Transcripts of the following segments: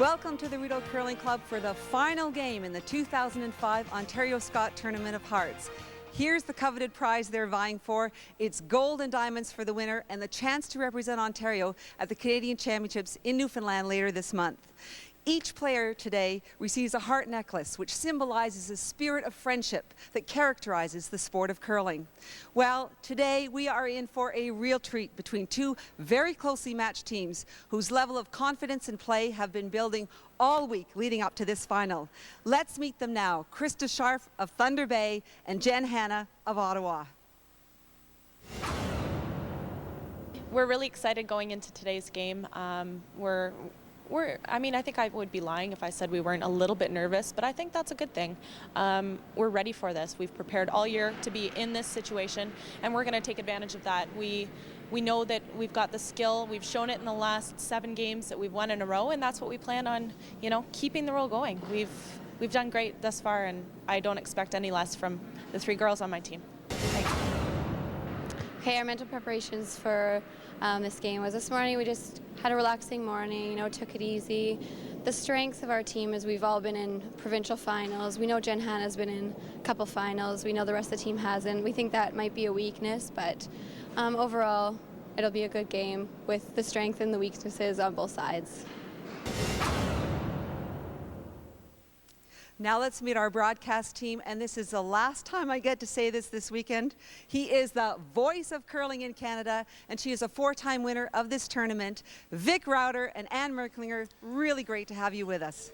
Welcome to the Rideau Curling Club for the final game in the 2005 Ontario Scott Tournament of Hearts. Here's the coveted prize they're vying for. It's gold and diamonds for the winner and the chance to represent Ontario at the Canadian Championships in Newfoundland later this month. Each player today receives a heart necklace which symbolizes the spirit of friendship that characterizes the sport of curling. Well, today we are in for a real treat between two very closely matched teams whose level of confidence and play have been building all week leading up to this final. Let's meet them now. Scharf of Thunder Bay and Hanna of Ottawa. We're really excited going into today's game. I mean, I think I would be lying if I said we weren't a little bit nervous, but I think that's a good thing. We're ready for this. We've prepared all year to be in this situation, and we're going to take advantage of that. We know that we've got the skill. We've shown it in the last 7 games that we've won in a row, and that's what we plan on, keeping the roll going. We've done great thus far, and I don't expect any less from the 3 girls on my team. Thanks. Okay, our mental preparations for this game was this morning. We just had a relaxing morning, took it easy. The strength of our team is we've all been in provincial finals. We know Hanna's been in a couple finals. We know the rest of the team hasn't. We think that might be a weakness, but overall, it'll be a good game with the strength and the weaknesses on both sides. Now let's meet our broadcast team, and this is the last time I get to say this weekend. He is the voice of curling in Canada, and she is a 4-time winner of this tournament. Vic Rauter and Ann Merklinger, really great to have you with us.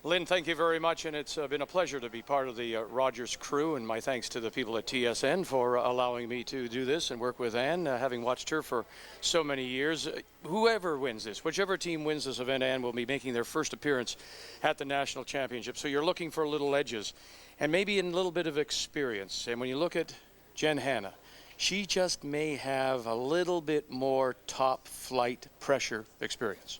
Lynn, thank you very much, and it's been a pleasure to be part of the Rogers crew, and my thanks to the people at TSN for allowing me to do this and work with Ann, having watched her for so many years. Whoever wins this, whichever team wins this event, Ann will be making their first appearance at the National Championship, so you're looking for little edges and maybe a little bit of experience. And when you look at Hanna, she just may have a little bit more top flight pressure experience.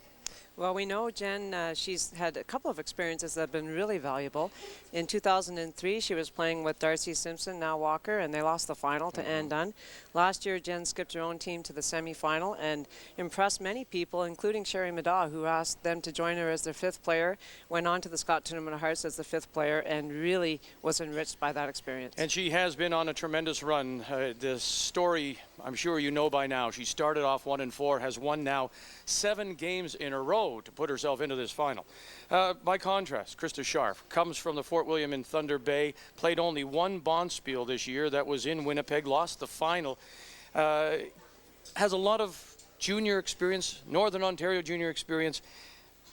Well, we know Jen, she's had a couple of experiences that have been really valuable. In 2003, she was playing with Darcy Simpson, now Walker, and they lost the final to Ann Dunn. Last year, Jen skipped her own team to the semifinal and impressed many people, including Sherry Madaw, who asked them to join her as their 5th player, went on to the Scott Tournament of Hearts as the 5th player, and really was enriched by that experience. And she has been on a tremendous run. The story, I'm sure you know by now, she started off 1-4, has won now 7 games in a row to put herself into this final. By contrast, Scharf comes from the Fort William in Thunder Bay, played only 1 Bonspiel this year, that was in Winnipeg, lost the final, has a lot of junior experience, Northern Ontario junior experience,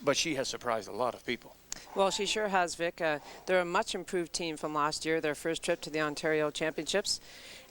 but she has surprised a lot of people. Well, she sure has, Vic. They're a much improved team from last year, their first trip to the Ontario Championships.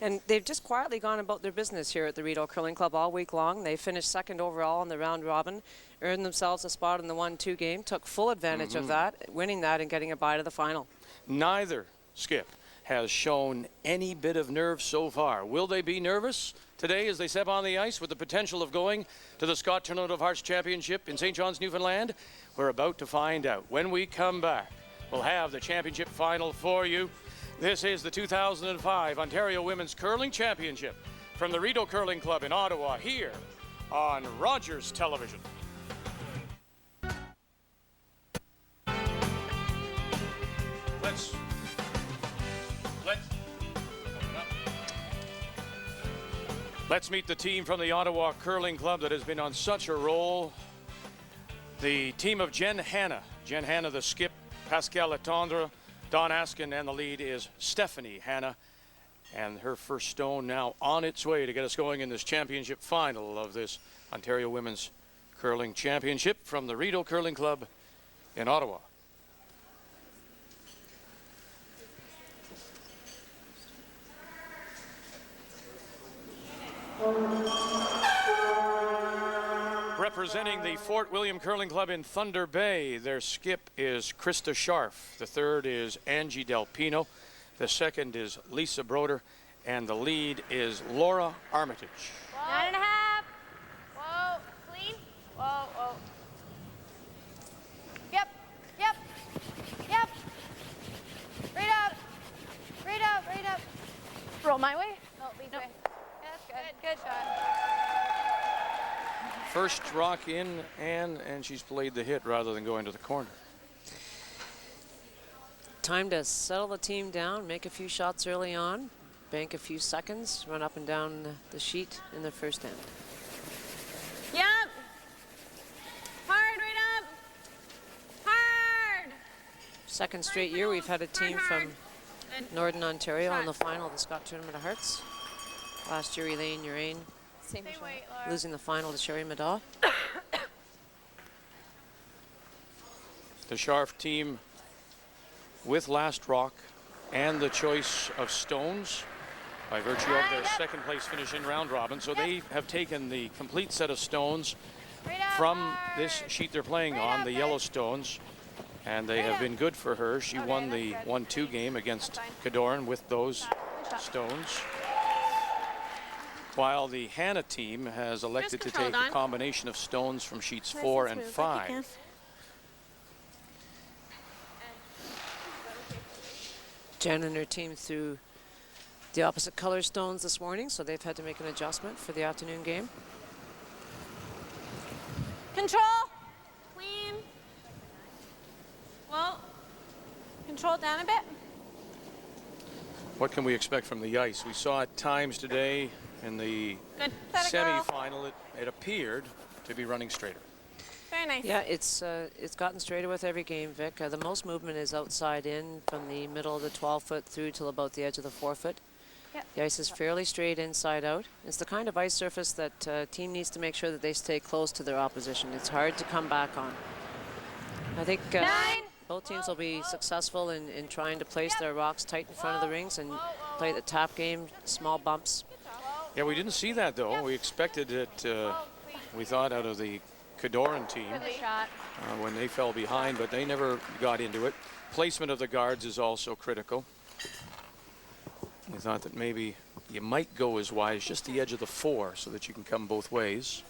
And they've just quietly gone about their business here at the Rideau Curling Club all week long. They finished 2nd overall in the round robin, earned themselves a spot in the 1-2 game, took full advantage of that, winning that and getting a bye to the final. Neither skip has shown any bit of nerve so far. Will they be nervous today as they step on the ice with the potential of going to the Scott Tournament of Hearts Championship in St. John's, Newfoundland? We're about to find out. When we come back, we'll have the championship final for you. This is the 2005 Ontario Women's Curling Championship from the Rideau Curling Club in Ottawa, here on Rogers Television. Let's meet the team from the Ottawa Curling Club that has been on such a roll. The team of Hanna. Hanna, the skip, Pascal Letendre, Don Askin, and the lead is Stephanie Hanna. And her first stone now on its way to get us going in this championship final of this Ontario Women's Curling Championship from the Rideau Curling Club in Ottawa. Representing the Fort William Curling Club in Thunder Bay, their skip is Scharf. The 3rd is Angie Del Pino. The 2nd is Lisa Broder. And the lead is Laura Armitage. 9.5. Whoa, clean. Whoa, whoa. Yep. Right up. Roll my way? No, Lee's way. Yeah, that's good. Good shot. First rock in, and she's played the hit rather than going to the corner. Time to settle the team down, make a few shots early on, bank a few seconds, run up and down the sheet in the first end. Yep. Hard, right up. Hard. Second straight year we've had a team from Northern Ontario in the final of the Scott Tournament of Hearts. Last year, Elaine Urain Same weight, Laura. losing the final to Sherry Madaw. The Scharf team with last rock and the choice of stones by virtue of their second place finish in round robin. So they have taken the complete set of stones Right up, from hard. this sheet they're playing Right on, up, the right. yellow stones, and they have been good for her. She Okay, won that's the good. 1-2 game against Fine. Cadoran with those Good shot. stones. While the Hanna team has elected to control, take a Don. combination of stones from sheets Nice 4 and and smooth, like you 5. can. Jen and her team threw the opposite color stones this morning, so they've had to make an adjustment for the afternoon game. Control. Clean. Well, control down a bit. What can we expect from the ice? We saw at times today in the Good. Set it, girl. semi-final, it appeared to be running straighter. Very nice. Yeah, it's gotten straighter with every game, Vic. The most movement is outside in from the middle of the 12-foot through till about the edge of the 4-foot. Yep. The ice is fairly straight inside out. It's the kind of ice surface that team needs to make sure that they stay close to their opposition. It's hard to come back on. I think Nine. both teams will be successful in trying to place their rocks tight in front of the rings and play the tap game, small bumps. Yeah, we didn't see that though. We expected it, we thought, out of the Cadoran team Good shot. when they fell behind, but they never got into it. Placement of the guards is also critical. We thought that maybe you might go as wide as just the edge of the 4 so that you can come both ways.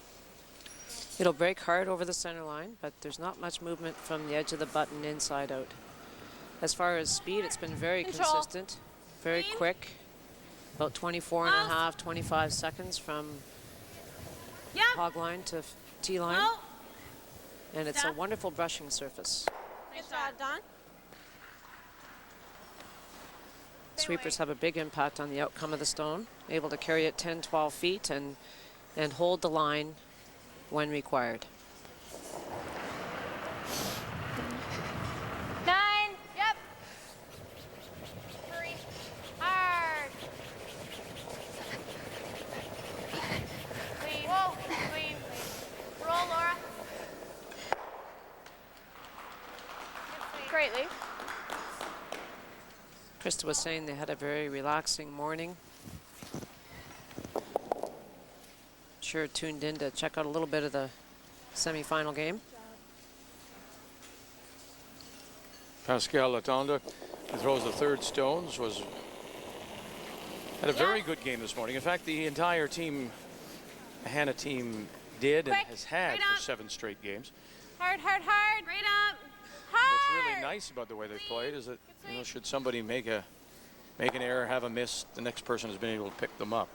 It'll break hard over the center line, but there's not much movement from the edge of the button inside out. As far as speed, it's been very Control. consistent, very Clean. quick. About 24 and a half, 25 seconds from Yep. hog line to tee line. Well, And it's a stop. wonderful brushing surface. Good job, Don. Sweepers have a big impact on the outcome of the stone, able to carry it 10, 12 feet and hold the line when required. 9. Yep. 3. Hard. Clean. Whoa. Clean. Roll, Laura. Greatly. Krista was saying they had a very relaxing morning. Sure tuned in to check out a little bit of the semi-final game. Pascal Latanda, who throws the third stones, had a very good game this morning. In fact, the entire team, the Hanna team, did and Quick, has had right for up. 7 straight games. Hard, hard, hard. Right up. What's Hard. really nice about the way they've played is that, you know, should somebody make an error, have a miss, the next person has been able to pick them up.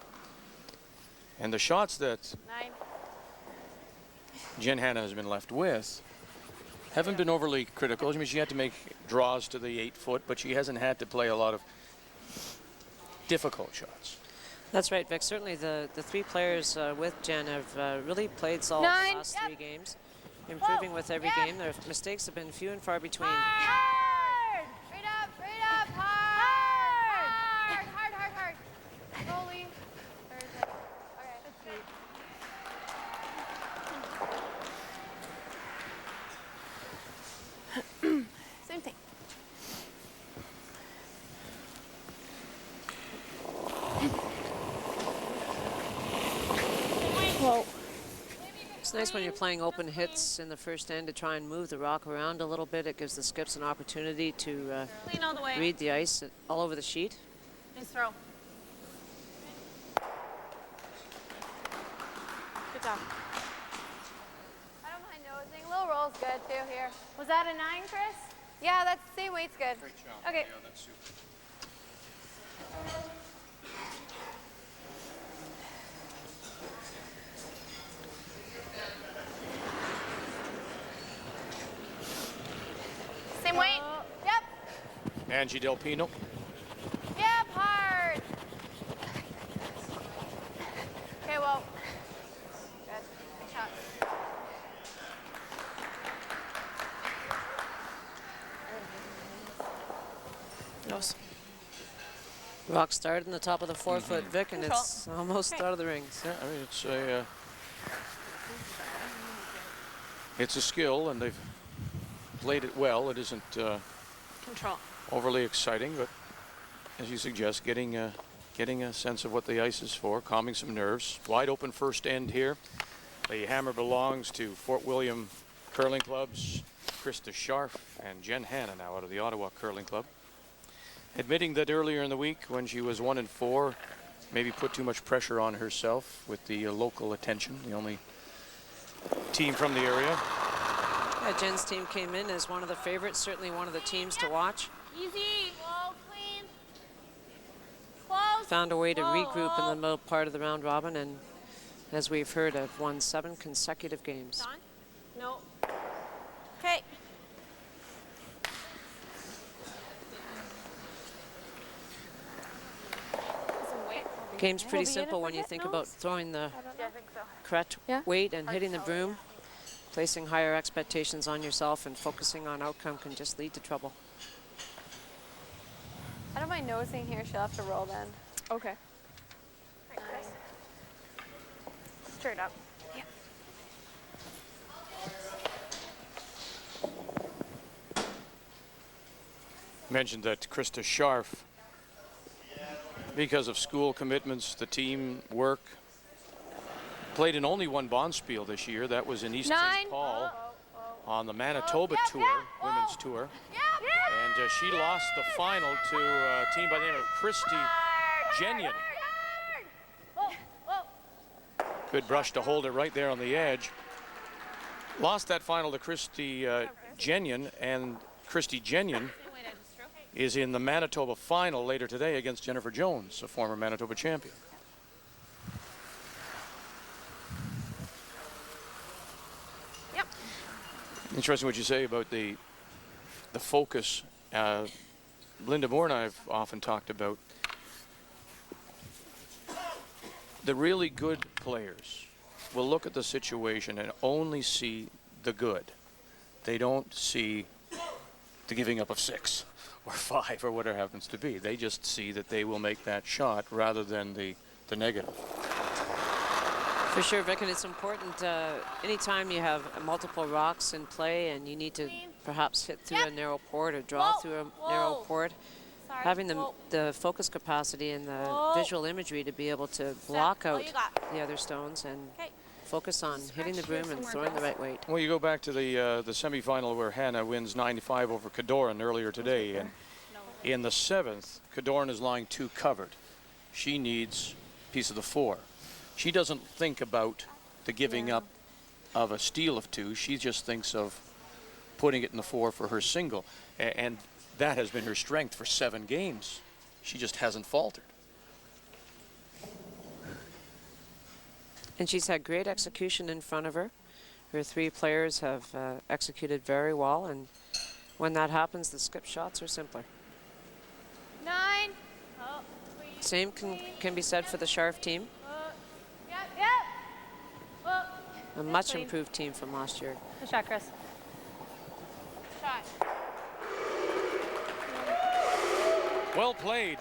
And the shots that 9. Jen Hanna has been left with haven't been overly critical. I mean, she had to make draws to the 8-foot, but she hasn't had to play a lot of difficult shots. That's right, Vic. Certainly the 3 players with Jen have really played solid 9. the last Yep. 3 games, improving Whoa. with every Yep. game. Their mistakes have been few and far between. Hard. Right up, right up. Hard. Hard, hard, hard, hard. Slowly. Thursday. Okay, that's good. Same thing. Whoa. It's nice when you're playing open hits in the first end to try and move the rock around a little bit. It gives the skips an opportunity to Clean all the way. read the ice all over the sheet. Nice throw. Good job. I don't mind nosing. Low roll's good too here. Was that a 9, Chris? Yeah, that's the same weight's good. Great job. Okay. Yeah, that's super. Angie Del Pino. Yep, hard. Okay, well. Good. Good shot. Close. Rock started in the top of the 4-foot Vic, and it's almost out of the rings. Yeah, I mean, it's a skill, and they've played it well. It isn't Control. overly exciting, but as you suggest, getting a sense of what the ice is for, calming some nerves. Wide open first end here. The hammer belongs to Fort William Curling Club's Krista Scharf and Jen Hanna, now out of the Ottawa Curling Club. Admitting that earlier in the week, when she was 1-4, maybe put too much pressure on herself with the local attention, the only team from the area. Yeah, Jen's team came in as one of the favorites, certainly one of the teams to watch. Easy. Whoa, clean. Close. Found a way to Whoa, regroup in whoa. the middle part of the round robin, and as we've heard, have won 7 consecutive games. Don? No. Okay. Game's pretty Will be in simple if when we you hit think nose? about throwing the Yeah, I think so. correct Yeah. weight and hitting the broom. Placing higher expectations on yourself and focusing on outcome can just lead to trouble. I don't mind nosing here. She'll have to roll then. Okay. Straight up. Yeah. Mentioned that Krista Scharf, because of school commitments, the team work, played in only one Bonspiel this year. That was in East 9. St. Paul on the Manitoba tour, women's tour. And she lost the final to a team by the name of Christy Genion. Good brush to hold it right there on the edge. Lost that final to Christy Genion, and Christy Genion is in the Manitoba final later today against Jennifer Jones, a former Manitoba champion. Yep. Interesting what you say about the focus. Linda Moore and I have often talked about the really good players will look at the situation and only see the good. They don't see the giving up of 6 or 5 or whatever happens to be. They just see that they will make that shot rather than the negative. For sure, Vic, and it's important anytime you have multiple rocks in play and you need to perhaps hit through a narrow port or draw through a narrow port, having the focus capacity and the visual imagery to be able to block out the other stones and focus on hitting the broom and throwing the right weight. Well, you go back to the semifinal where Hanna wins 95 over Cadoran earlier today, and in the 7th, Cadoran is lying 2 covered. She needs a piece of the 4. She doesn't think about the giving up of a steal of 2. She just thinks of putting it in the 4 for her single, and that has been her strength for 7 games. She just hasn't faltered. And she's had great execution in front of her. Her 3 players have executed very well, and when that happens, the skip shots are simpler. 9. Same can be said for the Scharf team, Yep. a much improved team from last year. Good shot, Chris. Shot. Well played.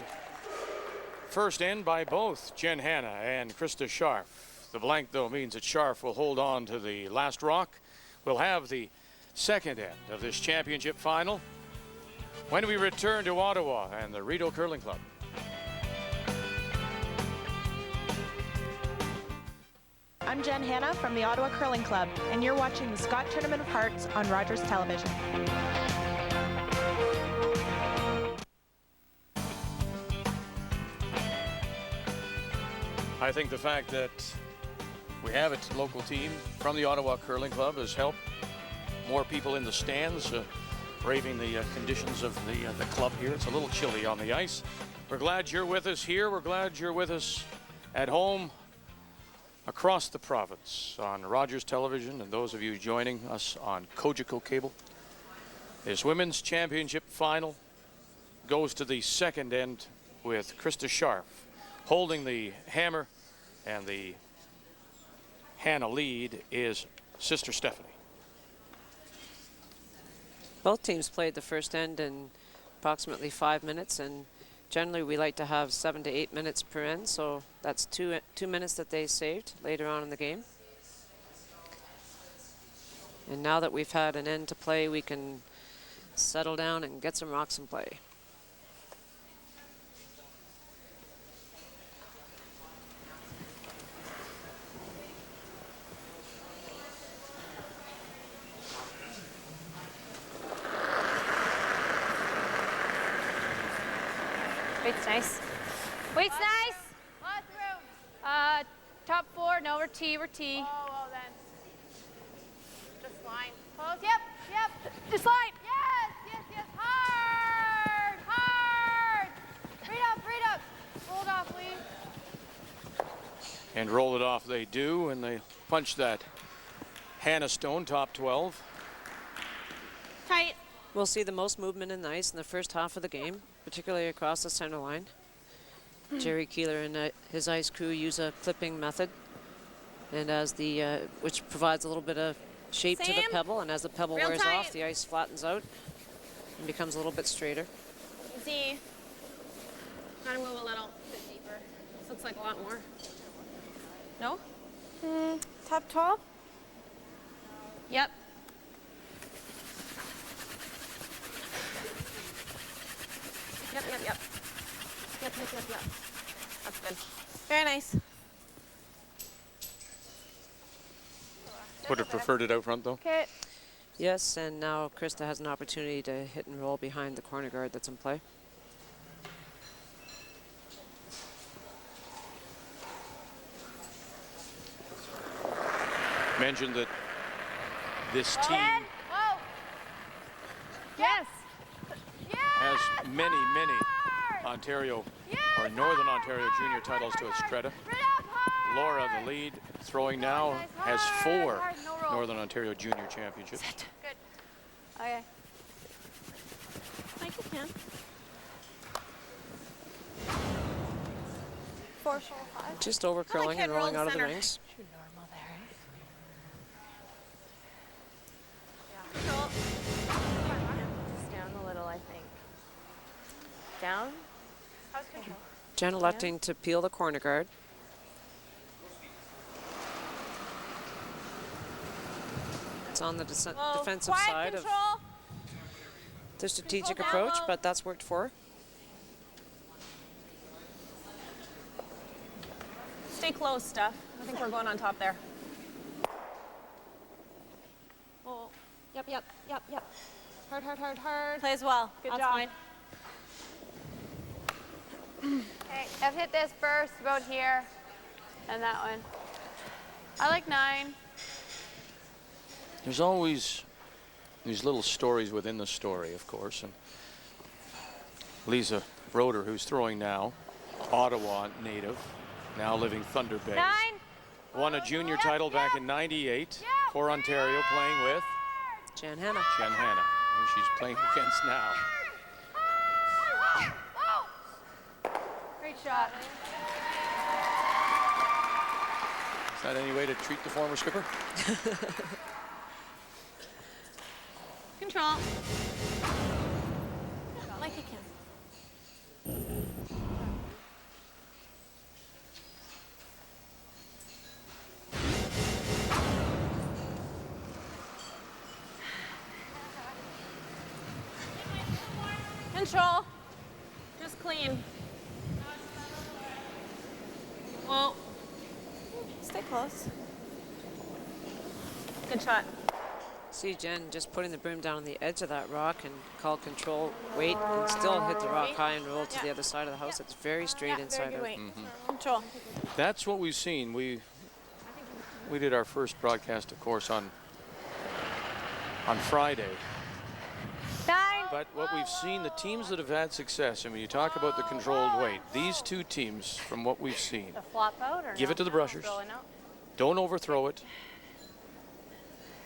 First end by both Jen Hanna and Krista Scharf. The blank, though, means that Scharf will hold on to the last rock. We'll have the second end of this championship final when we return to Ottawa and the Rideau Curling Club. I'm Jen Hanna from the Ottawa Curling Club, and you're watching the Scott Tournament of Hearts on Rogers Television. I think the fact that we have a local team from the Ottawa Curling Club has helped more people in the stands, braving the conditions of the club here. It's a little chilly on the ice. We're glad you're with us here. We're glad you're with us at home across the province on Rogers Television, and those of you joining us on Cogeco Cable. This women's championship final goes to the second end with Krista Scharf holding the hammer, and the Hanna lead is Sister Stephanie. Both teams played the first end in approximately 5 minutes, and generally we like to have 7 to 8 minutes per end, so that's two minutes that they saved later on in the game. And now that we've had an end to play, we can settle down and get some rocks in play. Wait's nice. Wait's nice. Lots of room. Top 4. No, we're T. We're T. Oh, well then. Just line. Close. Yep. Just line. Yes. Hard. Read up. Hold off, please. And roll it off they do, and they punch that Hanna Stone, top 12. Tight. We'll see the most movement in the ice in the first half of the game, particularly across the center line. Jerry Keeler and his ice crew use a clipping method, and as the which provides a little bit of shape to the pebble, and as the pebble wears off, the ice flattens out and becomes a little bit straighter. Easy. Gotta move a little bit deeper. This looks like a lot more. No? Top 12? Yep. Yep. That's good. Very nice. Would have preferred it out front, though. Okay. Yes, and now Krista has an opportunity to hit and roll behind the corner guard that's in play. Mentioned that this team Whoa. Yes. has many Ontario or Northern Ontario junior titles to its credit. Laura, the lead, throwing now, has 4 Northern Ontario junior championships. Good. Okay. Mike, you can. 4, 5. Just over curling and rolling out of the rings. Normal there. Just down a little, I think. Down? How's control? Jen electing to peel the corner guard. It's on the defensive side of the strategic approach, but that's worked for her. Stay close, Steph. I think we're going on top there. Oh. Yep. Hard. Plays well. Good That's job. fine. Okay, I've hit this first, about here, and that one. I like 9. There's always these little stories within the story, of course. And Lisa Broder, who's throwing now, Ottawa native, now living Thunder Bay. 9. Won a junior title back in '98 for Ontario, playing with Jen Hanna. Jen Hanna, who she's playing against now. Great shot. Is that any way to treat the former skipper? Control. Like you can. Control. Just clean. Whoa. Stay close. Good shot. See Jen just putting the broom down on the edge of that rock and call control, wait, and still hit the rock high and roll to the other side of the house. It's very straight inside out. Control. That's what we've seen. We did our first broadcast, of course, on Friday. 9. But what we've seen, the teams that have had success, and when you talk about the controlled weight, these two teams, from what we've seen, The flop out or give no? it to the brushers. Rolling out. Don't overthrow it.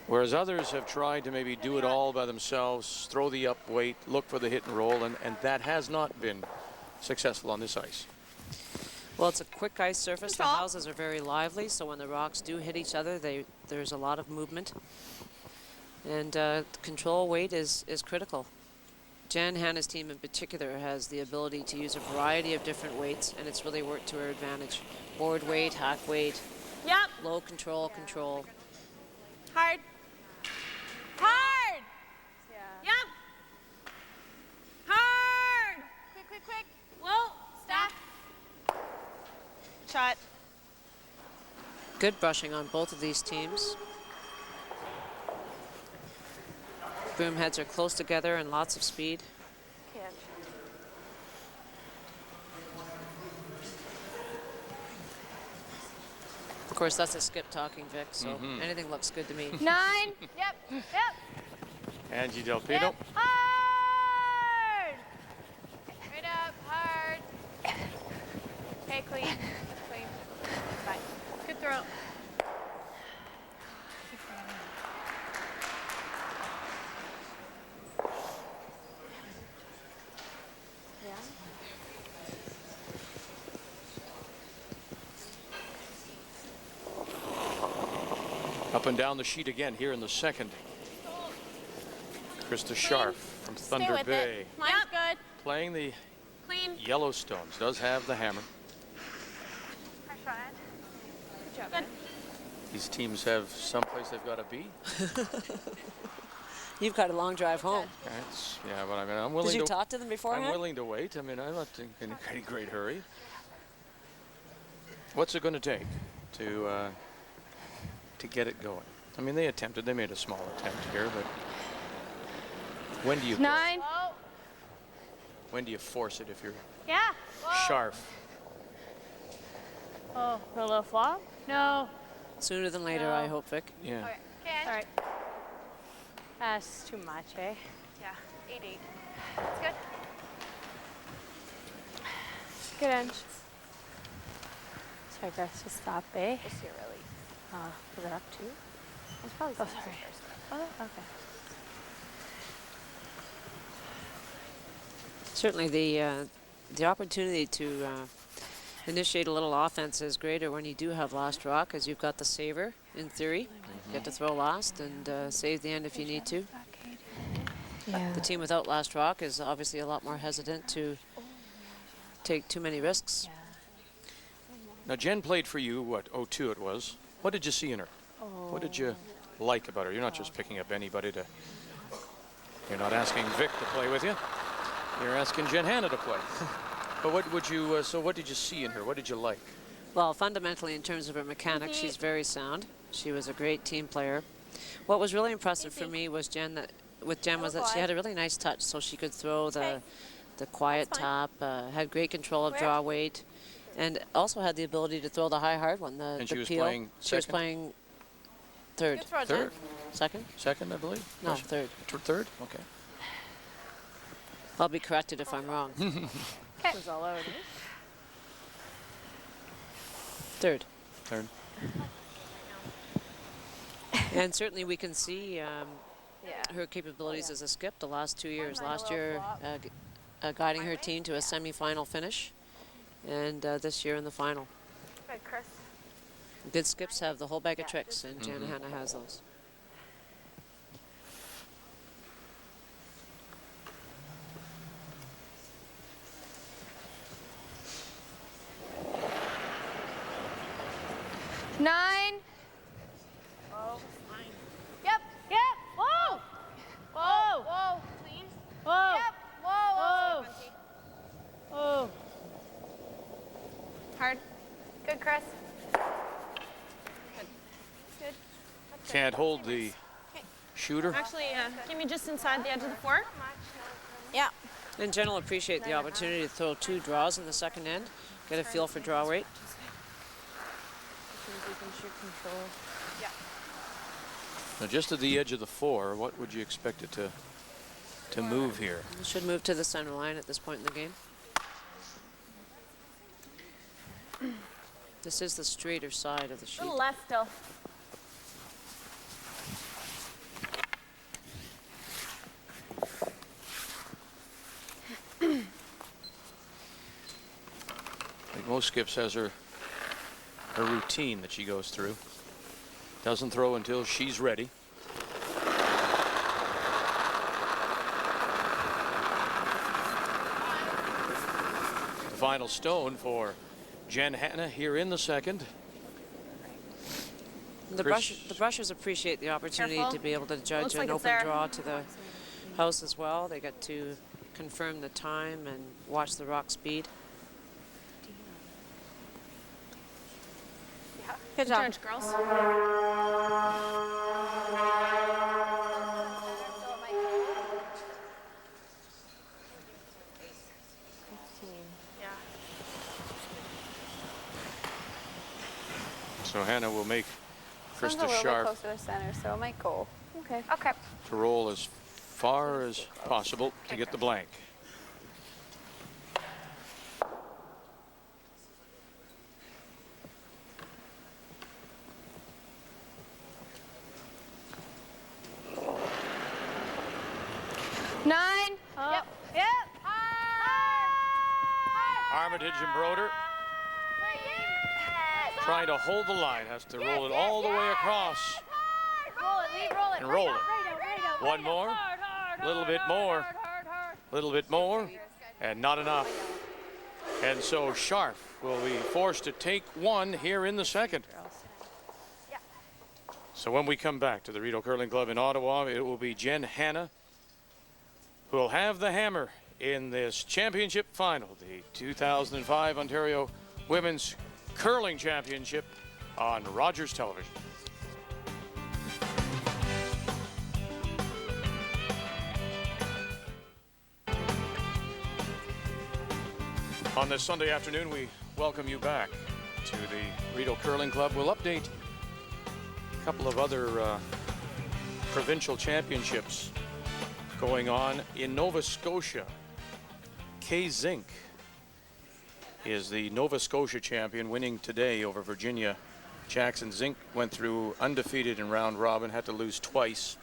Whereas others have tried to maybe do it all by themselves, throw the up weight, look for the hit and roll, and that has not been successful on this ice. Well, it's a quick ice surface. The houses are very lively, so when the rocks do hit each other, there's a lot of movement. And control weight is critical. Jen Hanna's team in particular has the ability to use a variety of different weights, and it's really worked to her advantage. Board weight, hack weight, Yep. low control, control. Hard. Hard. Yep. Hard. Quick, quick, quick. Low. Stop. Shot. Good brushing on both of these teams. Boom heads are close together and lots of speed. Of course, that's a skip talking, Vic, so anything looks good to me. 9. Yep. Yep. Angie Del Pino. Yep. Hard. Right up. Hard. Okay, clean. That's clean. Bye. Good throw. Up and down the sheet again here in the second. Krista Scharf from Thunder with Bay. it. Mine's good. Playing the Clean. Yellowstones. Does have the hammer. I tried. Good job. Good. These teams have someplace they've got to be. You've got a long drive home. Yeah, but I mean, I'm willing Did you to talk to them beforehand? I'm willing to wait. I mean, I'm not in any great hurry. What's it going to take to get it going? I mean, they attempted. They made a small attempt here, but when do you 9. when do you force it if you're Yeah. Scharf? Oh, a little flop? No. Sooner than later, I hope, Vic. Yeah. Okay. All right. That's too much, eh? Yeah. 8. That's good. Good inch. Sorry, guys, just stop, eh? Just here, really. Was it up too? It's probably Oh, sorry. Oh, okay. Certainly the opportunity to initiate a little offense is greater when you do have last rock, as you've got the saver, in theory. You get to throw last and save the end if you need to. The team without last rock is obviously a lot more hesitant to take too many risks. Now, Jen played for you, what, 02 it was. What did you see in her? What did you like about her? You're not just picking up anybody to... You're not asking Vic to play with you. You're asking Jen Hanna to play. But what would you... so what did you see in her? What did you like? Well, fundamentally, in terms of her mechanics, she's very sound. She was a great team player. What was really impressive for me was with Jen was that she had a really nice touch, so she could throw the quiet top, had great control of draw weight, and also had the ability to throw the high hard one, the she was peel. playing She was playing third. Good throw, Third? Jen. Second? Second, I believe? No, third. Third? Okay. I'll be corrected if I'm wrong. Was all over. Third. Third. And certainly we can see her capabilities as a skip the last 2 years. Last year, guiding her team to a semi-final finish, and this year in the final. Good, Chris. Good skips have the whole bag of tricks, and Jen Hanna has those. Nine. Oh, fine. Yep. Yep. Whoa. Whoa. Whoa. Clean. Whoa. Yep. Whoa. Whoa. Oh. Hard. Good, Chris. Good. Can't hold the shooter. Actually, give me just inside the edge of the fork. Yeah. And Jen will appreciate the opportunity to throw 2 draws in the second end, get a feel for draw weight. Now, just at the edge of the 4, what would you expect it to move here? It should move to the center line at this point in the game. This is the straighter side of the A sheet. little left still. Like most skips has her routine that she goes through. Doesn't throw until she's ready. The final stone for Jen Hanna here in the second. The brushers appreciate the opportunity Careful. to be able to judge Looks an like it's open there. draw to the house as well. They get to confirm the time and watch the rock speed. Good job, girls. So Hanna will make This one's Krista a little bit Scharf closer to center, so it might go. Okay. Okay. to roll as far as possible to get the blank. Nine. Yep. Yep. Armitage and Broder trying to hold the line, has to roll it all the way across. Roll it, Lee, roll it. And roll it. Right out. One more, a little bit more, a little bit more, and not enough. And so Scharf will be forced to take one here in the second. So when we come back to the Rideau Curling Club in Ottawa, it will be Jen Hanna who will have the hammer in this championship final, the 2005 Ontario Women's Curling Championship on Rogers Television. On this Sunday afternoon, we welcome you back to the Rideau Curling Club. We'll update a couple of other provincial championships going on in Nova Scotia. Kay Zink is the Nova Scotia champion, winning today over Virginia Jackson. Zink went through undefeated in round robin, had to lose twice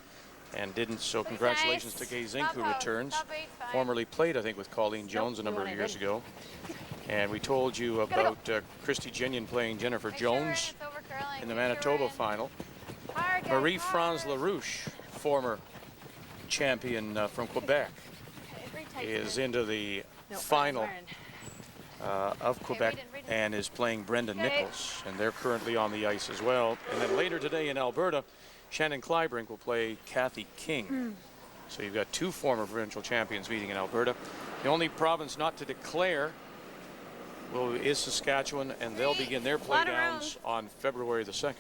and didn't, so congratulations to Kay Zink, who returns. Formerly played, I think, with Colleen Jones a number of years ago. And we told you about Christy Genion playing Jennifer Jones in the Manitoba final. Marie-France LaRouche, former champion from Quebec, is into the final of Quebec and is playing Brenda Nichols, and they're currently on the ice as well. And then later today in Alberta, Shannon Kleibrink will play Kathy King. So you've got two former provincial champions meeting in Alberta. The only province not to declare is Saskatchewan, and they'll begin their playdowns on February the 2nd.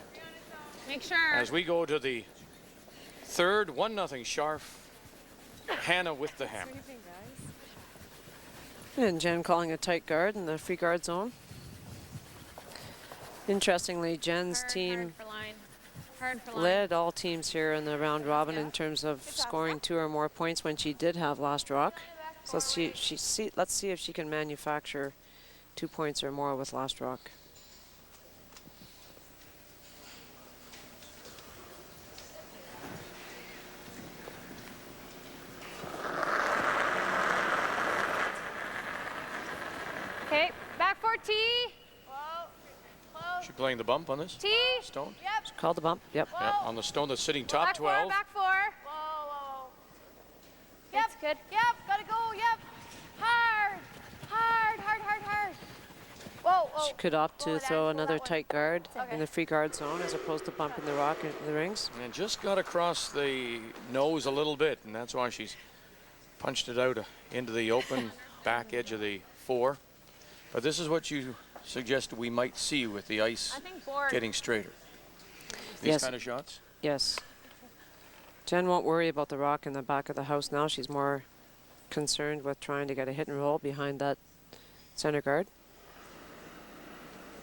Make sure. As we go to the third, 1-0 Scharf. Hanna with the hammer. And Jen calling a tight guard in the free guard zone. Interestingly, Jen's team led all teams here in the round robin in terms of scoring 2 or more points when she did have last rock. So let's see if she can manufacture 2 points or more with last rock. Okay, back for T. Whoa. Close. She playing the bump on this T. stone? Yep. Call the bump. Yep. Yeah, on the stone that's sitting top Back 12. four, back four. Whoa. Yep. That's good. Yep, gotta go, yep. Hard. Whoa. She could opt to throw another that one. tight guard Okay. in the free guard zone as opposed to bumping the rock into the rings. And just got across the nose a little bit, and that's why she's punched it out into the open back edge of the 4. But this is what you suggested we might see with the ice getting straighter. These Yes. kind of shots? Yes. Jen won't worry about the rock in the back of the house now. She's more concerned with trying to get a hit and roll behind that center guard.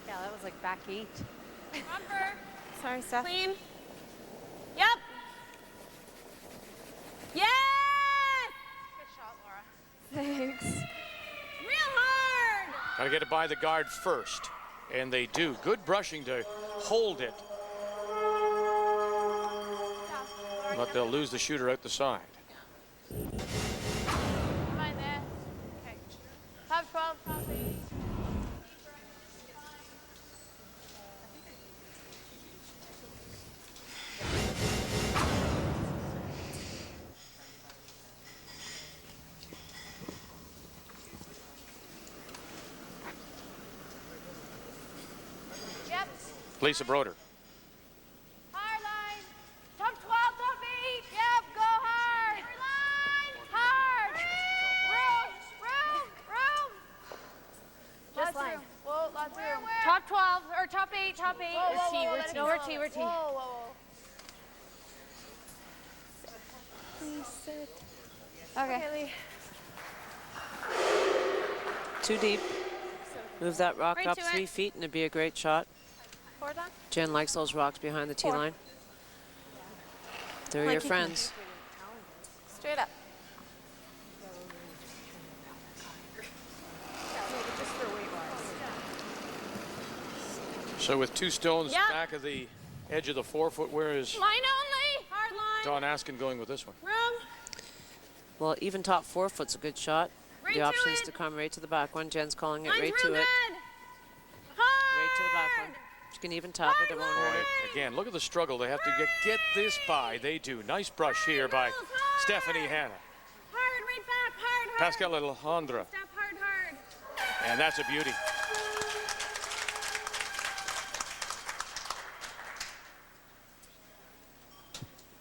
Yeah, that was like back 8. Bumper. Sorry, Steph. Clean. Yep. Yes! Good shot, Laura. Thanks. Real hard. Got to get it by the guard first, and they do. Good brushing to hold it, but they'll lose the shooter out the side. Mind this. Okay. Top 12, top 8. Lisa Broder. Hard line. Top 12, top 8. Yep, go hard. Hard. Room. Just line. Whoa, lots of room. Top 12, or top 8, top 8. We're T. No, we're T, we're T. Whoa. Okay. Too deep. Move that rock Right up to 3 it. feet and it'd be a great shot. Forward on. Jen likes those rocks behind the tee line. They're your friends. Straight up. So with 2 stones Yep. back of the edge of the 4-foot, where is Line only. Hard line. Don Askin going with this one? Room. Well, even top 4 foot's a good shot. Right The to option is it. to come right to the back one. Jen's calling it Line's right real to it. good. Hard. Right to the back one. She can even tap it. It won't hurt it. Again, look at the struggle. They have to get this by. They do. Nice brush here by Stephanie Hanna. Hard, right back. Hard. Pascal Alejandra. Step hard. And that's a beauty.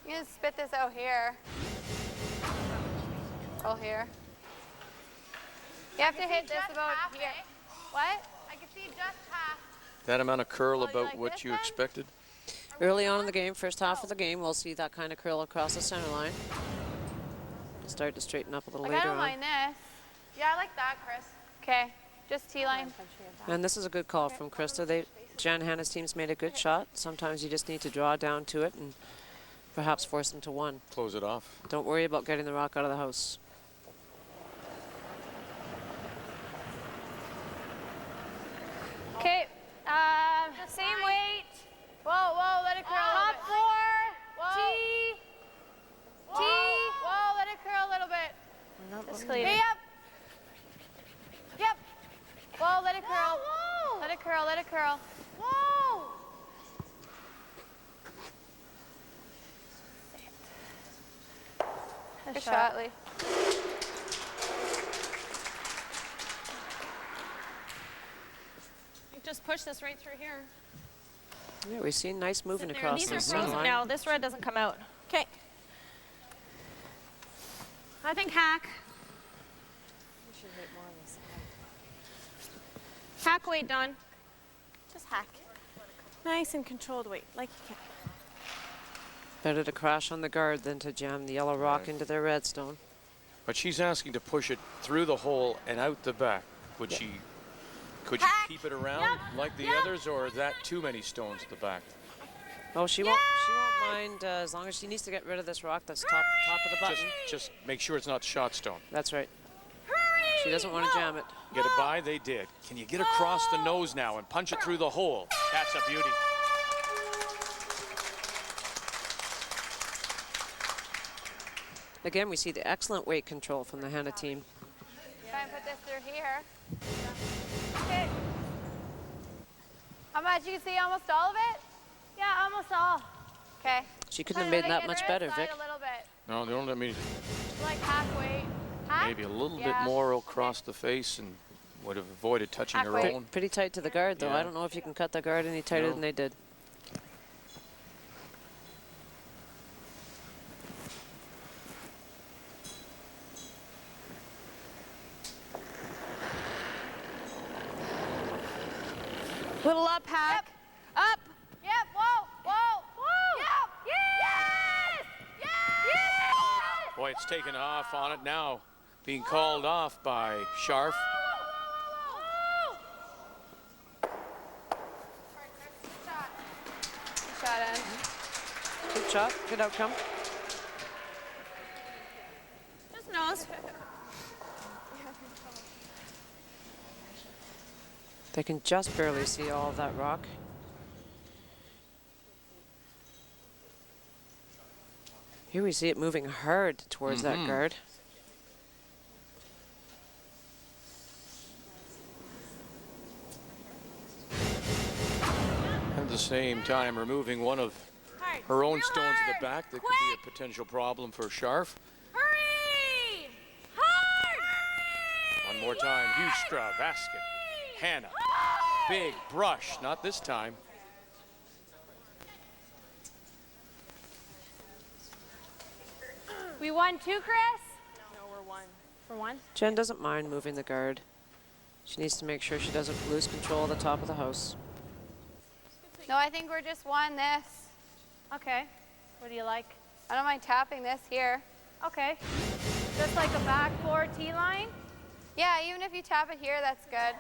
You can spit this out here. Roll here. You have to hit this about here. What? I can see just half. That amount of curl Oh, you about like what this you then? expected. Early on in the game, first half of the game, we'll see that kind of curl across the center line. Start to straighten up a little Like, I later don't on. mind this. Yeah, I like that, Chris. Okay, just T-line. And this is a good call from Krista. Jen Hanna's team's made a good shot. Sometimes you just need to draw down to it and perhaps force them to one. Close it off. Don't worry about getting the rock out of the house. Okay, Same weight. Whoa, let it curl. Top 4. Whoa. T. Whoa, let it curl a little bit. just clean Hey, it. Yep. Whoa, let it curl. Whoa. Let it curl. Whoa. Good shot, Lee. Just push this right through here. Yeah, we've seen nice moving There. across These the are center frozen. line. No, this red doesn't come out. Okay. I think hack. Hack weight, Don. Just hack. Nice and controlled weight, like you can. Better to crash on the guard than to jam the yellow rock into their redstone. But she's asking to push it through the hole and out the back. Could you keep it around like the others, or is that too many stones at the back? Oh, she won't mind as long as she needs to get rid of this rock that's top of the button. Just make sure it's not shot stone. That's right. She doesn't want to jam it. Get it by? They did. Can you get across the nose now and punch it through the hole? That's a beauty. Again, we see the excellent weight control from the Hanna team. Try and put this through here. Okay. How much? You can see almost all of it? Yeah, almost all. Okay. She couldn't have made that Get much her better, inside Vic. a little bit. No, they don't let me. Like halfway. Half? Maybe a little bit Yeah. more across the face and would have avoided touching her Halfway. own. Pretty tight to the guard, though. Yeah. I don't know if you can cut the guard any tighter No. than they did. Little up hack. Up. Yep, whoa. Yep. Yes. Boy, it's taken off on it now. Being called off by Scharf. Shot in. Good shot. Good outcome. Just nose. They can just barely see all of that rock. Here we see it moving hard towards that guard. At the same time, removing one of Hard. her own Real stones at hard. the back that could be a potential problem for Scharf. Hurry! Hard! One more time, huge scrub, Askin, Hanna. Big brush, not this time. We won 2, Chris? No, we're 1. For 1? Jen doesn't mind moving the guard. She needs to make sure she doesn't lose control of the top of the house. No, I think we're just one this. Okay. What do you like? I don't mind tapping this here. Okay. Just like a back 4 tee line? Yeah, even if you tap it here, that's good.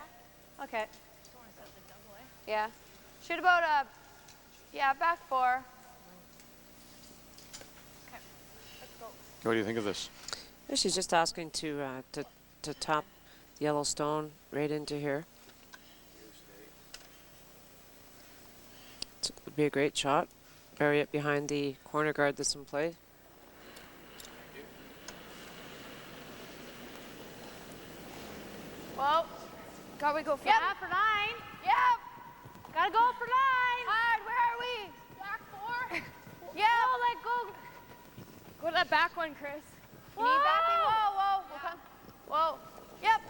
Okay. Yeah. Shoot about a, yeah, back 4. Okay. Let's go. What do you think of this? Yeah, she's just asking to tap yellow stone right into here. It would be a great shot. Bury it behind the corner guard that's in play. Whoa. Got we go for Yeah, for 9. Yep. Gotta go for 9. Hard, where are we? Back 4. Yeah. Oh, let go. Go to that back one, Chris. You need backing? Whoa, whoa. We'll come. Whoa. Yep.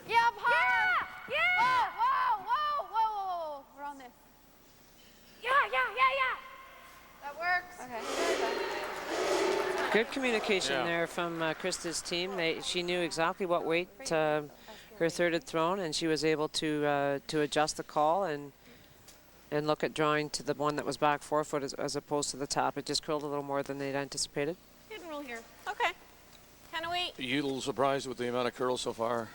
Yep, hard. Yeah. Whoa, whoa, whoa, whoa, whoa. We're on this. Yeah. That works. Okay. Good communication Yeah. there from Krista's team. She knew exactly what weight her third had thrown, and she was able to adjust the call and look at drawing to the one that was back 4 foot as opposed to the tap. It just curled a little more than they'd anticipated. Hidden roll here. Okay. Can we? Are you a little surprised with the amount of curls so far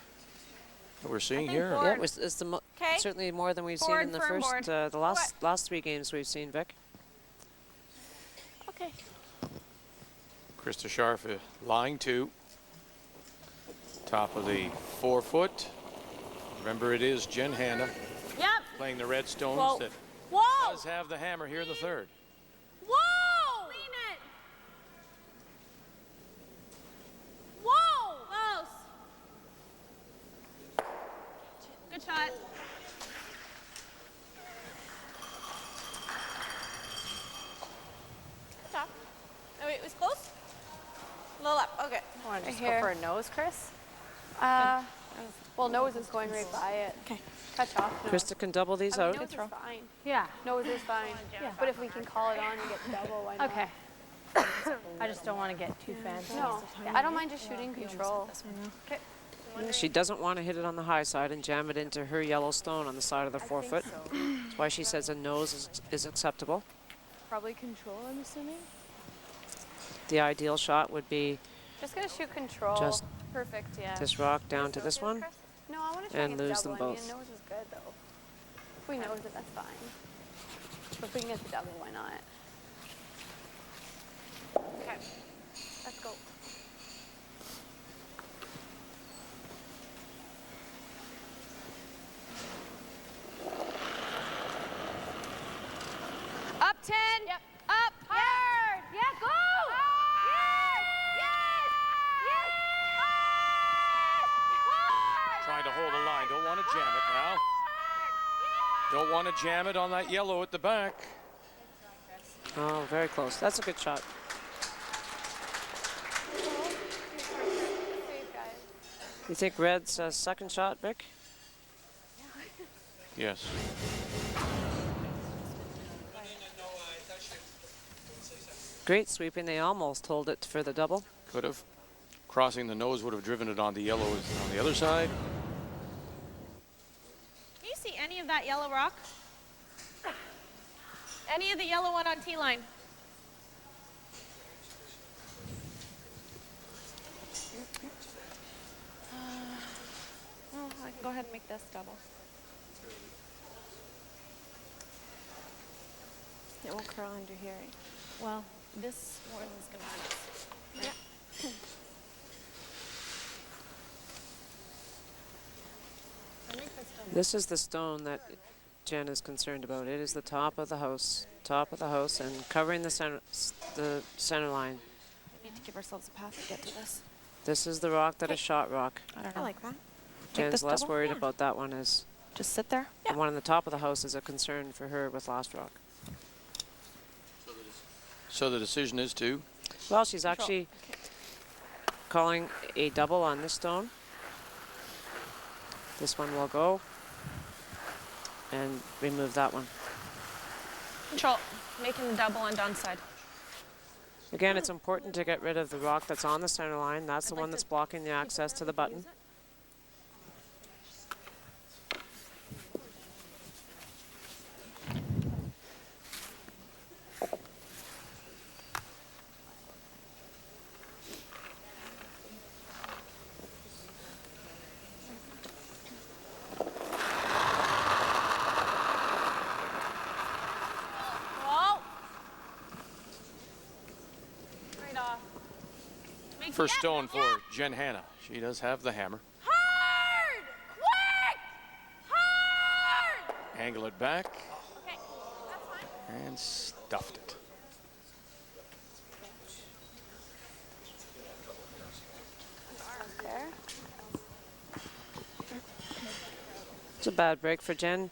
that we're seeing think here? four. Yeah, it's Okay. certainly more than we've seen Forward, in the firm first, board. the last 3 games we've seen, Vic. Okay. Krista Scharf lying 2. Top of the 4 foot. Remember, it is Jen Hanna Yep. playing the red stones Whoa. that Whoa. does have the hammer here in the 3rd. Whoa. Lean it. Whoa. Close. Good shot. Good job. Oh, wait, it was close? A little up. Okay. Want to just Here. go for a nose, Chris? Well, nose is going right by it. Okay. Touch off. No. Krista can double these out. Nose is fine. Yeah. Nose is fine. Yeah. But if we can call it on and get double, why not? Okay. I just don't want to get too fancy. No, I don't mind just shooting control. She doesn't want to hit it on the high side and jam it into her yellow stone on the side of the 4 foot. That's why she says a nose is acceptable. Probably control, I'm assuming. The ideal shot would be Just gonna shoot control. Just perfect, yeah. this rock down to this one. No, I want to try and and get lose double. them I mean, both. a nose is good though. If we nose it, that's fine. But if we can get the double, why not? Okay. Let's go. Up 10. Yep. Up. Hard. Yeah, go. Hard. Yes. Trying to hold the line. Don't want to jam it now. Don't want to jam it on that yellow at the back. Oh, very close. That's a good shot. You think red's second shot, Vic? Yes. Great sweeping. They almost hold it for the double. Could have. Crossing the nose would have driven it on the yellows on the other side. Can you see any of that yellow rock? Any of the yellow one on T line? Oh, I can go ahead and make this double. It won't curl under here. Well, this one is going to be. Yeah. This is the stone that Jen is concerned about. It is the top of the house, and covering the center line. We need to give ourselves a path to get to this. This is the rock that is shot rock. I don't know. I like that. Jen's less worried about that one as Just sit there. the one on the top of the house is a concern for her with last rock. So the decision is to Well, she's actually calling a double on this stone. This one will go and remove that one. Control. Making the double on Don's side. Again, it's important to get rid of the rock that's on the center line. That's the one that's blocking the access to the button. First stone for Jen Hanna. She does have the hammer. Hard! Quick! Hard! Angle it back. Okay, that's fine. And stuffed it. It's a bad break for Jen.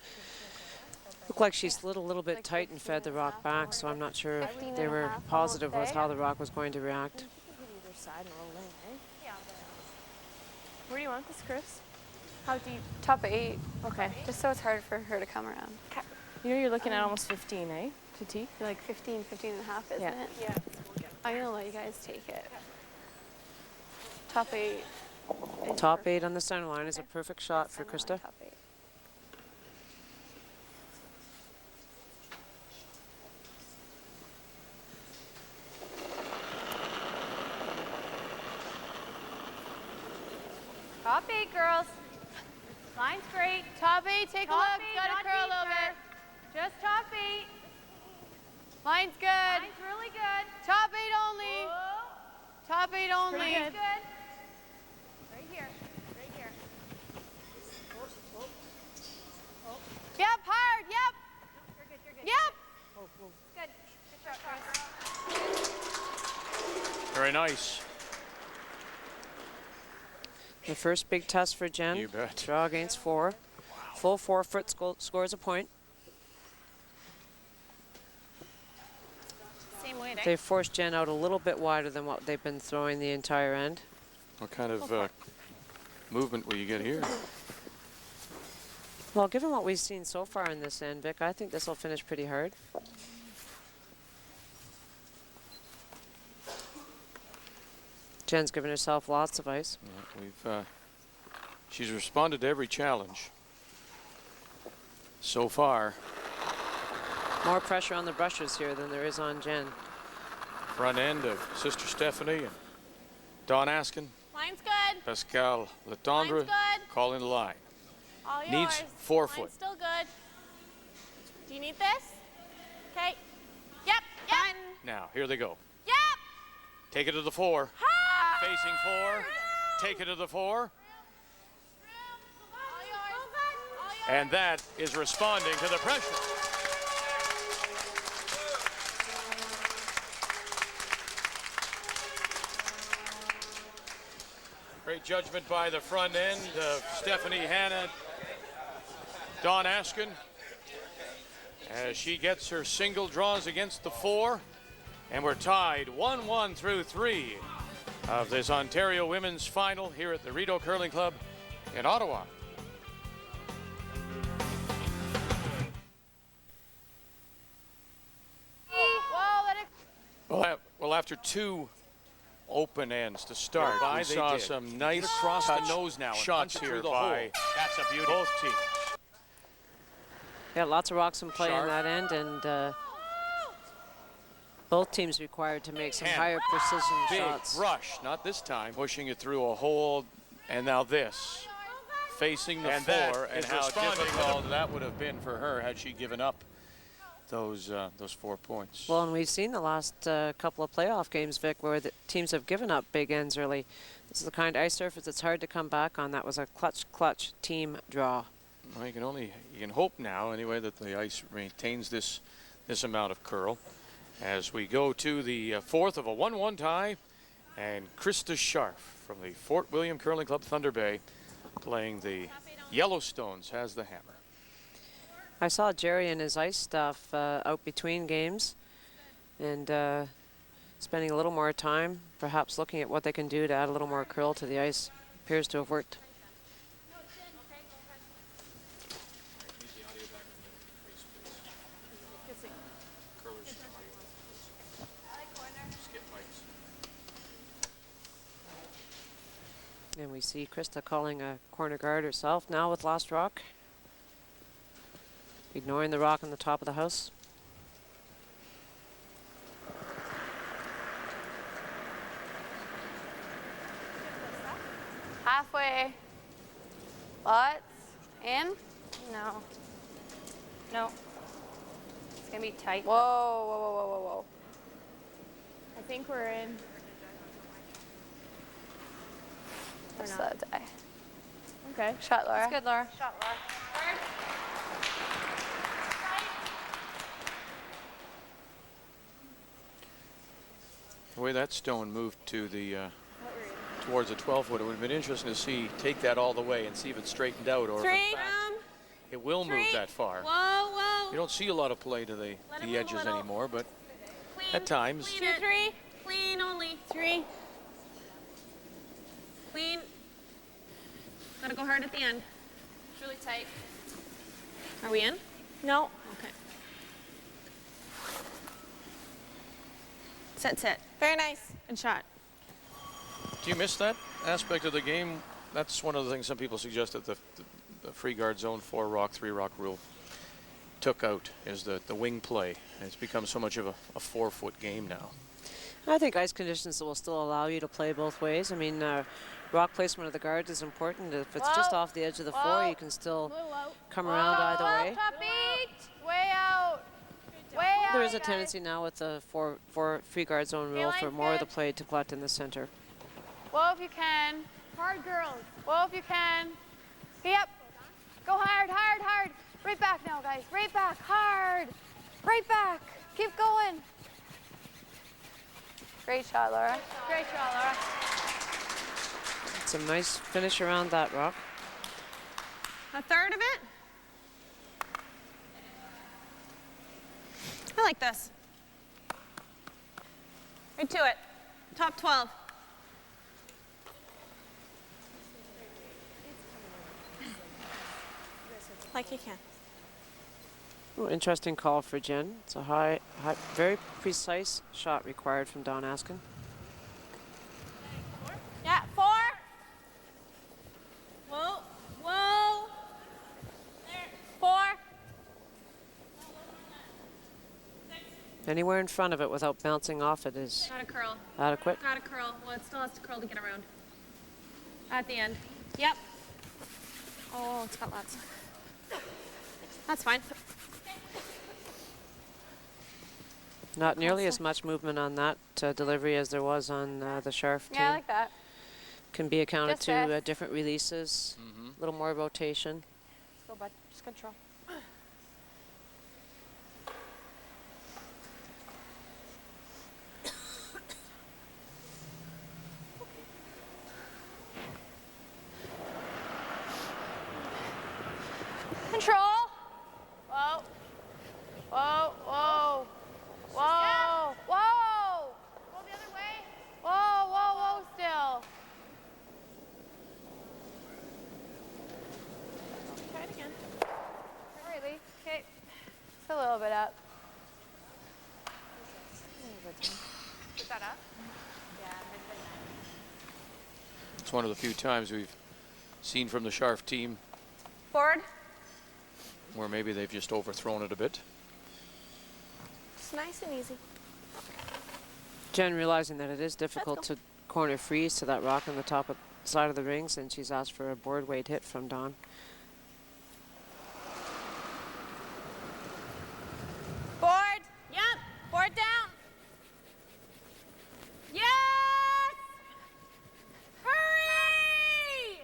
Looked like she slid a little bit tight and fed the rock back, so I'm not sure if they were positive with how the rock was going to react. Where do you want this, Chris? How deep? Top 8, Okay. just so it's hard for her to come around. You know you're looking at almost 15, eh? To tee? Like 15, 15 and a half, isn't Yeah. it? Yeah. I'm gonna let you guys take it. Top 8. is Top perfect. 8 on the center line is a perfect shot for Center line, Krista. top 8. Top 8, girls. Line's great. Top 8, take a Top look. 8, Gotta not curl a little deeper. bit. Just top 8. Line's good. Line's really good. Top 8 only. Whoa. Top 8 only. Pretty good. Right here. Right here. Yep, hard. Yep. You're good. You're good. Yep. Good. Good shot, Chris. Very nice. The first big test for Jen. You bet. Draw against 4. Full 4-foot scores a point. Same way, eh? They forced Jen out a little bit wider than what they've been throwing the entire end. What kind of movement will you get here? Well, given what we've seen so far in this end, Vic, I think this will finish pretty hard. Jen's given herself lots of ice. Yeah, she's responded to every challenge so far. More pressure on the brushes here than there is on Jen. Front end of Sister Stephanie and Don Askin, Line's good. Pascal Letendre Line's good. calling the line. All yours. Needs 4 foot. Line's still good. Do you need this? Okay. Yep. Yep. Now, here they go. Yep. Take it to the 4. Hard. Facing 4. Take it to the 4. All yours. All yours. And that is responding to the pressure. Great judgment by the front end of Stephanie Hanna, Dawn Askin, as she gets her single draws against the 4. And we're tied 1-1 through 3 of this Ontario Women's Final here at the Rideau Curling Club in Ottawa. Well, after 2 open ends to start, we saw some nice across the touch nose now and shots punch it here through the by hole. That's a beauty. both teams. Yeah, lots of rocks in play Scharf. on that end, and both teams required to make some Hanna. higher precision Big shots. rush, not this time, pushing it through a hole, and now this, facing the 4, and how difficult that would have been for her had she given up those 4 points. Well, and we've seen the last couple of playoff games, Vic, where the teams have given up big ends early. This is the kind of ice surface that's hard to come back on. That was a clutch team draw. Well, you can hope now, anyway, that the ice maintains this amount of curl. As we go to the 4th of a 1-1 tie, and Krista Scharf from the Fort William Curling Club Thunder Bay playing the Yellowstones has the hammer. I saw Jerry and his ice stuff out between games, and spending a little more time, perhaps looking at what they can do to add a little more curl to the ice. Appears to have worked. we see Krista calling a corner guard herself now with last rock. Ignoring the rock on the top of the house. Halfway. Butts. In? No. No. It's gonna be tight. Whoa, whoa, whoa, whoa, whoa, whoa. I think we're in. Just let it die. Okay. Shot, Laura. That's good, Laura. Shot, Laura. The way that stone moved to the towards the 12-foot, it would have been interesting to see take that all the way and see if it straightened out or if in fact it will move that far. Whoa, whoa. You don't see a lot of play to the edges anymore, but Clean. at times. Clean 3. Clean only. 3. Clean. Gotta go hard at the end. It's really tight. Are we in? No. Okay. Set. Very nice. And shot. Do you miss that aspect of the game? That's one of the things some people suggest that the free guard zone 4 rock, 3 rock rule took out is the wing play. It's become so much of a 4-foot game now. I think ice conditions will still allow you to play both ways. I mean, rock placement of the guards is important. If it's just off the edge of the floor, you can still come around either way. Top 8. Way out. Way out. There is a tendency now with the 4 free guard zone rule for more of the play to collect in the center. Whoa, if you can. Hard, girls. Whoa, if you can. Yep. Go hard, hard, hard. Right back now, guys. Right back. Hard. Right back. Keep going. Great shot, Laura. Great shot, Laura. It's a nice finish around that rock. A third of it? I like this. Right to it. Top 12. Like you can. Oh, interesting call for Jen. It's a high, very precise shot required from Don Askin. Yeah, 4. Whoa, whoa. There. 4. Anywhere in front of it without bouncing off it is Got a curl. adequate. Got a curl. Well, it still has to curl to get around. At the end. Yep. Oh, it's got lots. That's fine. Not nearly as much movement on that delivery as there was on the Scharf team. Yeah, I like that. Can be accounted Just to rest. different releases, a little more rotation. Go, bud. Just control. Control. Whoa. Whoa, whoa. Whoa. Whoa. Go the other way. Whoa, whoa, whoa, still. Try it again. Not really. Okay. Just a little bit up. Put that up. Yeah, It's one of the few times we've seen from the Scharf team forward. where maybe they've just overthrown it a bit. It's nice and easy. Jen realizing that it is difficult to corner freeze to that rock on the top side of the rings, and she's asked for a board weight hit from Don. Board. Yep. Board down. Yes! Hurry!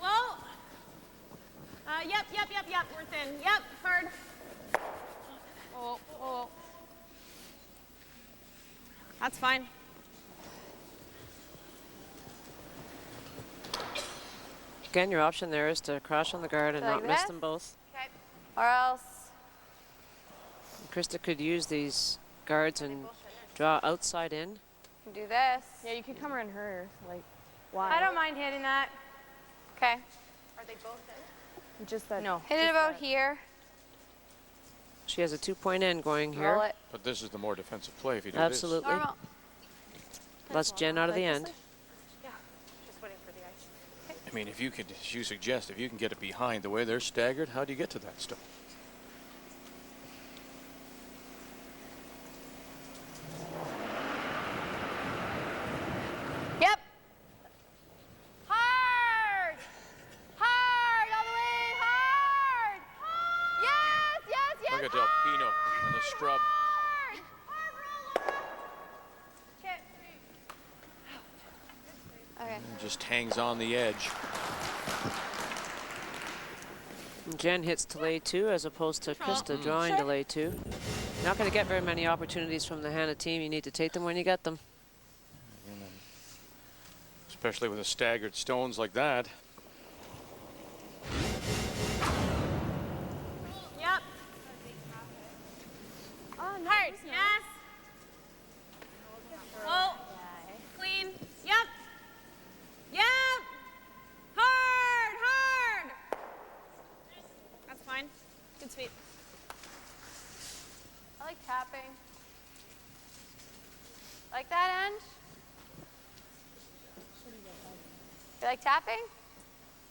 Whoa. Yep. We're thin. Yep. Hard. Oh. That's fine. Again, your option there is to crash on the guard and Like not miss this? them both. Okay. Or else. Krista could use these guards and draw outside in. Do this. Yeah, you could come around her. Like, I don't mind hitting that. Okay. Are they both in? Just that. No. Hit it about here. She has a 2-point end going Roll here. it. But this is the more defensive play if you do Absolutely. Normal. Less Jen out of the end. Yeah. Just waiting I mean, if you could, as you suggest, if you can get it behind the way they're staggered, how do you get to that stone? Yep. Hard. Hard all the way. Hard. Yes, yes, yes. Look at Del Pino and the scrub. Hard. Hard roll. Okay. Okay. Just hangs on the edge. Jen hits to lay 2 as opposed to Krista drawing to lay 2. Not going to get very many opportunities from the Hanna team. You need to take them when you get them. Especially with the staggered stones like that. Yep. Oh, no. Hard. Yes. Oh. Clean. Yep. Yep. Hard. Hard. That's fine. Good sweep. I like tapping. Like that end? You like tapping?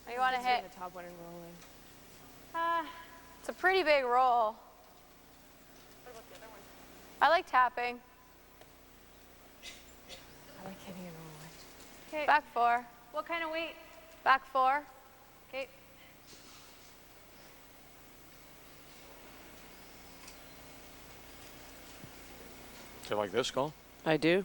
Or you want to hit? The top one and rolling. It's a pretty big roll. What about the other one? I like tapping. I like hitting and rolling. Okay. Back 4. What kind of weight? Back 4. Okay. Do you like this call? I do.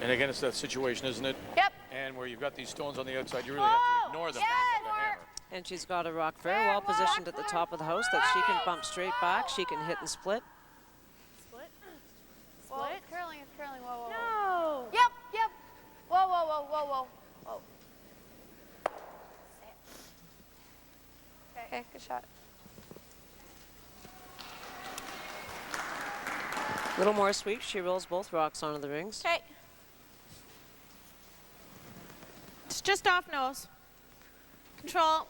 And again, it's that situation, isn't it? Yep. And where you've got these stones on the outside, you really have to ignore them. With the hammer. And she's got a rock very well positioned at the top of the house that she can bump straight back. She can hit and split. Split. Whoa, it's curling, it's curling. Whoa, whoa, whoa. No. Yep, yep. Whoa, whoa, whoa, whoa, whoa. Whoa. Okay, good shot. A little more sweep. She rolls both rocks onto the rings. Okay. It's just off nose. Control.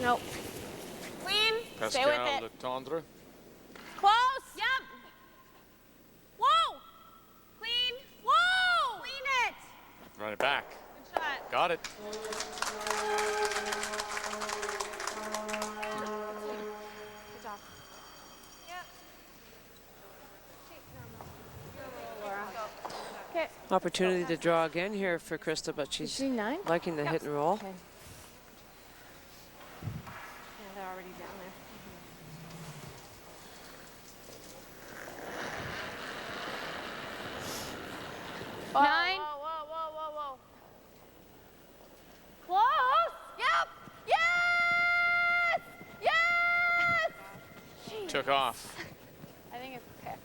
Nope. Clean. Stay with Pascal it. Le Tendre. Close. Yep. Whoa. Clean. Whoa. Clean it. Run it back. Good shot. Got it. Good job. Yep. Okay. Opportunity to draw again here for Krista, but she's liking the hit and roll. Okay. Yeah, they're already down there. Whoa, 9. Whoa, whoa, whoa, whoa, whoa. Close. Yep. Yes! Yes! Took off. I think it's picked.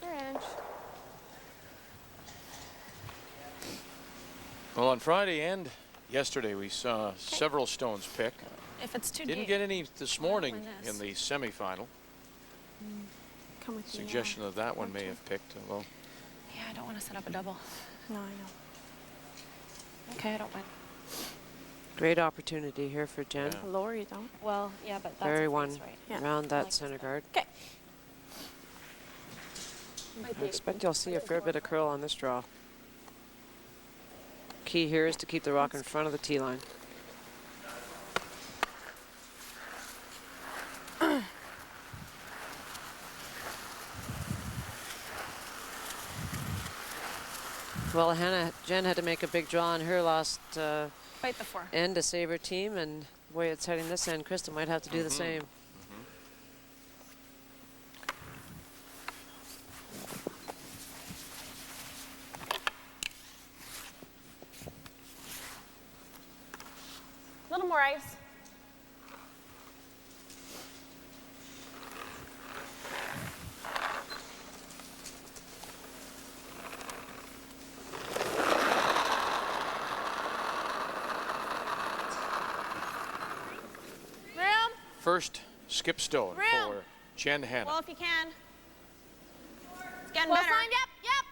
Inch. Well, on Friday and yesterday, we saw several stones pick. If it's too Didn't deep. get any this morning like this. in the semifinal. Come with me. Suggestion that that one may have picked. Although Yeah, I don't want to set up a double. No, I know. Okay, I don't win. Great opportunity here for Jen. Yeah. Lower you don't. Well, yeah, but that's Very a one face, right? Yeah. around I that like center this guard. Okay. I expect you'll see a fair bit of curl on this draw. Key here is to keep the rock in front of the tee line. Well, Jen had to make a big draw on her last Fight the 4. end to save her team, and the way it's heading this end, Krista might have to do the same. A little more ice. Room. first skip stone Room. for Jen Hanna. Well, if you can. getting Close better. line, yep, yep.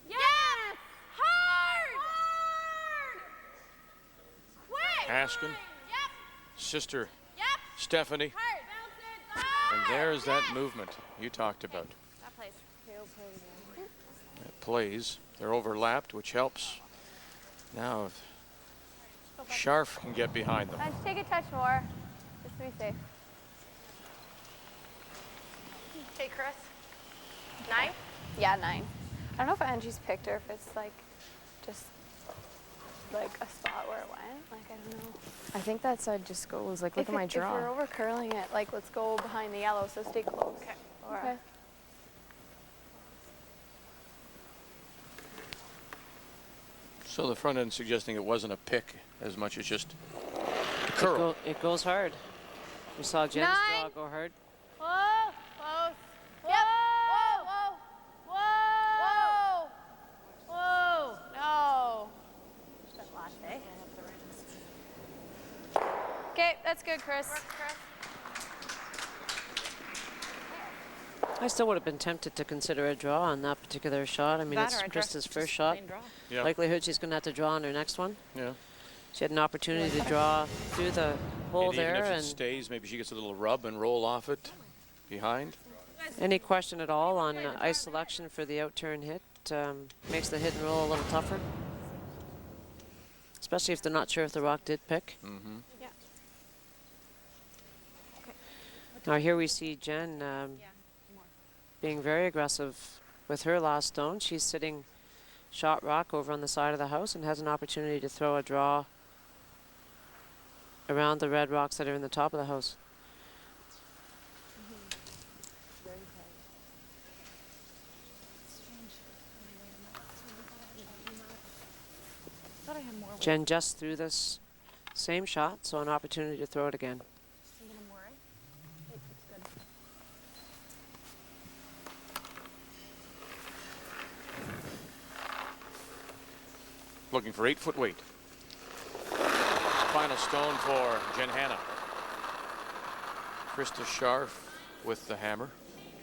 Yes! Hard! Quick! Askin, Yep, sister yep. Stephanie. Hard. Bounce it. And there's that movement you talked about. That plays. It plays. They're overlapped, which helps. Now, if Scharf can get behind them. Just take a touch more, just to be safe. Okay, Chris. 9? Yeah, 9. I don't know if Angie's picked or if it's like just like a spot where it went. Like, I don't know. I think that side just goes, like, look If at my If you're draw. over curling it, like, let's go behind the yellow, so stay close. Okay. Laura. Okay. So the front end suggesting it wasn't a pick as much as just a curl. It goes hard. We saw Jen's 9. draw go hard. Whoa, close. Yep. Whoa, whoa, whoa, whoa. No. That latte. Okay, that's good, Chris. I still would have been tempted to consider a draw on that particular shot. I mean, That it's or a Krista's just first shot. plain draw. Yeah. Likelihood she's going to have to draw on her next one. Yeah. She had an opportunity to draw through the hole And there. even if it And stays, maybe she gets a little rub and roll off it behind. any question at all on ice selection for the out-turn hit makes the hit and roll a little tougher. Especially if they're not sure if the rock did pick. Mm-hmm. Now here we see Jen being very aggressive with her last stone. She's sitting shot rock over on the side of the house and has an opportunity to throw a draw around the red rocks that are in the top of the house. Jen just threw this same shot, so an opportunity to throw it again. Looking for 8-foot weight. Final stone for Jen Hanna. Krista Scharf with the hammer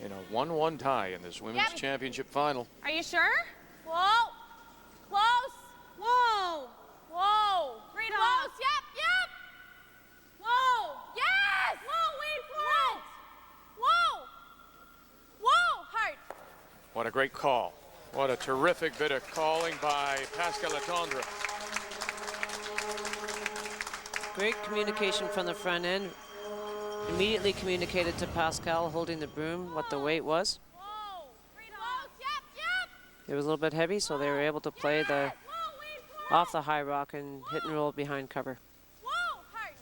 in a 1-1 tie in this women's championship final. Are you sure? Whoa. Close. Whoa. Whoa. Great Close. off. Yep, yep. Whoa. Yes. Whoa, wait for it. Whoa. Whoa. Hard. What a great call. What a terrific bit of calling by Pascal Letendre. Great communication from the front end. Immediately communicated to Pascal holding the broom what the weight was. Whoa. Close. Yep, yep. It was a little bit heavy, so they were able to play the off the high rock and hit and roll behind cover. Whoa. Hard.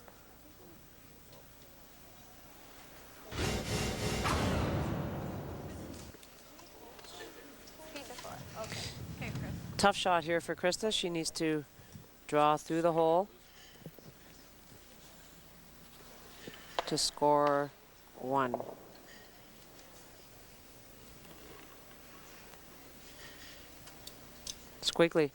Okay, Chris. Tough shot here for Krista. She needs to draw through the hole to score 1. Squiggly.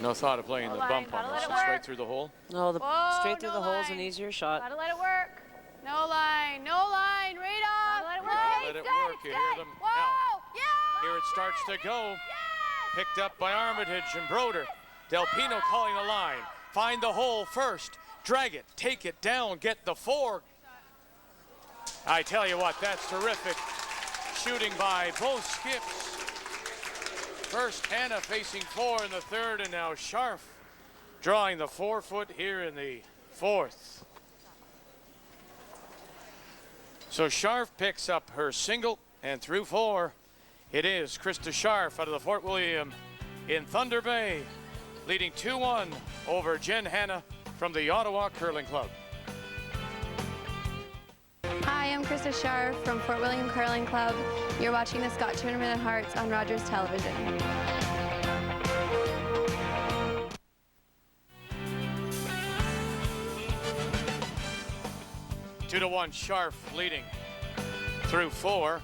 No thought of playing the bump on gotta let this. it work. Straight through the hole. No, Whoa, straight through no the hole's an line. easier shot. Gotta let it work. No line. No line. Right off. Gotta let it No, work. it's Let it dead, work. it's You hear dead. them Whoa. now. Yeah. Here it starts to go. Yes. Picked up by Armitage and Broder. Del Pino calling the line. Find the hole first. Drag it. Take it down. Get the 4. I tell you what, that's terrific shooting by both skips. First Hanna facing 4 in the third, and now Scharf drawing the 4-foot here in the fourth. So Scharf picks up her single, and through 4, it is Krista Scharf out of the Fort William in Thunder Bay, leading 2-1 over Jen Hanna from the Ottawa Curling Club. Hi, I'm Krista Scharf from Fort William Curling Club. You're watching the Scott Tournament of Hearts on Rogers Television. Two to 1, Scharf leading through 4.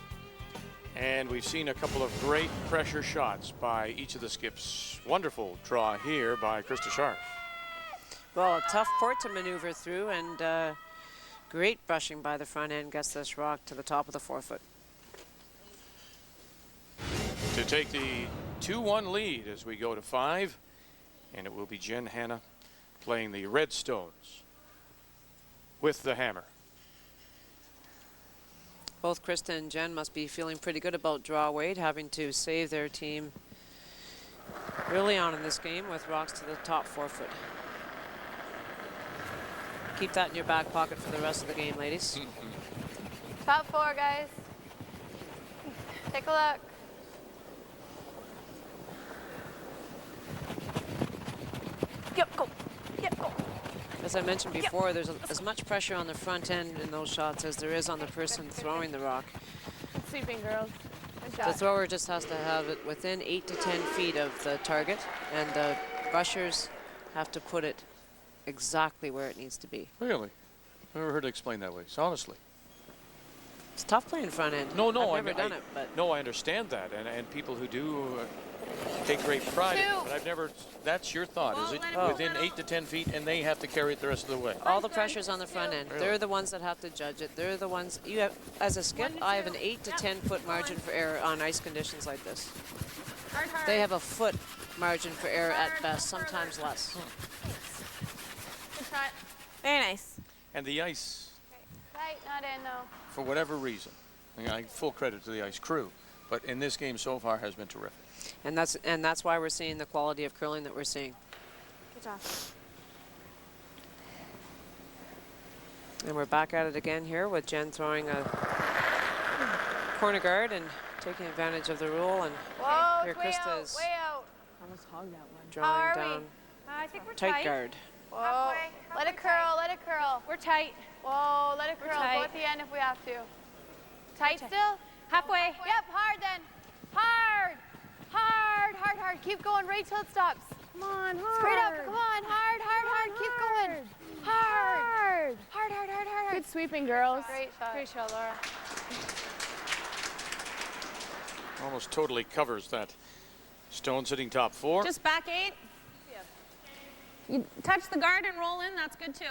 And we've seen a couple of great pressure shots by each of the skips. Wonderful draw here by Krista Scharf. Well, a tough port to maneuver through, and great brushing by the front end gets this rock to the top of the forefoot. To take the 2-1 lead as we go to 5, and it will be Jen Hanna playing the red stones with the hammer. Both Krista and Jen must be feeling pretty good about draw weight, having to save their team early on in this game with rocks to the top forefoot. Keep that in your back pocket for the rest of the game, ladies. Top 4, guys. Take a look. Yep, go. Yep, go. As I mentioned before, there's as much pressure on the front end in those shots as there is on the person throwing the rock. Good sweeping, girls. Good The job. thrower just has to have it within 8 to 10 feet of the target, and the brushers have to put it exactly where it needs to be. Really? Never heard it explained that way, honestly. It's tough playing front end. No, I've never done it, but no, I understand that, and people who do take great pride in it, but I've never. That's your thought, is it? Within 8 to 10 feet, and they have to carry it the rest of the way. all the pressure's on the front end. Really? They're the ones that have to judge it. They're the ones you have. As a skip, I have an 8 to 10 foot margin for error on ice conditions like this. Hard, hard. They have a foot margin for error at best, sometimes less. Good shot. Very nice. And the ice, Tight, not in, though. for whatever reason, I full credit to the ice crew, but in this game so far has been terrific. And that's why we're seeing the quality of curling that we're seeing. Good job. And we're back at it again here with Jen throwing a corner guard and taking advantage of the rule. And Whoa, here it's way Krista out, is way out. Almost hogged that one. drawing How are down I think we're tight tight. guard. Whoa. Halfway, Let it curl, let it curl. We're tight. Whoa, let it We're curl. Go tight. at the end if we have to. Tight tight. still? Halfway. Yep, hard then. Hard. Hard, hard, hard. Keep going right till it stops. Come on, hard. Straight up, come on. Hard, hard, hard. Keep going. Hard. Hard. Hard, hard, hard, hard. Good sweeping, girls. Great shot. Great shot, Laura. Almost totally covers that stone sitting top 4. Just back 8. You touch the guard and roll in, that's good too.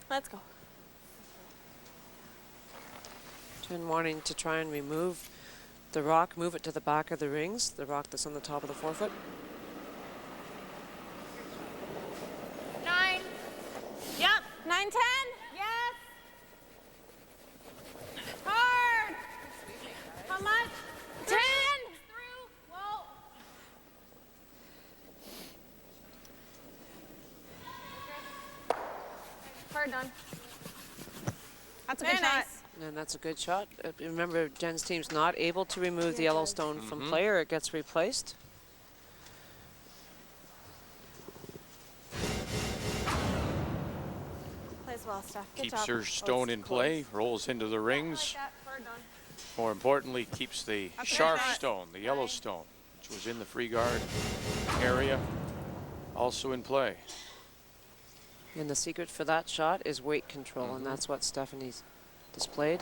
Let's go. Jen wanting to try and remove the rock, move it to the back of the rings, the rock that's on the top of the forefoot. 9. Yep. 9, 10. Yes. Hard. How much? 10. Through. Whoa. Hard done. That's a good shot. And that's a good shot. Remember, Jen's team's not able to remove the yellow stone from play, or it gets replaced. Plays well, Steph. Good Keeps job. her stone in play, rolls into the rings. Hard done. More importantly, keeps the That's a Scharf good shot. stone, the yellow stone, which was in the free guard area, also in play. And the secret for that shot is weight control, and that's what Stephanie's displayed.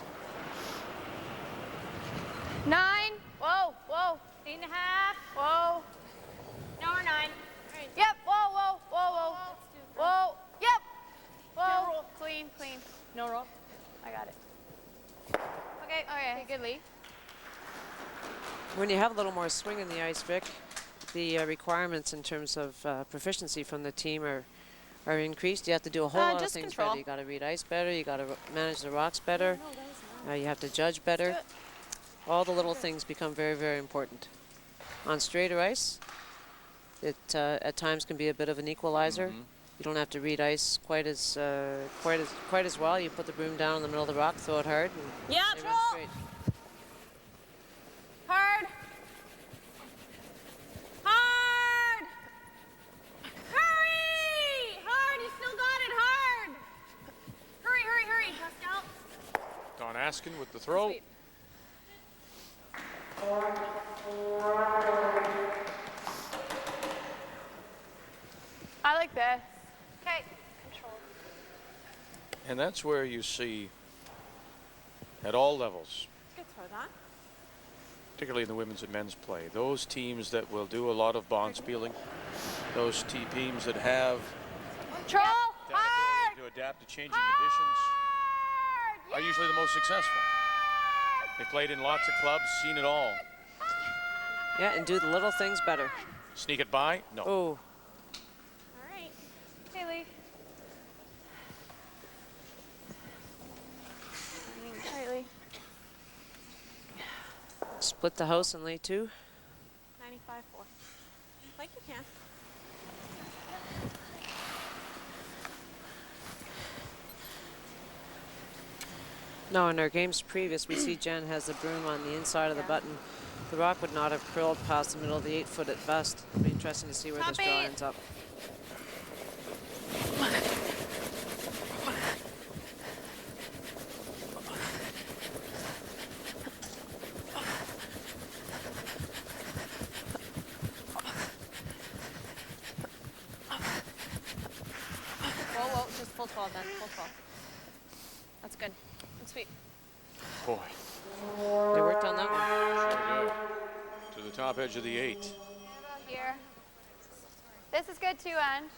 9. Whoa, whoa. 8.5. Whoa. No, or 9. Yep. Whoa, whoa, whoa, whoa. Whoa. Yep. Whoa. Clean, clean. No roll. I got it. Okay, okay. Good lead. When you have a little more swing in the ice, Vic, the requirements in terms of proficiency from the team are increased. You have to do a whole lot of just things control. better. You got to read ice better. You got to manage the rocks better. You have to judge better. All the little things become very, very important. On straighter ice, it at times can be a bit of an equalizer. You don't have to read ice quite as well. You put the broom down in the middle of the rock, throw it hard, and Yep. they run straight. Hard. Hard. Hurry. Hard. You still got it. Hard. Hurry, hurry, hurry. Pascal. Don Askin with the throw. Sweet. I like this. Okay. Control. And that's where you see, at all levels, Good throw that. particularly in the women's and men's play, those teams that will do a lot of bond spieling those teams that have Control. that ability to adapt to changing conditions are usually the most successful. They played in lots of clubs, seen it all. Yeah, and do the little things better. Sneak it by? No. Oh. All right. Haley. Tightly. Split the house and lay 2. 95-4. Like you can. No, in our games previous, we see Jen has the broom on the inside of the button. The rock would not have curled past the middle of the 8-foot at best. It'll be interesting to see where this draw ends up. Whoa, just full 12 then, full 12. That's good. Good sweep. Boy. They worked on that one. Sure did. To the top edge of the 8. Here. This is good too, Ange. Is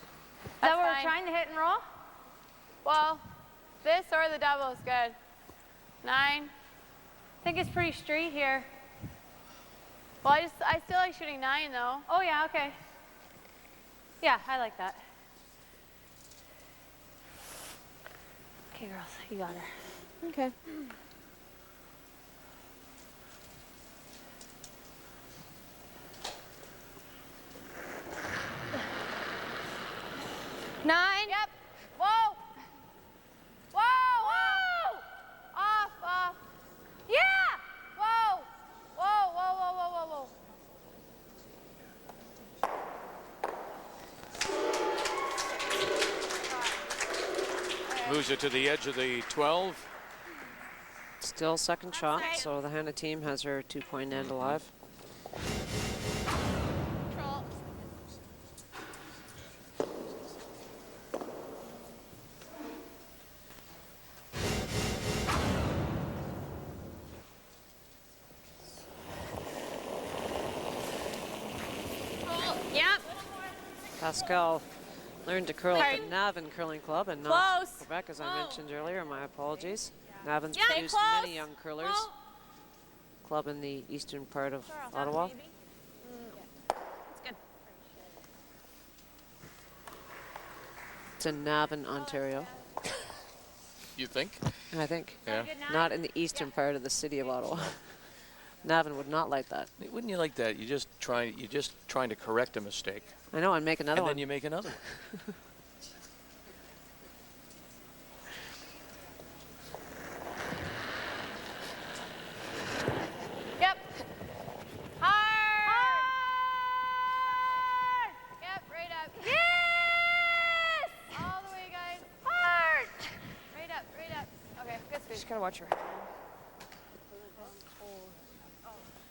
that what fine. we're trying to hit and roll? Well, this or the double is good. 9. I think it's pretty straight here. Well, I still like shooting 9 though. Oh yeah, okay. Yeah, I like that. Okay, girls, you got her. Okay. Nine. Yep. Whoa. Whoa. Whoa. Off. Yeah. Whoa. Whoa. Whoa. Whoa. Whoa. Whoa. Whoa. Moves it to the edge of the 12. Still second shot, so the Hanna team has her 2-point end alive. Control. Yep. Pascal learned to curl at the Navan Curling Club and not Close. Quebec, as I mentioned earlier. My apologies. Navan's Yeah, produced close. many young curlers. Club in the eastern part of Ottawa. That's good. It's in Navan, Ontario. You think? I think. Yeah. Not in the eastern part of the city of Ottawa. Navan would not like that. Wouldn't you like that? You're just trying to correct a mistake. I know, and make another And one. then you make another one. Yep. Hard. Yep. Right up. Yes. All the way, guys. Hard. Right up. Right up. Okay. Good Just sweep. gotta watch your hand.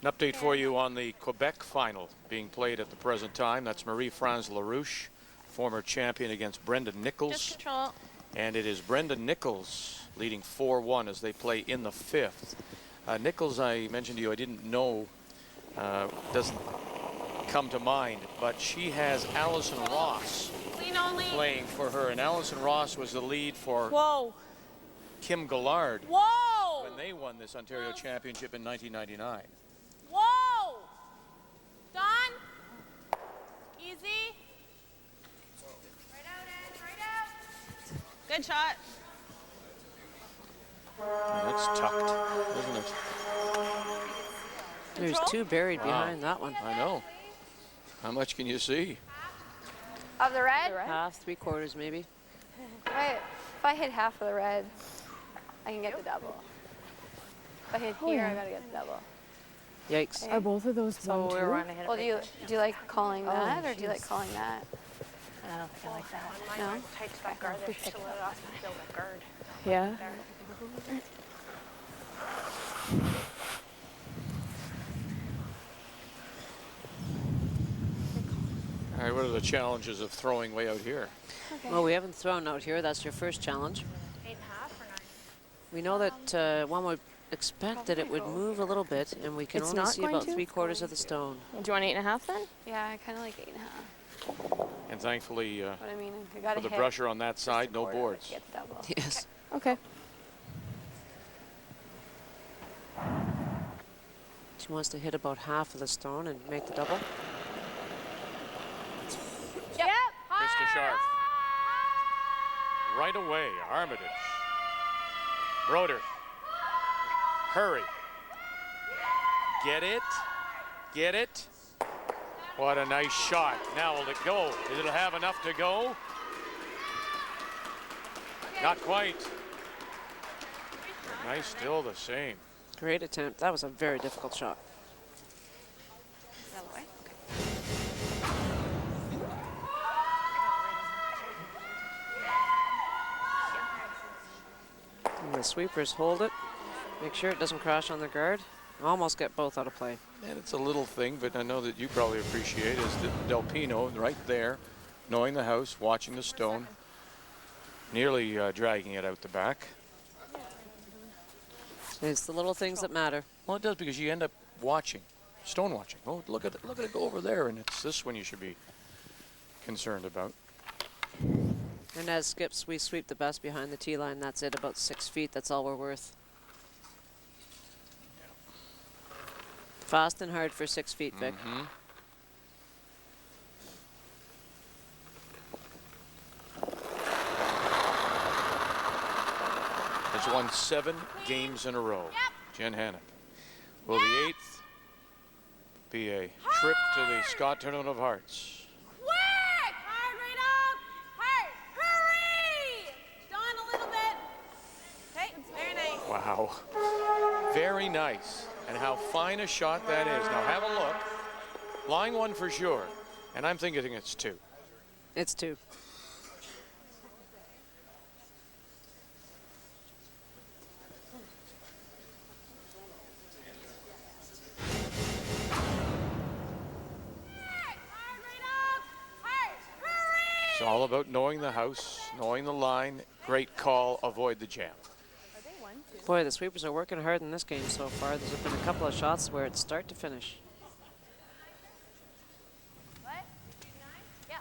An update for you on the Quebec final being played at the present time. That's Marie-France LaRouche, former champion, against Brenda Nichols. Just control. And it is Brenda Nichols leading 4-1 as they play in the 5th. Nichols, I mentioned to you, I didn't know, doesn't come to mind, but she has Allison Ross Clean only. playing for her. And Allison Ross was the lead for Whoa. Kim Gallard Whoa. when they won this Ontario Championship in 1999. Whoa. Done. Easy. Right out, Ed. Right out. Good shot. That's tucked, isn't it? There's 2 buried behind that one. I know. How much can you see? Of the red? Half, 3/4 maybe. If I hit half of the red, I can get the double. If I hit here, I gotta get the double. Yikes. Are both of those So one, we're too? wanting to hit it. Well, do you like calling Oh, that, or do you jeez. like calling that? I don't think I like that one. No. Tight to that guard there. Just a little off and feel that guard. Yeah. All right, what are the challenges of throwing way out here? Well, we haven't thrown out here. That's your first challenge. 8.5 or 9? We know that one would expect that it would move a little bit, and we can It's only not see going about to? 3/4 of the stone. Do you want 8.5 then? Yeah, I kind of like 8.5. And thankfully, But I mean, I for got the brusher on that side, no boards. Yes. Okay. She wants to hit about half of the stone and make the double. Yep. Krista Scharf. Right away, Armitage. Broder. Hurry. Get it. Get it. What a nice shot. Now will it go? Does it have enough to go? Not quite. Nice, still the same. Great attempt. That was a very difficult shot. And the sweepers hold it. Make sure it doesn't crash on the guard. Almost get both out of play. And it's a little thing, but I know that you probably appreciate is that Del Pino right there, knowing the house, watching the stone, nearly dragging it out the back. It's the little things that matter. Well, it does because you end up watching, stone watching. Oh, look at it go over there, and it's this one you should be concerned about. And as skips, we sweep the best behind the tee line. That's it, about 6 feet. That's all we're worth. Fast and hard for 6 feet, Vic. Has won 7 games in a row. Jen Hanna. Will the 8th be a trip to the Scott Tournament of Hearts? Quick! Hard right up! Hard! Hurry! Dawn a little bit. Okay, very nice. Wow. Very nice. And how fine a shot that is. Now have a look. Line one for sure. And I'm thinking it's 2. It's 2. It's all about knowing the house, knowing the line. Great call. Avoid the jam. Boy, the sweepers are working hard in this game so far. There's been a couple of shots where it's start to finish. What? Yeah.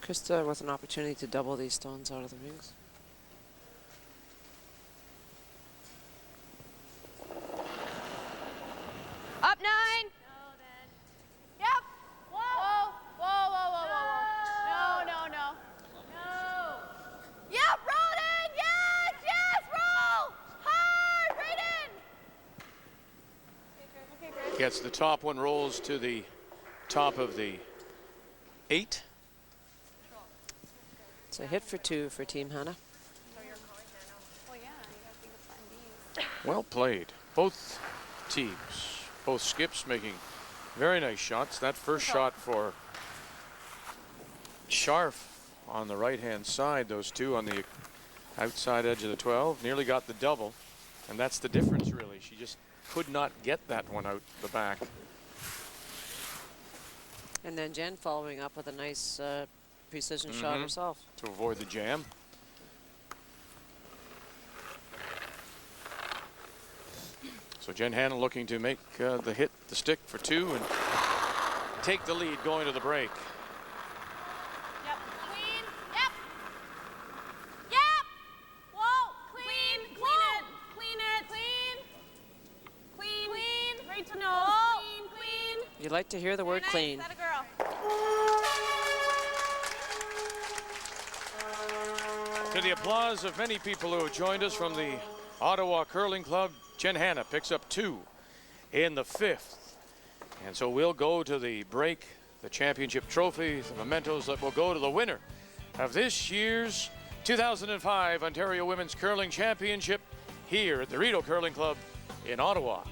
Krista with an opportunity to double these stones out of the rings. Up 9. No, then. Yep. Whoa. Whoa, whoa, whoa, whoa, whoa. No, no, no. No. Yep, roll in. Yes, yes, roll. Hard, right in. Gets the top one, rolls to the top of the 8. It's a hit for 2 for Team Hanna. Well played. Both teams, both skips making very nice shots. That first shot for Scharf on the right-hand side, those two on the outside edge of the 12, nearly got the double. And that's the difference, really. She just could not get that one out the back. And then Jen following up with a nice precision shot herself. To avoid the jam. So Jen Hanna looking to make the hit, the stick for 2 and take the lead going to the break. Yep. Clean. Yep. Yep. Whoa. Clean. Clean it. Clean it. Clean. Clean. Clean. Great to know. Clean. Clean. You like to hear the word Nice. clean. That a girl. To the applause of many people who have joined us from the Ottawa Curling Club, Jen Hanna picks up 2 in the 5th. And so we'll go to the break, the championship trophy, the mementos that will go to the winner of this year's 2005 Ontario Women's Curling Championship here at the Rideau Curling Club in Ottawa.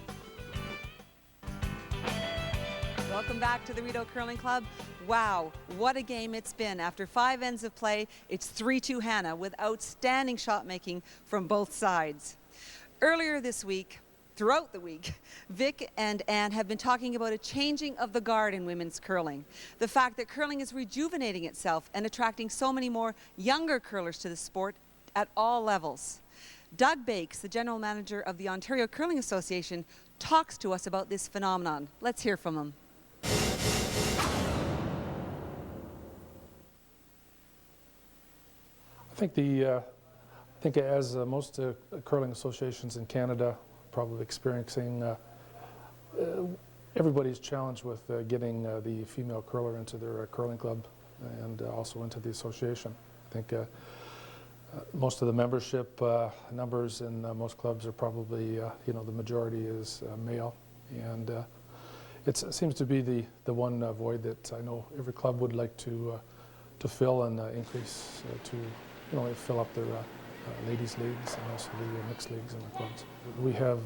Welcome back to the Rideau Curling Club. Wow, what a game it's been. After 5 ends of play, it's 3-2 Hanna with outstanding shot making from both sides. Earlier this week, throughout the week, Vic and Ann have been talking about a changing of the guard in women's curling. The fact that curling is rejuvenating itself and attracting so many more younger curlers to the sport at all levels. Doug Bakes, the general manager of the Ontario Curling Association, talks to us about this phenomenon. Let's hear from him. I think as most curling associations in Canada probably experiencing, everybody's challenged with getting the female curler into their curling club and also into the association. I think most of the membership numbers in most clubs are probably, the majority is male, and it seems to be the one void that I know every club would like to fill and increase to fill up their ladies' leagues and also the mixed leagues in the clubs. We have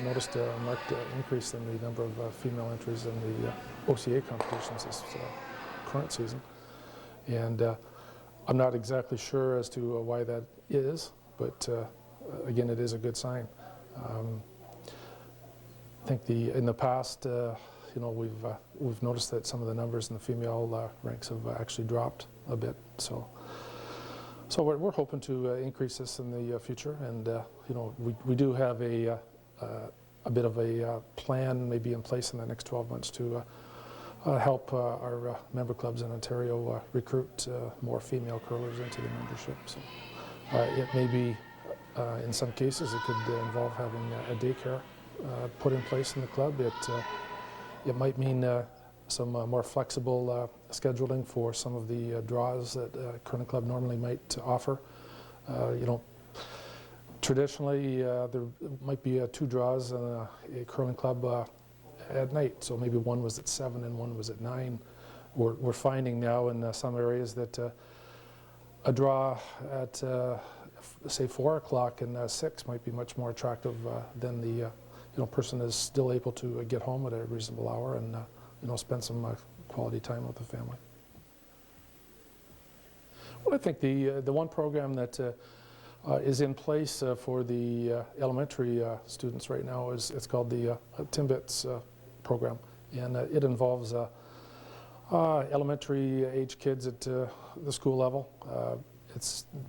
noticed a marked increase in the number of female entries in the OCA competitions this current season, and I'm not exactly sure as to why that is, but again, it is a good sign. I think in the past, we've noticed that some of the numbers in the female ranks have actually dropped a bit. So we're hoping to increase this in the future, and we do have a bit of a plan maybe in place in the next 12 months to help our member clubs in Ontario recruit more female curlers into the membership. So it may be, in some cases, it could involve having a daycare put in place in the club. It might mean some more flexible scheduling for some of the draws that a curling club normally might offer. Traditionally, there might be 2 draws in a curling club at night, so maybe one was at 7 and one was at 9. We're finding now in some areas that a draw at say 4 o'clock and 6 might be much more attractive than the person is still able to get home at a reasonable hour and spend some quality time with the family. Well, I think the one program that is in place for the elementary students right now it's called the Timbits program, and it involves elementary age kids at the school level.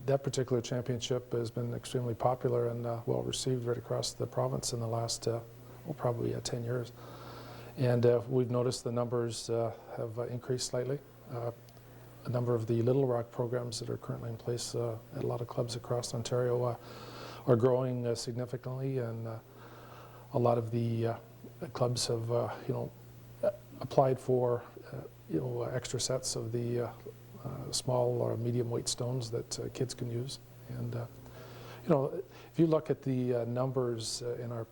That particular championship has been extremely popular and well received right across the province in the last probably 10 years. And we've noticed the numbers have increased slightly. A number of the Little Rock programs that are currently in place at a lot of clubs across Ontario are growing significantly, and a lot of the clubs have applied for extra sets of the small or medium weight stones that kids can use. And if you look at the numbers in our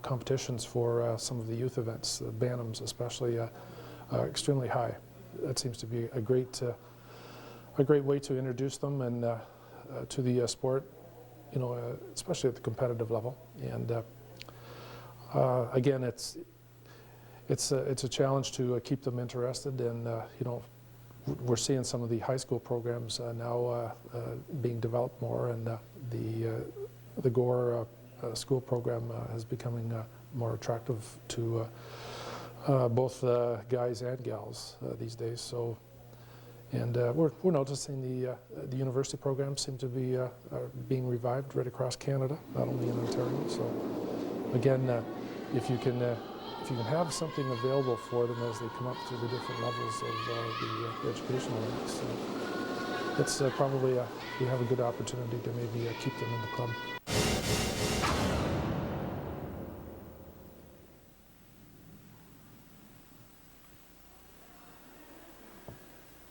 competitions for some of the youth events, the Bantams especially, are extremely high. That seems to be a great way to introduce them and to the sport, especially at the competitive level. And again, it's a challenge to keep them interested, and we're seeing some of the high school programs now being developed more, and the Gore school program is becoming more attractive to both guys and gals these days. So, and we're noticing the university programs seem to be being revived right across Canada, not only in Ontario. So, again, if you can have something available for them as they come up through the different levels of the educational ranks, it's probably we have a good opportunity to maybe keep them in the club.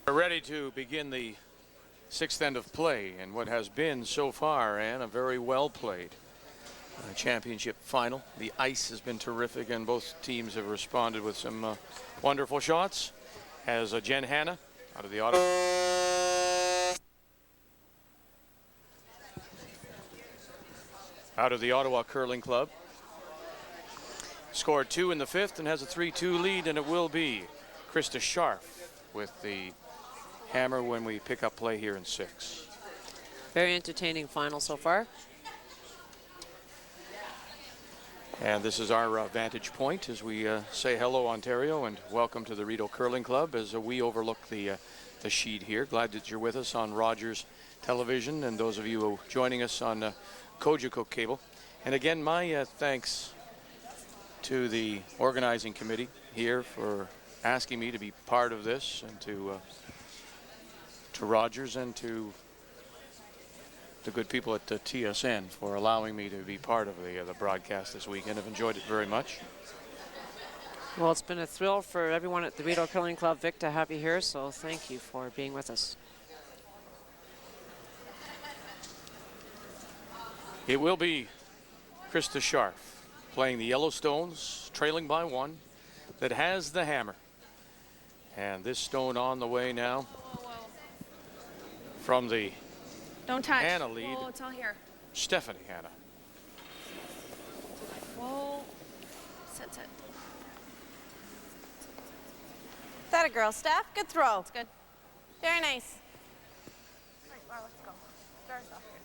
We're ready to begin the 6th end of play in what has been so far, and a very well played championship final. The ice has been terrific, and both teams have responded with some wonderful shots. As Jen Hanna out of the Ottawa Curling Club scored 2 in the 5th and has a 3-2 lead, and it will be Krista Scharf with the hammer when we pick up play here in 6. Very entertaining final so far. And this is our vantage point as we say hello, Ontario, and welcome to the Rideau Curling Club as we overlook the sheet here. Glad that you're with us on Rogers Television and those of you joining us on Kojiko Cable. And again, my thanks to the organizing committee here for asking me to be part of this, and to Rogers and to the good people at the TSN for allowing me to be part of the broadcast this weekend. I've enjoyed it very much. Well, it's been a thrill for everyone at the Rideau Curling Club, Vic, to have you here, so thank you for being with us. It will be Krista Scharf playing the Yellowstones, trailing by 1, that has the hammer. And this stone on the way now from the Don't touch. Hanna lead. Whoa, it's all here. Stephanie Hanna. Whoa. Sit. That a girl, Steph. Good throw. It's good. Very nice. All right, well, let's go. Start us off here.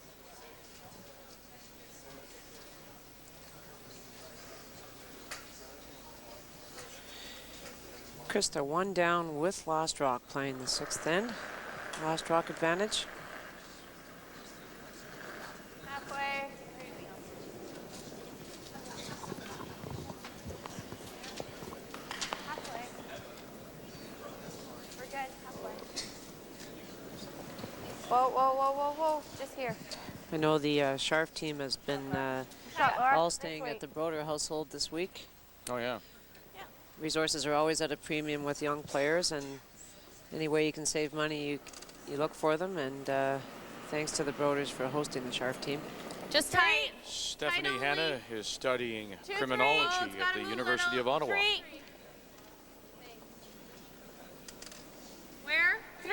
Krista, 1 down with Lost Rock playing the 6th end. Lost Rock advantage. Halfway. Halfway. We're good. Halfway. Whoa. Just here. I know the Scharf team has been Shot, Laura. all Nice staying weight. at the Broder household this week. Oh, yeah. Resources are always at a premium with young players, and any way you can save money, you look for them, and thanks to the Broders for hosting the Scharf team. Just tight. Stephanie only. Hanna is studying 2-3. criminology Oh, it's at gotta the move University little. of Ottawa. 3. Where? 3.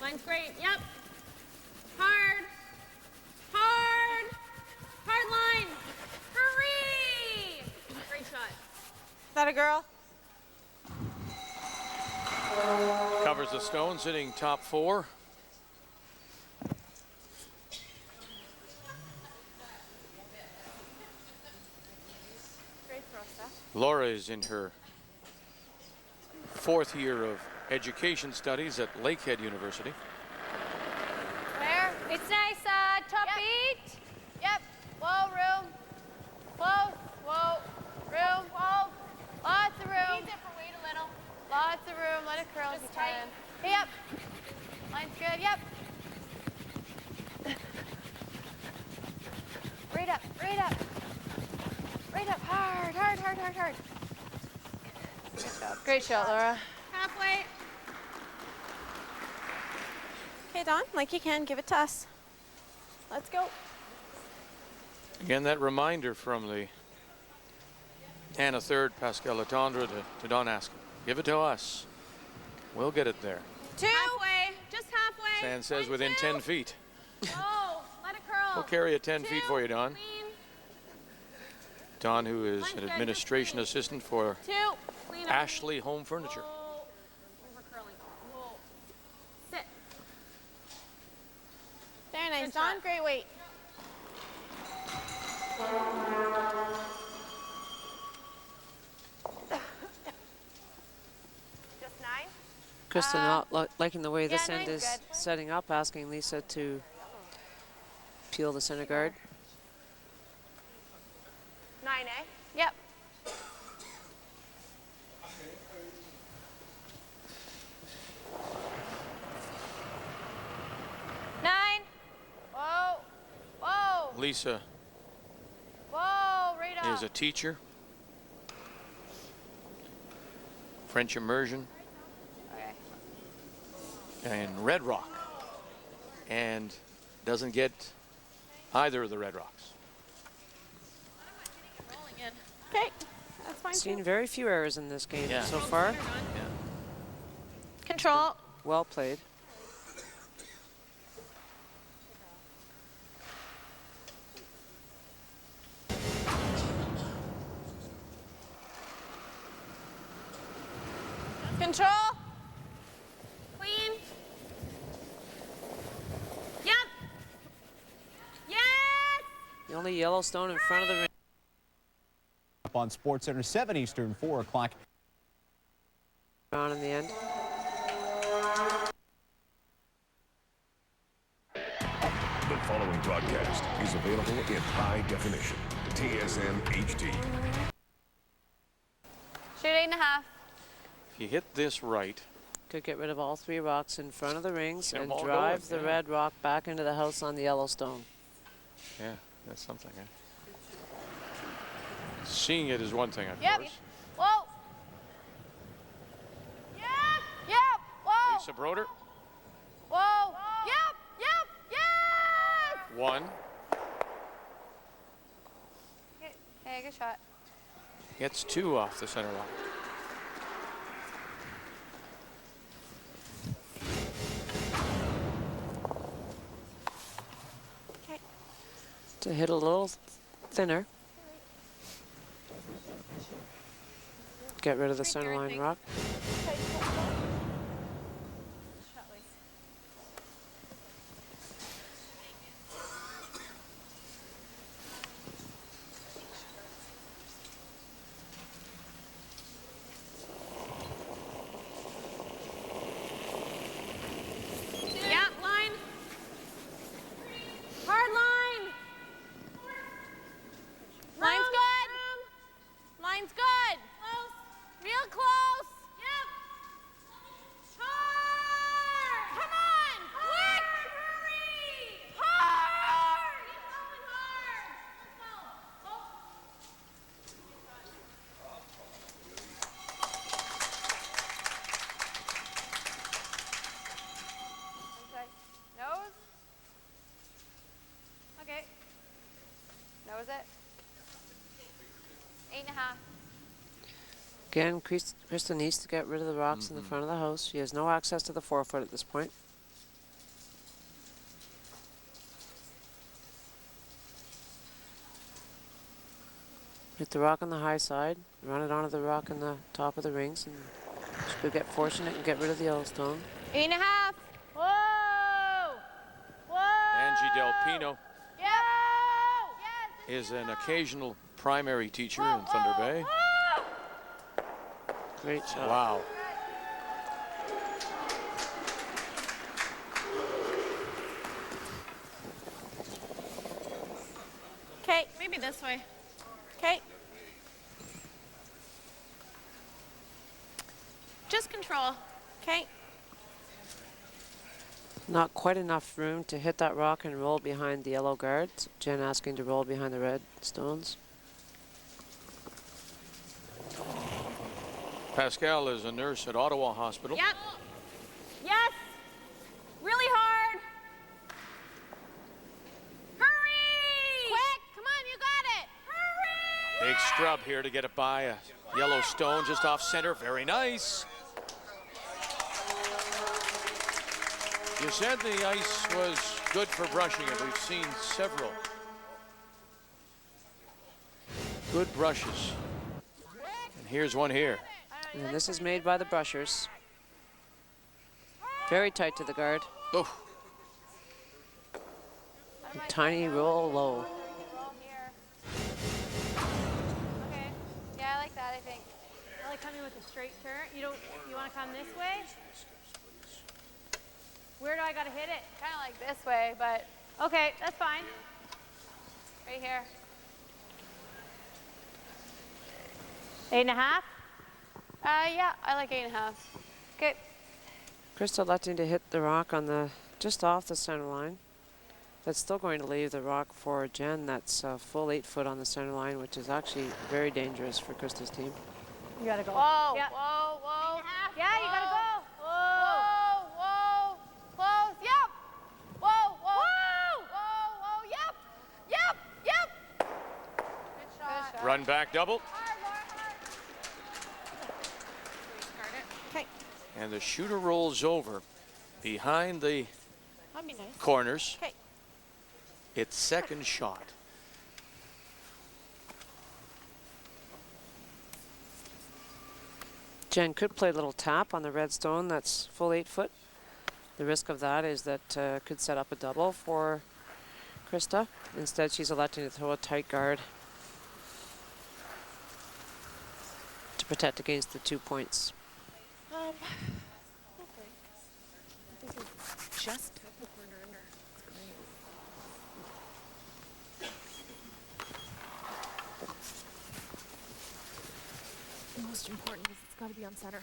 Line's great. Yep. Hard line. Hurry! Great shot. That a girl? Covers the stone, sitting top 4. Great throw, Steph. Laura is in her 4th year of education studies at Lakehead University. Where? It's nice. Top Yep. 8. Yep. Whoa, room. Close. Whoa. Room. Whoa. Lots of room. Needs it for weight a little. Lots of room. Let it curl if you Just tight. can. Hey, yep. Line's good. Yep. Right up. Right up. Right up. Hard. Good job. Great shot, Laura. Halfway. Okay, Dawn. Like you can. Give it to us. Let's go. Again, that reminder from the Hanna 3rd, Pascal Latendre, to Don Askin. Give it to us. We'll get it there. 2. Halfway. Just halfway. Sand says Line within 2. 10 feet. Oh, let it curl. We'll carry it 10 feet for you, Don. Clean. Don, who is Line's an good, administration just assistant for 2. Clean up. Ashley Home Furniture. Whoa. Over curling. Whoa. Sit. Very nice, Good Dawn. shot. Great weight. Just 9. Krista not liking the way this yeah, end nine's is good. setting up, asking Lisa to peel the center guard. 9, eh? Yep. Whoa. Lisa Whoa, right up. is a teacher. French immersion Okay. in Red Rock. And doesn't get either of the Red Rocks. Rolling in. Okay. That's fine. Seen Too. very few errors in this game Yeah. so far. Control. Well played. Control. Clean. Yep. Yes! only yellow stone in front of the ring. Up on SportsCenter 7 Eastern, 4 o'clock. On in the end. The following broadcast is available in high definition. TSN HD. Shoot 8.5. If you hit this right, Could get rid of all 3 rocks in front of the rings Get 'em and all drive going, the yeah. red rock back into the house on the yellow stone. yeah, that's something. Eh? Seeing it is one thing, of Yep. course. Whoa. Yep. Yep. Whoa. Lisa Broder, Whoa. Yep. Yep. Yes. 1. Hey, good shot. Gets 2 off the center line. To hit a little thinner. Get rid of the center line rock. Yeah, line. Hard line. Line's good. Line's good. Close. Real close. Yep. Hard. Come on. Quick. Hurry. Hard. Keep going hard. Let's go. Okay. Nose. Okay. Nose it. 8.5. Again, Krista needs to get rid of the rocks in the front of the house. She has no access to the 4-foot at this point. Hit the rock on the high side, run it onto the rock in the top of the rings, and she could get fortunate and get rid of the yellow stone. 8.5. Whoa. Whoa. Angie Del Pino Yep. Yes. is an occasional primary teacher in Thunder Bay. Great shot. Wow. Okay, maybe this way. Okay. Just control. Okay. Not quite enough room to hit that rock and roll behind the yellow guards. Jen asking to roll behind the red stones. Pascal is a nurse at Ottawa Hospital. Yep. Yes. Really hard. Hurry. Quick. Come on, you got it. Hurry. Big scrub here to get it by a yellow stone just off center. Very nice. You said the ice was good for brushing it. We've seen several good brushes. And here's one here. And this is made by the brushers. Very tight to the guard. Oh. A tiny roll low. Okay. Yeah, I like that, I think. I like coming with a straight turn. You want to come this way? Where do I got to hit it? Kind of like this way, but Okay, that's fine. right here. 8.5. Yeah, I like 8.5. Okay. Krista electing to hit the rock on the just off the center line. That's still going to leave the rock for Jen. That's a full 8 foot on the center line, which is actually very dangerous for Krista's team. You got to go. Whoa, Yeah. whoa, whoa. Yeah, you got to go. Whoa, whoa. Close. Yep. Whoa, whoa. Whoa. Whoa, whoa. Yep. Yep. Yep. Good shot. Run back double. Hard, Laura, hard. Okay. And the shooter rolls over behind the That'd be nice. corners. Okay. It's second shot. Jen could play a little tap on the red stone. That's full 8 foot. The risk of that is that could set up a double for Krista. Instead, she's electing to throw a tight guard to protect against the 2 points. Just the most important is it's got to be on center.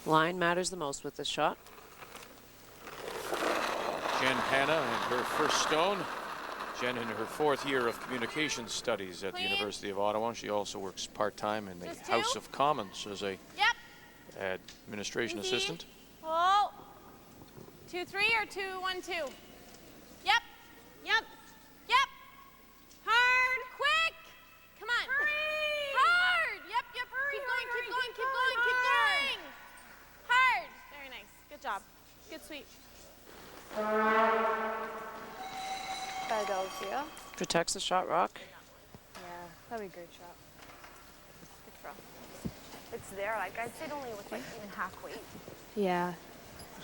Line matters the most with this shot. Jen Hanna and her first stone. Jen in her 4th year of communications studies at the University of Ottawa. She also works part-time in the House of Commons as a administration assistant. Oh. 2-3 or 2-1-2? Yep. Yep. Yep. Hard. Quick. Come on. Hurry. Hard. Yep, yep. Hurry, keep going, keep going, keep going, keep going. Hard. Very nice. Good job. Good sweep. Protects the shot rock. Yeah, that'd be a great shot. Good throw. It's there. Like I'd say it only with like even half weight. Yeah.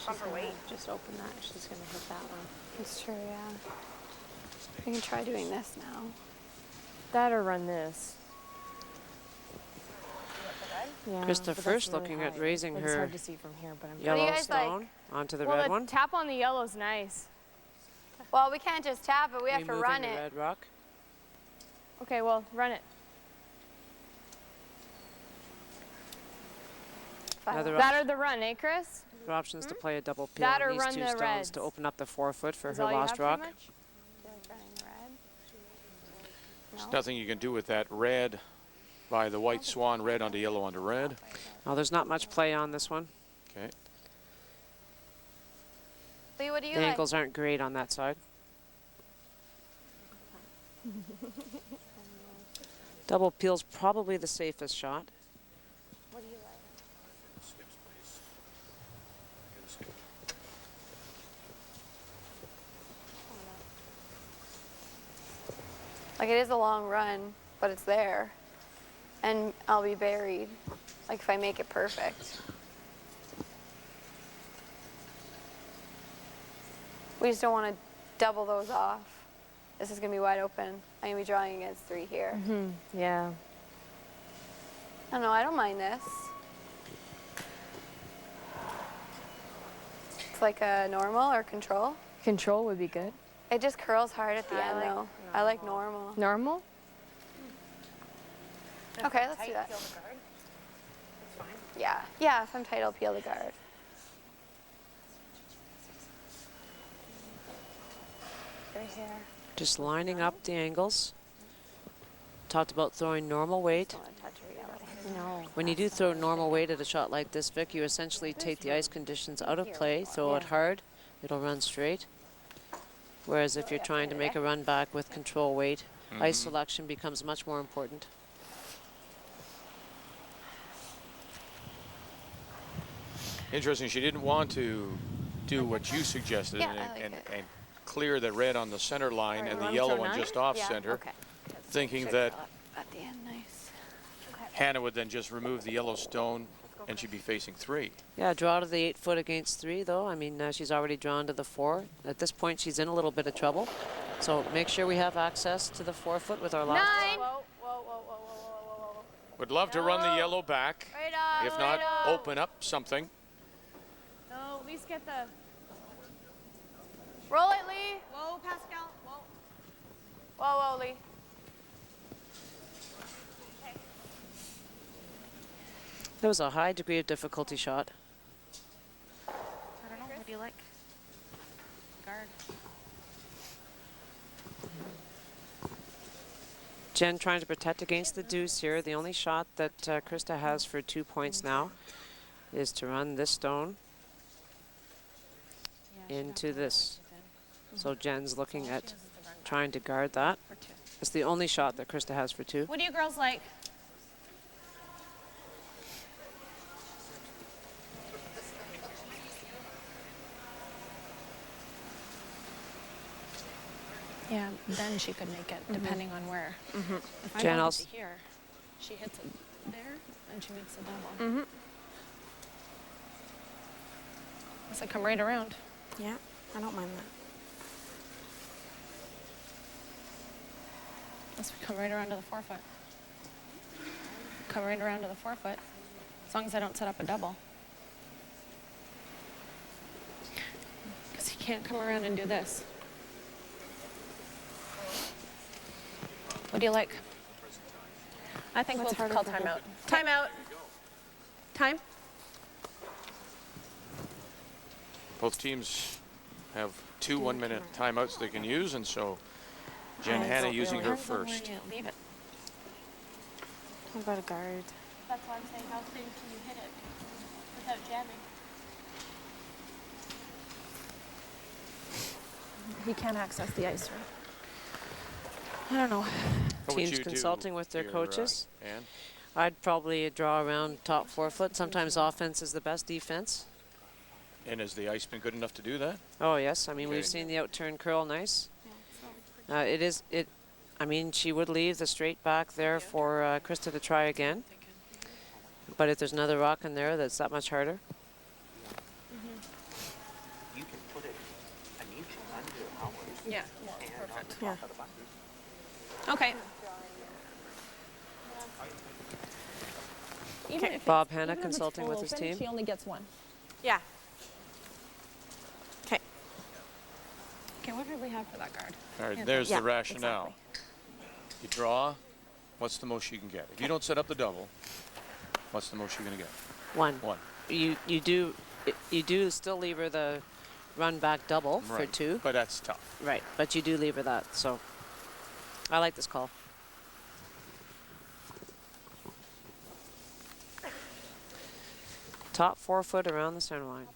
Bumper weight. Just open that. She's going to hit that one. It's true, yeah. We can try doing this now. That or run this. Yeah, Krista first looking at raising it's her hard to see from here, but I'm yellow stone onto the red one. Tap on the yellow's nice. Well, we can't just tap it. We have to Removing run the it. red rock. Okay, well, run it. Another That or the run, eh, Chris? Other options to play a double peel That on or these run 2 the stones reds. to open up the 4-foot for Is her all you lost have, rock. pretty much? There's nothing you can do with that red by the white swan red onto yellow onto red. Well, there's not much play on this one. Okay. Lee, what do you The like? ankles aren't great on that side. Double peel's probably the safest shot. What do you like? Like, it is a long run, but it's there. And I'll be buried, like, if I make it perfect. We just don't want to double those off. This is going to be wide open. I'm going to be drawing against 3 here. Yeah. I don't know, I don't mind this. It's like a normal or control. Control would be good. It just curls hard at the end, though. I like normal. Normal? Okay, let's do that. Yeah, yeah, if I'm tight, I'll peel the guard. Right here. Just lining up the angles. Talked about throwing normal weight. No. When you do throw normal weight at a shot like this, Vic, you essentially take the ice conditions out of play, throw it hard, it'll run straight. Whereas if you're trying to make a run back with control weight, ice selection becomes much more important. Interesting, she didn't want to do what you suggested and clear the red on the center line and the yellow one just off center, thinking that At the end, nice. Hanna would then just remove the yellow stone and she'd be facing 3. Yeah, draw to the 8-foot against 3, though. I mean, she's already drawn to the 4. At this point, she's in a little bit of trouble. So make sure we have access to the 4-foot with our last. 9. Whoa, whoa, whoa, whoa, whoa, whoa. Would love to run the yellow back. Right up, If not, right up. open up something. No, at least get the... Roll it, Lee. Whoa, Pascal. Whoa. Whoa, whoa, Lee. That was a high degree of difficulty shot. I don't know. What do you like? Guard. Jen trying to protect against the deuce here. The only shot that Krista has for 2 points now is to run this stone into this. So Jen's looking at trying to guard that. It's the only shot that Krista has for 2. What do you girls like? Yeah, then she could make it, depending on where. If I Jen, want I'll it to here, she hits it there, And she makes a double. Mm-hmm. So come right around. Yeah, I don't mind that. Let's come right around to the forefoot. Come right around to the forefoot. As long as I don't set up a double. Because you can't come around and do this. What do you like? I think we'll call timeout. Timeout. Time. Both teams have 2 one-minute timeouts they can use, and so Jen Hanna using her first. Leave it. What about a guard? That's why I'm saying, how thin can you hit it without jamming? He can't access the ice, right? I don't know. What would Teams you consulting do with their here, coaches. Ann? I'd probably draw around top forefoot. Sometimes offense is the best defense. And has the ice been good enough to do that? Oh yes, I mean Okay. we've seen the out-turn curl nice. I mean she would leave the straight back there for Krista to try again. But if there's another rock in there, that's that much harder. You can put it an inch under ours. Yeah, perfect. Yeah. Okay. Even if Bob it's- Hanna even if it's consulting full with his open, team. She only gets one. Yeah. Okay. Okay, what did we have for that guard? All right, Yeah, there's yeah, the rationale. You draw, what's the most you can get? If you don't set up the double, what's the most you're going to get? One. One. You do still leave her the run back double for Right, 2. but that's tough. Right, but you do leave her that. So I like this call. Top forefoot around the center line.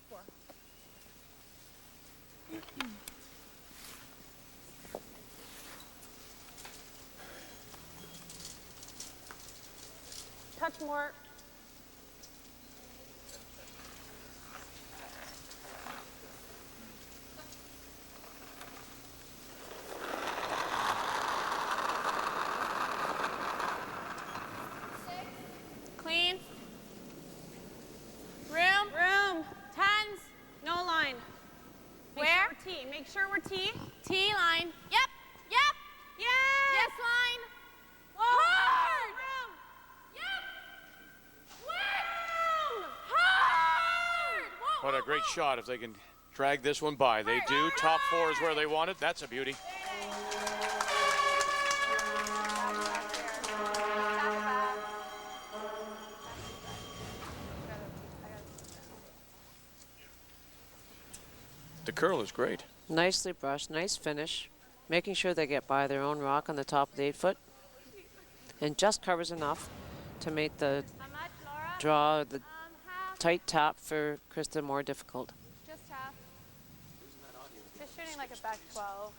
Touch more. Clean. Room. Tens. No line. Where? Make sure we're T. T line. Yep. Yes, line. Hard. Room. Yep. Room. Hard. Whoa, What a great shot if they can drag this one by. They do. Top 4 is where they want it. That's a beauty. The curl is great. Nicely brushed, nice finish. Making sure they get by their own rock on the top of the 8-foot. And just covers enough to make the How much, Laura? draw, the Half. tight tap for Krista more difficult. Just half. Just shooting like a back 12.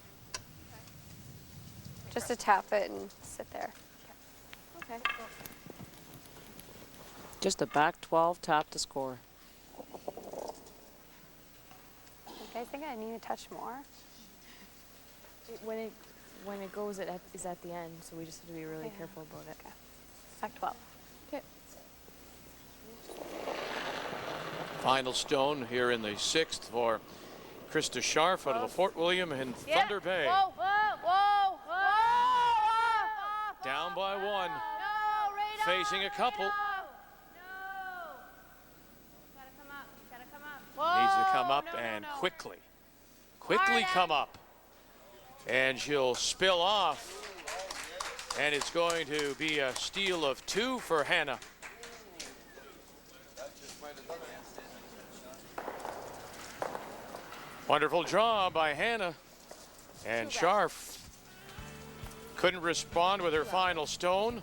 Just to tap it and sit there. Okay. Just a back 12 tap to score. You guys think I need to touch more? When it goes, it is at the end, so we just have to be really careful about it. Okay. Back 12. Okay. Final stone here in the 6th for Krista Scharf out of the Fort William in Thunder Bay. Whoa. Down by 1. No, right Facing a couple. No. Gotta come up. Needs to come Whoa, up no, and no. quickly Hard come up. And she'll spill off. And it's going to be a steal of 2 for Hanna. Wonderful draw by Hanna. And Scharf couldn't respond with her final stone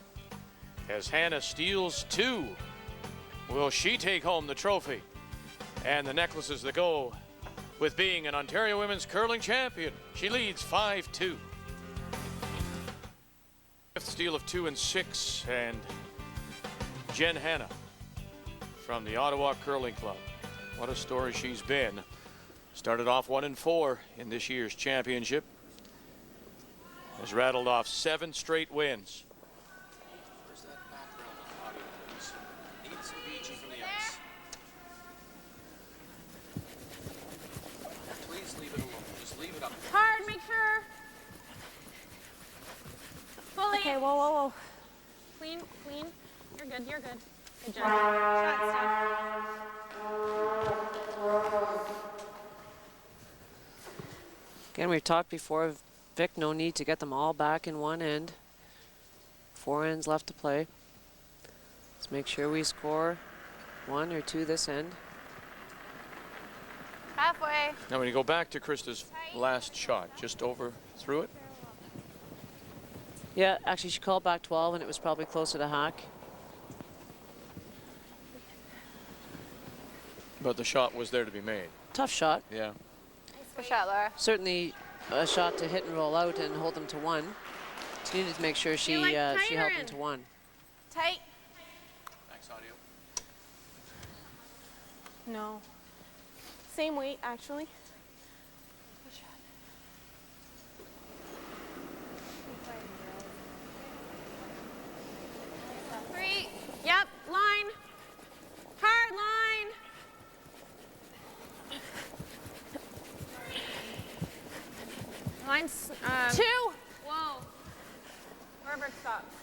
as Hanna steals 2. Will she take home the trophy and the necklaces that go with being an Ontario Women's Curling Champion? She leads 5-2. 5th steal of 2 and 6, and Jen Hanna from the Ottawa Curling Club. What a story she's been. Started off 1-4 in this year's championship. Has rattled off 7 straight wins. whoa, whoa, whoa. Clean, clean. You're good, you're good. Good job. Shot, Steph. Again, we've talked before, Vic, no need to get them all back in one end. 4 ends left to play. Let's make sure we score 1 or 2 this end. Halfway. Now when you go back to Krista's last shot, just over through it. Yeah, actually she called back 12 and it was probably closer to hack. But the shot was there to be made. Tough shot. Yeah. Good shot, Laura. Certainly a shot to hit and roll out and hold them to 1. She needed to make sure she held them to 1. Tight. Thanks, Audio. No. Same weight, actually. 3. Yep, line. Hard line. Line's 2. Whoa. Wherever it stops.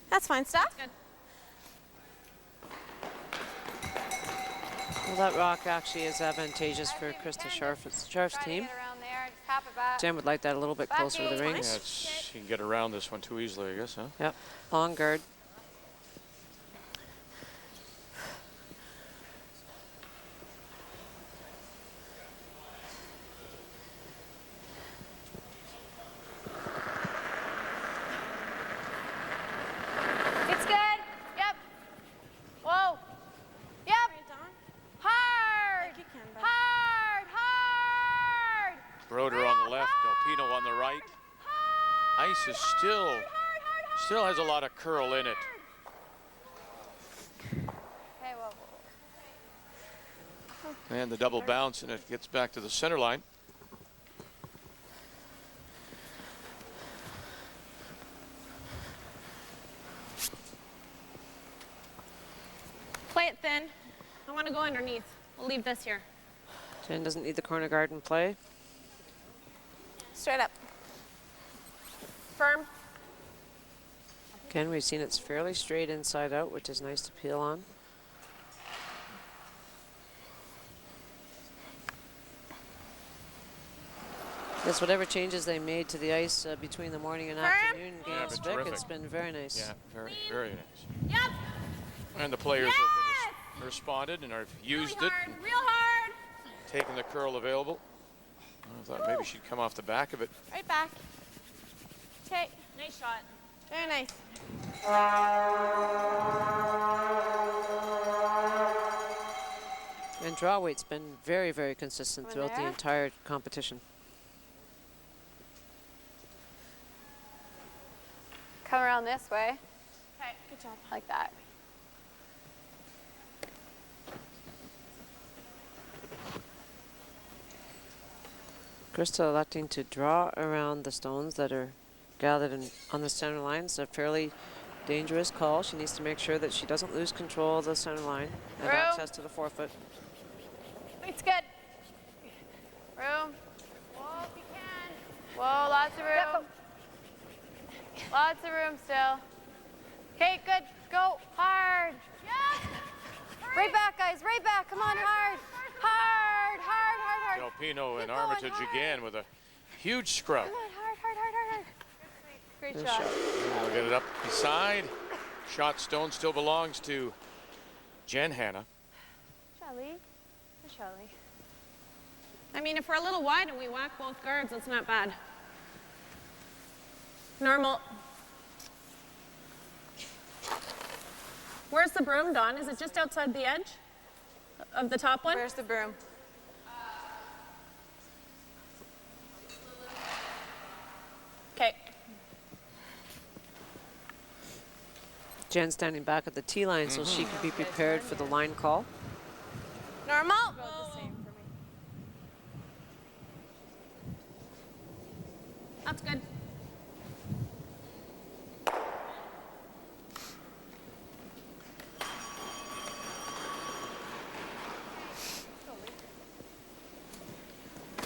That's fine, Steph. Good. Well, that rock actually is advantageous for Krista Scharf's team. Jen would like that a little bit closer to the ring. Yeah, she can get around this one too easily, I guess, huh? Yep, long guard. It's good. Yep. Whoa. Yep. Hard. Hard. Hard. Broder on the left, Delpino on the right. Ice is still has a lot of curl in it. Okay, whoa. And the double bounce, and it gets back to the center line. Play it thin. I want to go underneath. We'll leave this here. Jen doesn't need the corner guard in play. Straight up. Firm. Again, we've seen it's fairly straight inside out, which is nice to peel on. Yes, whatever changes they made to the ice between the morning and afternoon games, Vic, it's been very nice. Yeah, very, very nice. Yep. And the players have been responded and have used it. Real hard. Taken the curl available. I thought maybe she'd come off the back of it. Right back. Okay. Nice shot. Very nice. And draw weight's been very, very consistent throughout the entire competition. Come around this way. Okay, good job. Like that. Krista electing to draw around the stones that are gathered on the center line. It's a fairly dangerous call. She needs to make sure that she doesn't lose control of the center line and access to the forefoot. It's good. Room. Whoa, if you can. Whoa, lots of room. Lots of room still. Okay, good. Go hard. Yeah. Right back, guys. Right back. Come on, hard. Hard, hard, hard, hard. Delpino and Armitage again with a huge scrub. Come on, hard, hard, hard, hard, hard. Great Good shot. We'll get it up beside. Shot stone still belongs to Jen Hanna. Charlie. Charlie. I mean, if we're a little wide and we whack both guards, that's not bad. Normal. Where's the broom, Dawn? Is it just outside the edge of the top one? Where's the broom? Okay. Jen standing back at the tee line so she can be prepared for the line call. Normal. That's good.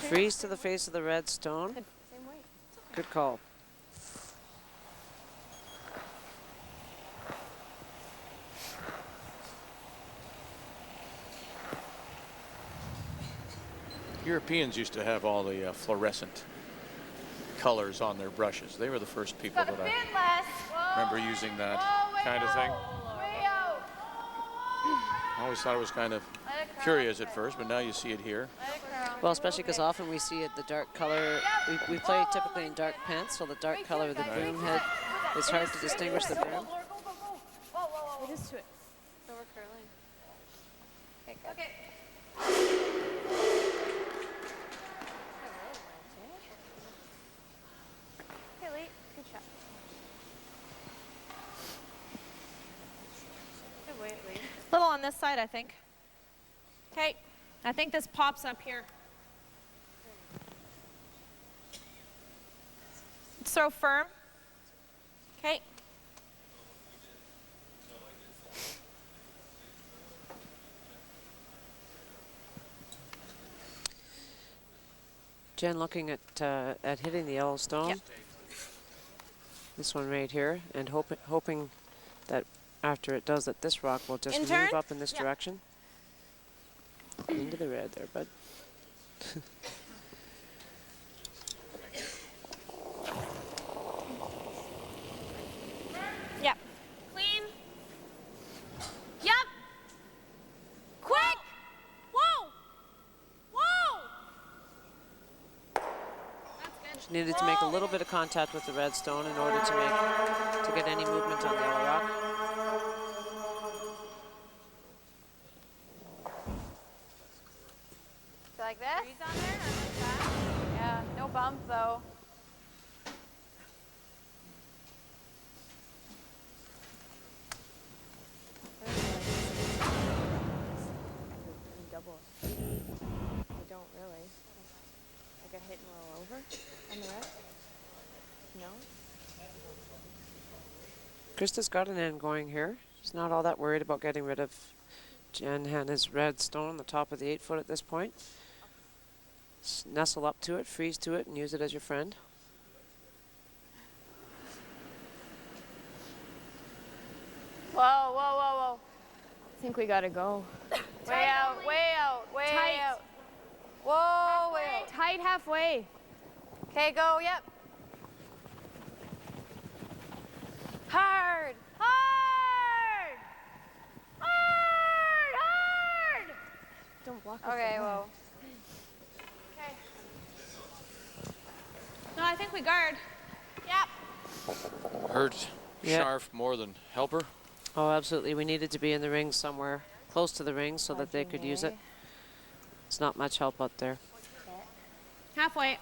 Freeze to the face of the red stone. Good. Same weight. Good call. Europeans used to have all the fluorescent colors on their brushes. They were the first people that I remember using that kind of thing. I always thought it was kind of curious at first, but now you see it here. Well, especially because often we see it the dark color. We play typically in dark pants, so the dark color of the broom head, it's hard to distinguish the broom. It is to it. So we're curling. Okay, good. Okay. Okay, Lee. Good shot. Good weight, Lee. Little on this side, I think. Okay. I think this pops up here. Let's throw firm. Okay. Jen looking at hitting the Yellowstone. Yep. This one right here, and hoping that after it does that, this rock will just move up in this direction. Into the red there, bud. Yep. Clean. Yep. Quick. Whoa. Whoa. That's good. She needed to make a little bit of contact with the red stone in order to get any movement on the yellow rock. Like this? Freeze on there, or like that? Yeah, no bump though. Double. I don't really. I got hit and roll over on the red. No. Krista's got an end going here. She's not all that worried about getting rid of Jen Hanna's red stone on the top of the 8-foot at this point. Nestle up to it, freeze to it, and use it as your friend. Whoa, whoa, whoa, whoa. I think we gotta go. Way out, way out, way Tight. out. Whoa, way out. Tight halfway. Okay, go, yep. Hard. Hard! Hard! Hard! Don't block us. Okay, whoa. Okay. No, I think we guard. Yep. Hurt Yeah. Scharf more than help her. Oh, absolutely. We needed to be in the ring somewhere close to the ring so that they could use it. It's not much help out there. Halfway.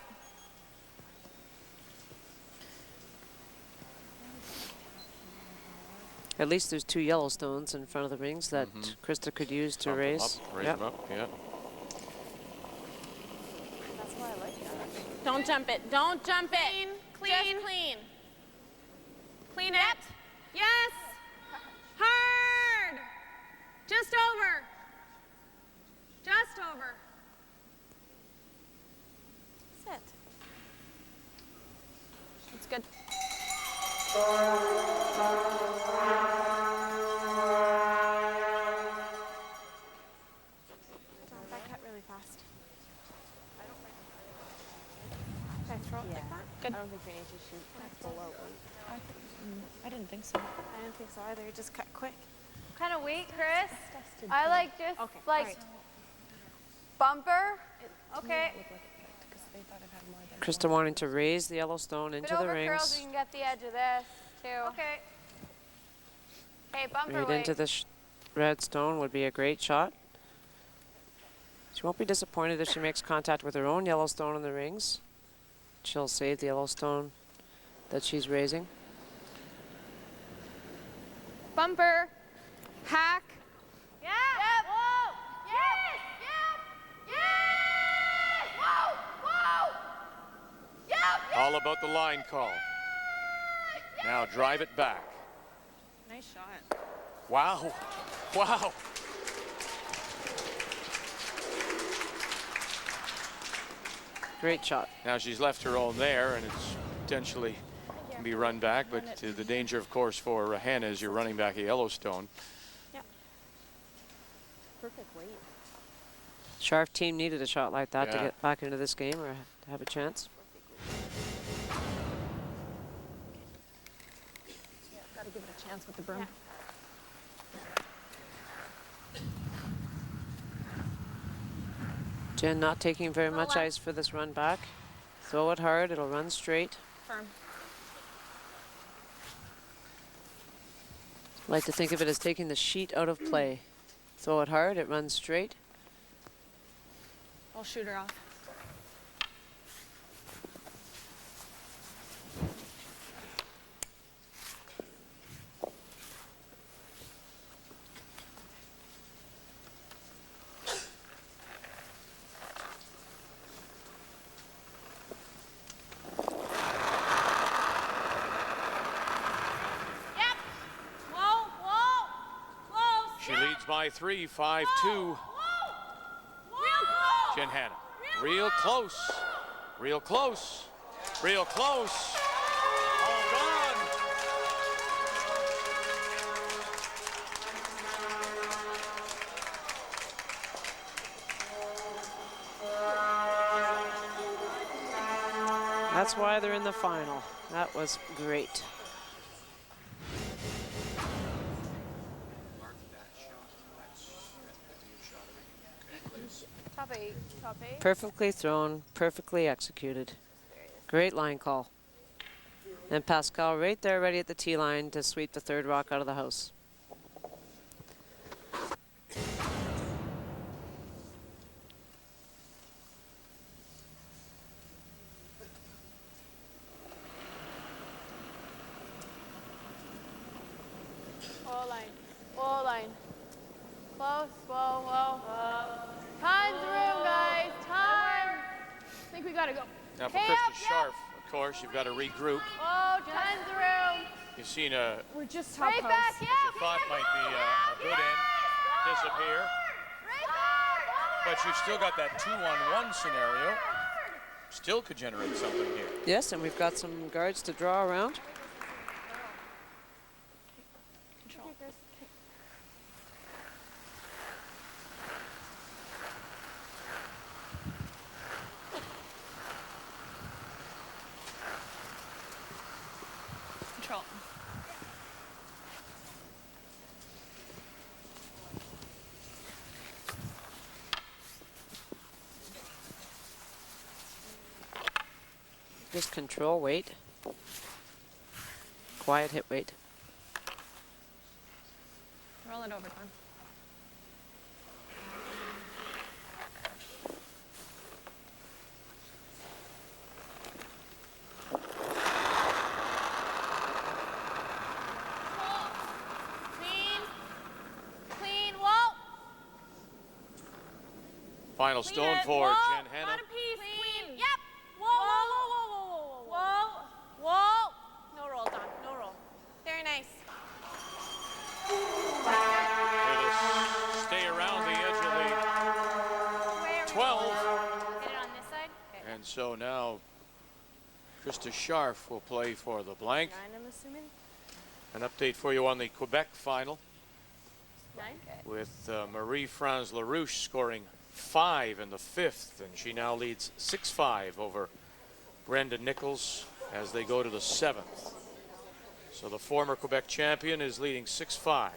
At least there's 2 Yellowstones in front of the rings that Krista could use to Bump them raise. up, raise Yep. them up, yeah. That's why I like that. Don't jump it. Don't jump Clean, it. clean. Just clean. Clean it. Yes. Hard. Just over. Just over. Sit. That's good. That cut really fast. Should I throw it like that? Good. I don't think we need to shoot full out weight. I didn't think so. I didn't think so either. Just cut quick. What kind of weight, Chris? I like just like bumper. Okay. Krista wanting to raise the Yellowstone into But the over curls, rings. we can get the edge of this too. Okay. Okay, bumper Right weight. into the red stone would be a great shot. She won't be disappointed if she makes contact with her own Yellowstone in the rings. She'll save the Yellowstone that she's raising. Bumper. Hack. Yeah. Yep. Whoa. Yes. Yep. Yes. Whoa. Whoa. Yep. Yep. All about the line call. Now drive it back. Nice shot. Wow. Wow. Great shot. Now she's left her own there, and it's potentially can be run back, but the danger, of course, for Hanna is you're running back at Yellowstone. Yeah. Perfect weight. Scharf team needed a shot like that to Yeah. get back into this game or to have a chance. Yeah, gotta give it a chance with the broom. Jen not taking very much left. ice for this run back. Throw it hard, it'll run straight. Firm. Like to think of it as taking the sheet out of play. Throw it hard, it runs straight. I'll shoot her off. She leads by 3, 5-2. Jen Hanna. Real close. Real close. Real close. Hold on. That's why they're in the final. That was great. Top 8. Top 8. Perfectly thrown, perfectly executed. Great line call. And Pascal right there ready at the tee line to sweep the third rock out of the house. Wall line. Wall line. Close. Whoa, whoa. Tons of room, guys. Tons. I think we gotta go. Now for Okay, Krista up, Scharf, of course, you've got to regroup. Whoa, tons of room. You've seen a We're just top Right post. back, yeah. you thought might be a good end disappear, Right back. but you've still got that 2-on-1 scenario. Still could generate something here. Yes, and we've got some guards to draw around. Control. Just control weight. Quiet hit weight. Roll it over, Tom. Clean. Clean. Whoa. Final Clean stone it. for Whoa. Jen Hanna. Bottom piece. Clean. Yep. Whoa, whoa, whoa, whoa, whoa, whoa. Whoa. No roll, Don. No roll. Very nice. It'll stay around the edge of Where are the we 12. going? Hit it on this side? Okay. And so now Krista Scharf will play for the blank. 9, I'm assuming. An update for you on the Quebec final 9. with Marie-France LaRouche scoring 5 in the 5th, and she now leads 6-5 over Brenda Nichols as they go to the 7th. So the former Quebec champion is leading 6-5.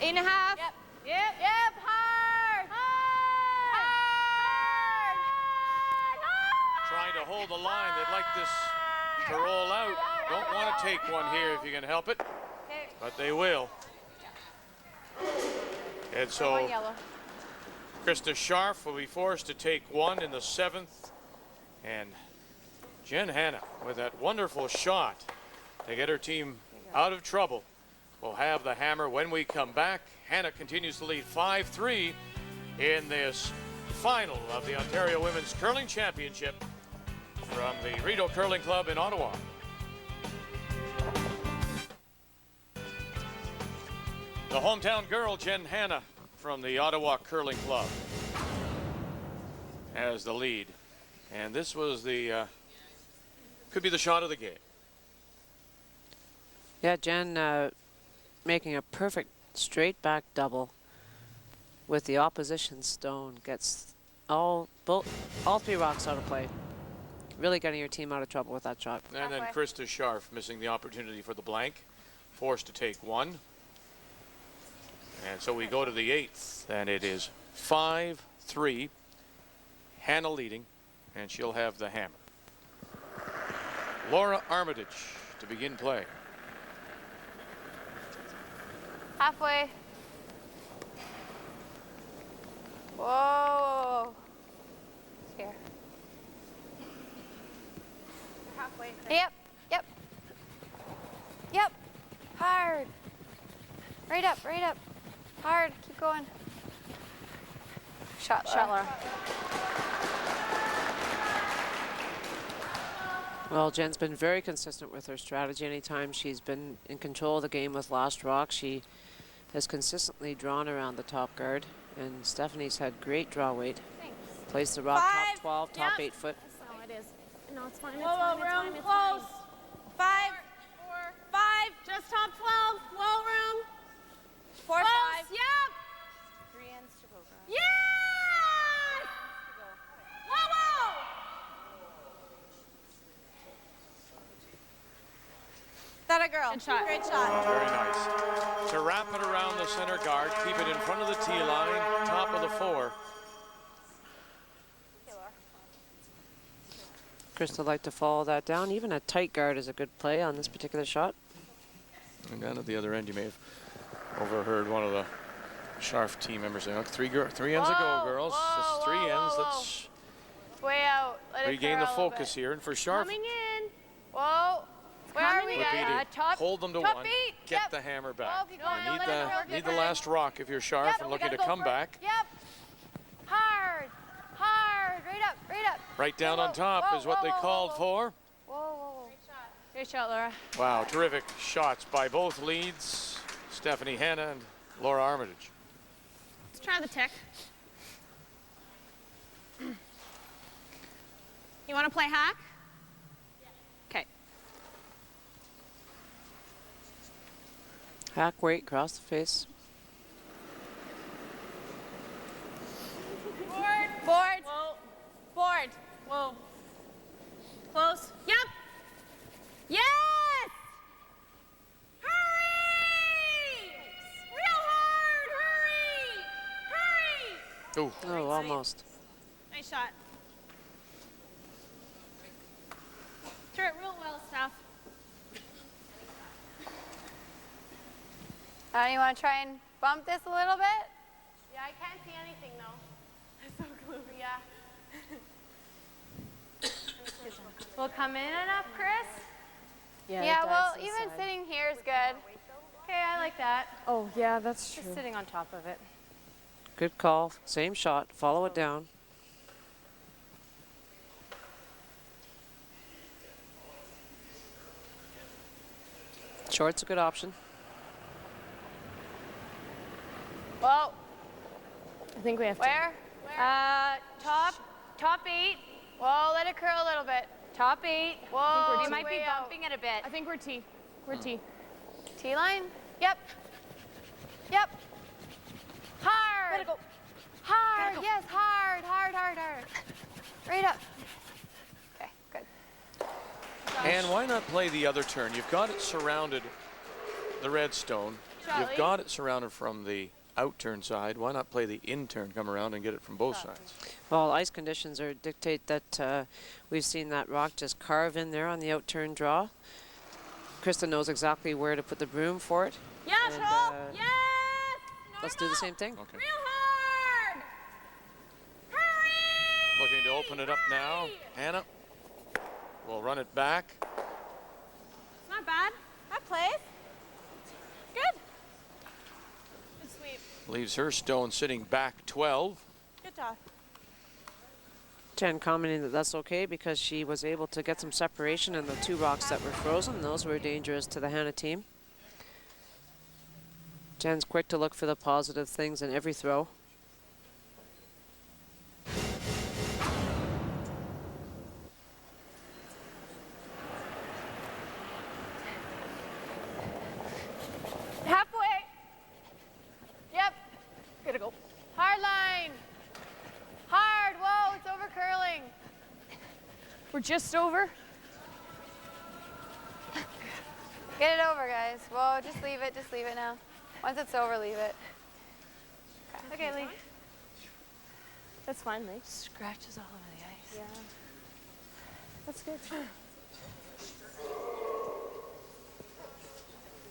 Eight and a half. Yep. Yep. Yep. Hard. Hard. Trying to hold the line. They'd like this to roll out. Don't want to take one here if you can help it, but they will. And so One yellow. Krista Scharf will be forced to take one in the 7th. And Jen Hanna, with that wonderful shot to get her team out of trouble, will have the hammer when we come back. Hanna continues to lead 5-3 in this final of the Ontario Women's Curling Championship from the Rideau Curling Club in Ottawa. The hometown girl, Hanna, from the Ottawa Curling Club, as the lead. And this was the, could be the shot of the game. Yeah, Jen making a perfect straight back double with the opposition stone. Gets all three rocks out of play. Really getting your team out of trouble with that shot. And then Krista Scharf missing the opportunity for the blank, forced to take one. And so we go to the 8th, and it is 5-3. Hanna leading, and she'll have the hammer. Laura Armitage to begin play. Halfway. Whoa. Here. Halfway. Yep. Yep. Yep. Hard. Right up. Right up. Hard. Keep going. Shot, Laura. Well, Jen's been very consistent with her strategy. Anytime she's been in control of the game with last rock, she has consistently drawn around the top guard. And Stephanie's had great draw weight. Thanks. Plays the rock 5. top 12, top 8 foot. That's not how it is. No, it's fine. It's Whoa, fine. whoa, It's room, fine. It's close. fine. 5, 4, 5, just top 12, whoa room. 4, Close, 5. yep. 3 ends to go, girl. Yes! Whoa, whoa. That a girl. Good shot. Great shot. Very nice. To wrap it around the center guard, keep it in front of the tee line, top of the 4. Krista like to follow that down. Even a tight guard is a good play on this particular shot. And down at the other end, you may have overheard one of the Scharf team members saying, "Look, three ends to go, girls. This is 3 ends. Let's Way out. Let it regain the curl a little focus bit. here." And for Scharf, Coming in. Whoa. Where are we repeating, at? Top. hold them to top 1, 8. get Yep. the hammer back. Oh, keep going. You Let it curl, need get the ready. last rock if you're Scharf Yep, and we looking gotta to go come for it. back. Yep. Hard. Hard. Right up. Right up. Right down Whoa, on top whoa, is what they whoa, called whoa. for. Whoa, whoa, whoa. Great shot, Laura. Wow, terrific shots by both leads, Stephanie Hanna and Laura Armitage. Let's try the tick. You want to play hack? Okay. Hack weight, cross the face. Board. Board. Whoa. Board. Whoa. Close. Yep. Yes! Hurry! Real hard! Hurry! Hurry! Oh, Oh, almost. Nice shot. Threw it real well, Steph. You want to try and bump this a little bit? Yeah, I can't see anything though. It's so gloomy. Yeah. We'll come in enough, Chris? Yeah, well, even sitting here is good. Okay, I like that. Oh, yeah, that's Just sitting on top of it. Good call. Same shot. Follow it down. Short's a good option. Well, I think we have where? Top 8. Whoa, let it curl a little bit. Top 8. Whoa, we might be way out. bumping it a bit. I think we're T. We're T. T line? Yep. Yep. Hard. Gotta go. Hard. Gotta go. Yes, hard, hard, hard, hard. Right up. Okay, good. and why not play the other turn? You've got it surrounded, the red stone. Charlie. You've got it surrounded from the out turn side. Why not play the in turn, come around and get it from both sides? Well, ice conditions are dictate that we've seen that rock just carve in there on the out turn draw. Krista knows exactly where to put the broom for it. Yes, And, Hope. Yes! Let's do the same thing. Okay. Real hard! Hurry! Looking to open it up now. Hanna will run it back. It's not bad. That plays. Good. Good sweep. Leaves her stone sitting back 12. Good job. Jen commenting that that's okay because she was able to get some separation in the 2 rocks that were frozen. Those were dangerous to the Hanna team. Jen's quick to look for the positive things in every throw. Halfway. Yep. Gotta go. Hard line. Hard. Whoa, it's over curling. We're just over. Get it over, guys. Whoa, just leave it now. Once it's over, leave it. Okay, Lee. That's fine, Lee. Scratches all over the ice. Yeah. That's good.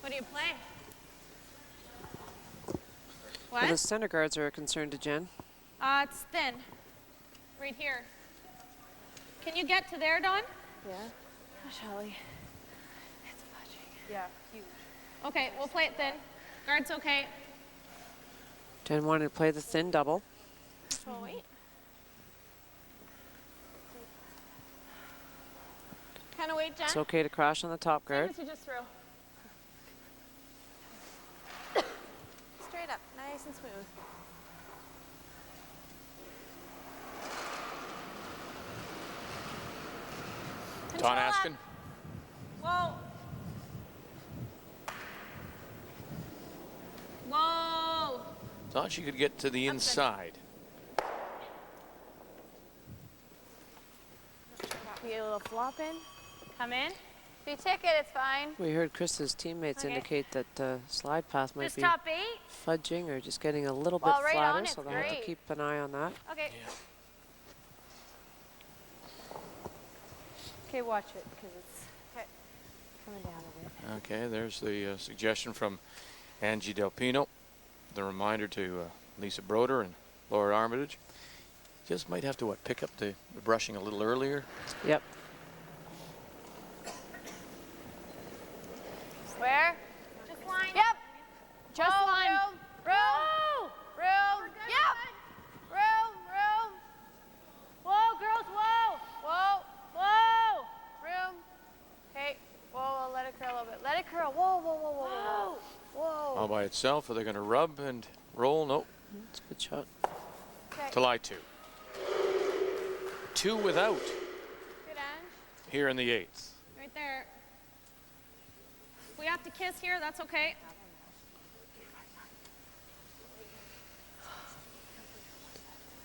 What do you play? Well, What? the center guards are a concern to Jen. It's thin. Right here. Can you get to there, Dawn? Yeah. Shelly. It's fudging. Yeah, huge. Okay, we'll play it thin. Guard's okay. Jen wanted to play the thin double. Oh, wait. Kind of wait, Jen. It's okay to crash on the top Same guard. as you just threw. Straight up, nice and smooth. Control Don up. Askin. Whoa. Whoa. Thought she could get to the inside. Be a little flop in. Come in. If you tick it, it's fine. We heard Chris's teammates Okay. indicate that slide path might Just be top 8. fudging or just getting a little Well, bit right flatter, on, so it's they'll have to great. keep an eye on that. Okay. Okay, watch it because it's coming down a bit. Okay, there's the suggestion from Angie Del Pino. The reminder to Lisa Broder and Laura Armitage. Just might have to, what, pick up the brushing a little earlier? Yep. Where? Just line. Yep. Just Whoa, line. Room. Room. Yep. Room. Whoa, girls, whoa. Whoa. Whoa. Room. Okay. Whoa, let it curl a little bit. Let it curl. Whoa. Whoa. All by itself. Are they going to rub and roll? Nope. It's a good shot. Okay. To lie to. 2 without Good, Ange. here in the 8th. Right there. If we have to kiss here, that's okay.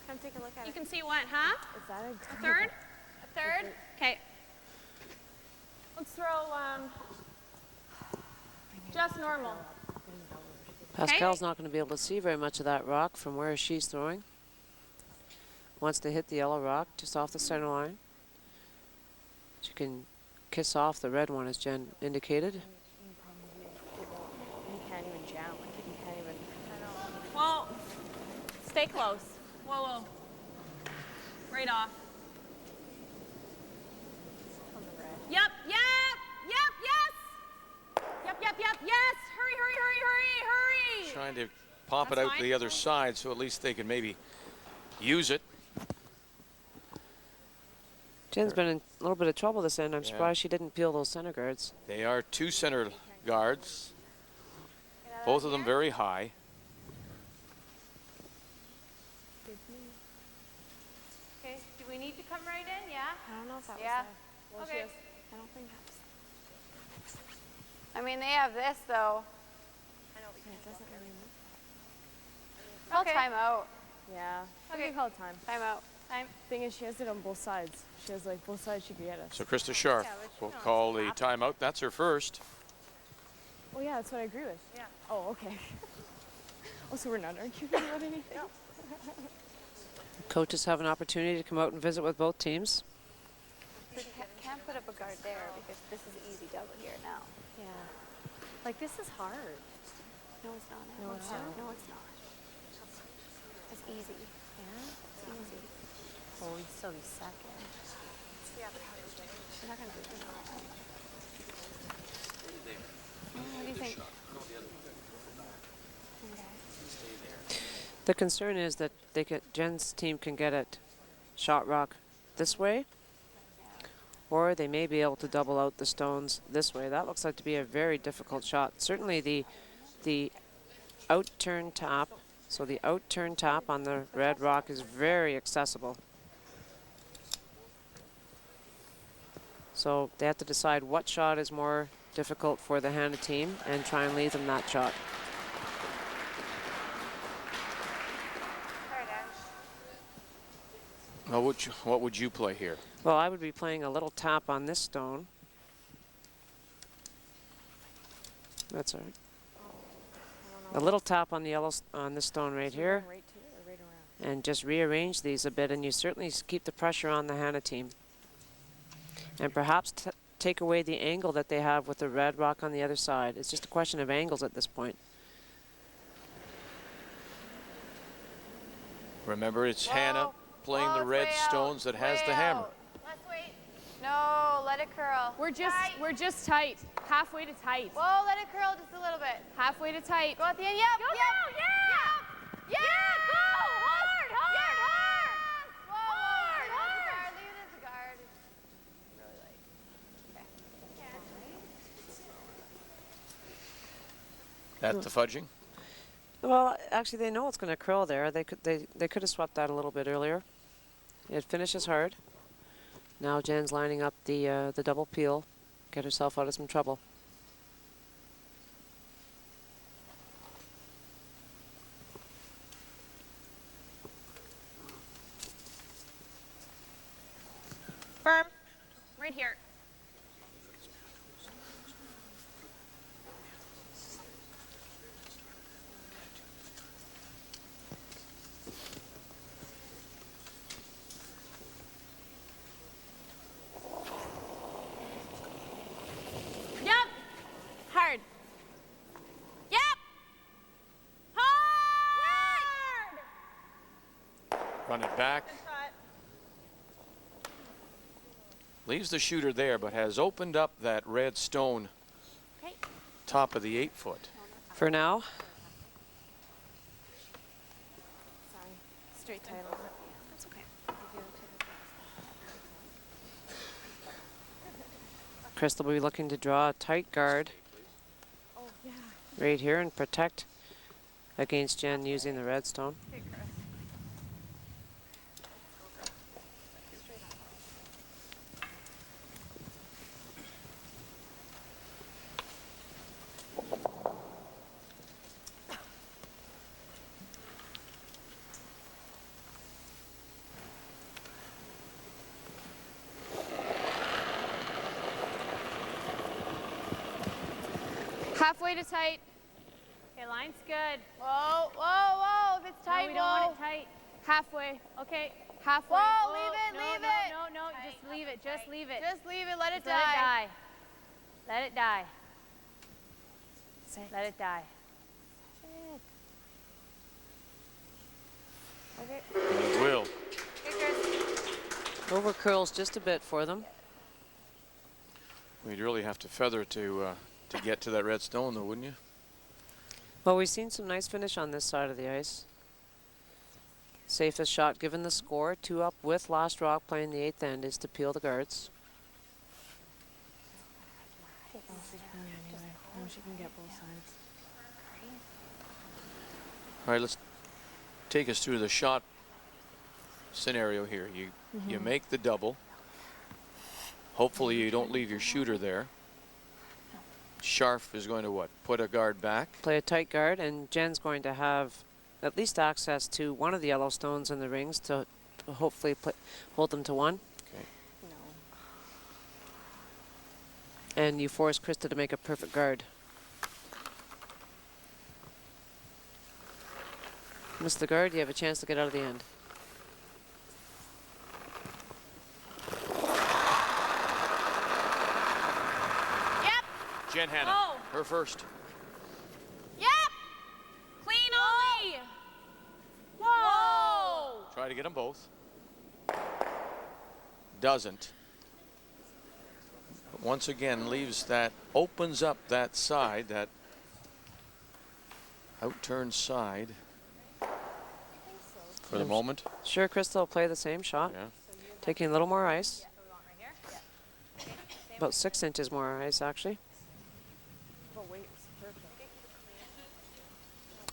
Come take a look at You it. can see what, huh? Is that A third? A third? Okay. Let's throw just normal. Pascal's not going to be able to see very much of that rock from where she's throwing. Wants to hit the yellow rock just off the center line. She can kiss off the red one, as Jen indicated. You can't even jam. Like, you can't even. Whoa. Stay close. Whoa. Right off. Yep, yes. Yes. Hurry. Trying to pop it That's out fine. the other side so at least they can maybe use it. Jen's been in a little bit of trouble this end. I'm Yeah. surprised she didn't peel those center guards. They are 2 center guards, both of them very high. Okay, do we need to come right in? Yeah? I don't know if that Yeah. was Okay. I don't think that's. I mean, they have this, though. It doesn't really move. Call Okay. timeout. Yeah. Okay. We can call time. Timeout. Thing is, she has it on both sides. She has like both sides she could get us. So Krista Scharf will call the timeout. That's her first. Oh yeah, that's what I agree with. Yeah. Oh, okay. Oh, so we're not arguing about anything? Coaches have an opportunity to come out and visit with both teams. We can't put up a guard there because this is easy double here now. Yeah. Like, this is hard. No, it's not. No, it's not. No, it's not. It's easy. Yeah? It's easy. Oh, we'd still be second. You're not going to do this. What do you think? The concern is that Jen's team can get at shot rock this way, or they may be able to double out the stones this way. That looks like to be a very difficult shot. Certainly the out-turn tap. So the out-turn tap on the red rock is very accessible. So they have to decide what shot is more difficult for the Hanna team and try and leave them that shot. What would you play here? Well, I would be playing a little tap on this stone. That's all right. A little tap on the yellow on this stone right here, and just rearrange these a bit, and you certainly keep the pressure on the Hanna team. And perhaps take away the angle that they have with the red rock on the other side. It's just a question of angles at this point. Remember, it's Hanna playing the red stones that has the hammer. Let's wait. No, let it curl. We're just tight. Halfway to tight. Whoa, let it curl just a little bit. Halfway to tight. Go at the end. Yep. Go now, yeah! Yeah. Go! Hard, hard, hard! Whoa, Hard, leave it as a guard. Really like. That's the fudging. Well, actually, they know it's going to curl there. They could have swept that a little bit earlier. It finishes hard. Now Jen's lining up the double peel, get herself out of some trouble. Firm. Right here. Hard. Yep. Hard. Run it back. Leaves the shooter there, but has opened up that red stone top of the 8-foot. For now. Sorry. Straight tie a little bit. That's okay. Crystal will be looking to draw a tight guard right here and protect against Jen using the red stone. Halfway to tight. Okay, line's good. Whoa, whoa, whoa. If it's tight, No, we don't want it tight. Halfway. Okay. Halfway. Whoa, leave it, no, leave no, it. No, just leave it. Just leave it. Just leave it. Let it Just die. Let it die. Let it die. Okay. It will. Over curls just a bit for them. We'd really have to feather to get to that red stone, though, wouldn't you? Well, we've seen some nice finish on this side of the ice. Safest shot given the score, 2 up with last rock playing the 8th end, is to peel the guards. She can get both sides. All right, let's take us through the shot scenario here. You make the double. Hopefully you don't leave your shooter there. Scharf is going to what? Put a guard back? Play a tight guard, and Jen's going to have at least access to one of the yellow stones in the rings to hopefully hold them to one. Okay. And you force Krista to make a perfect guard. Miss the guard, you have a chance to get out of the end. Jen Hanna, her first. Yep. Clean only. Whoa. Try to get them both. Doesn't. But once again, leaves that, opens up that side, that out-turned side for the moment. Sure, Krista will play the same shot. Yeah. Taking a little more ice. About 6 inches more ice, actually.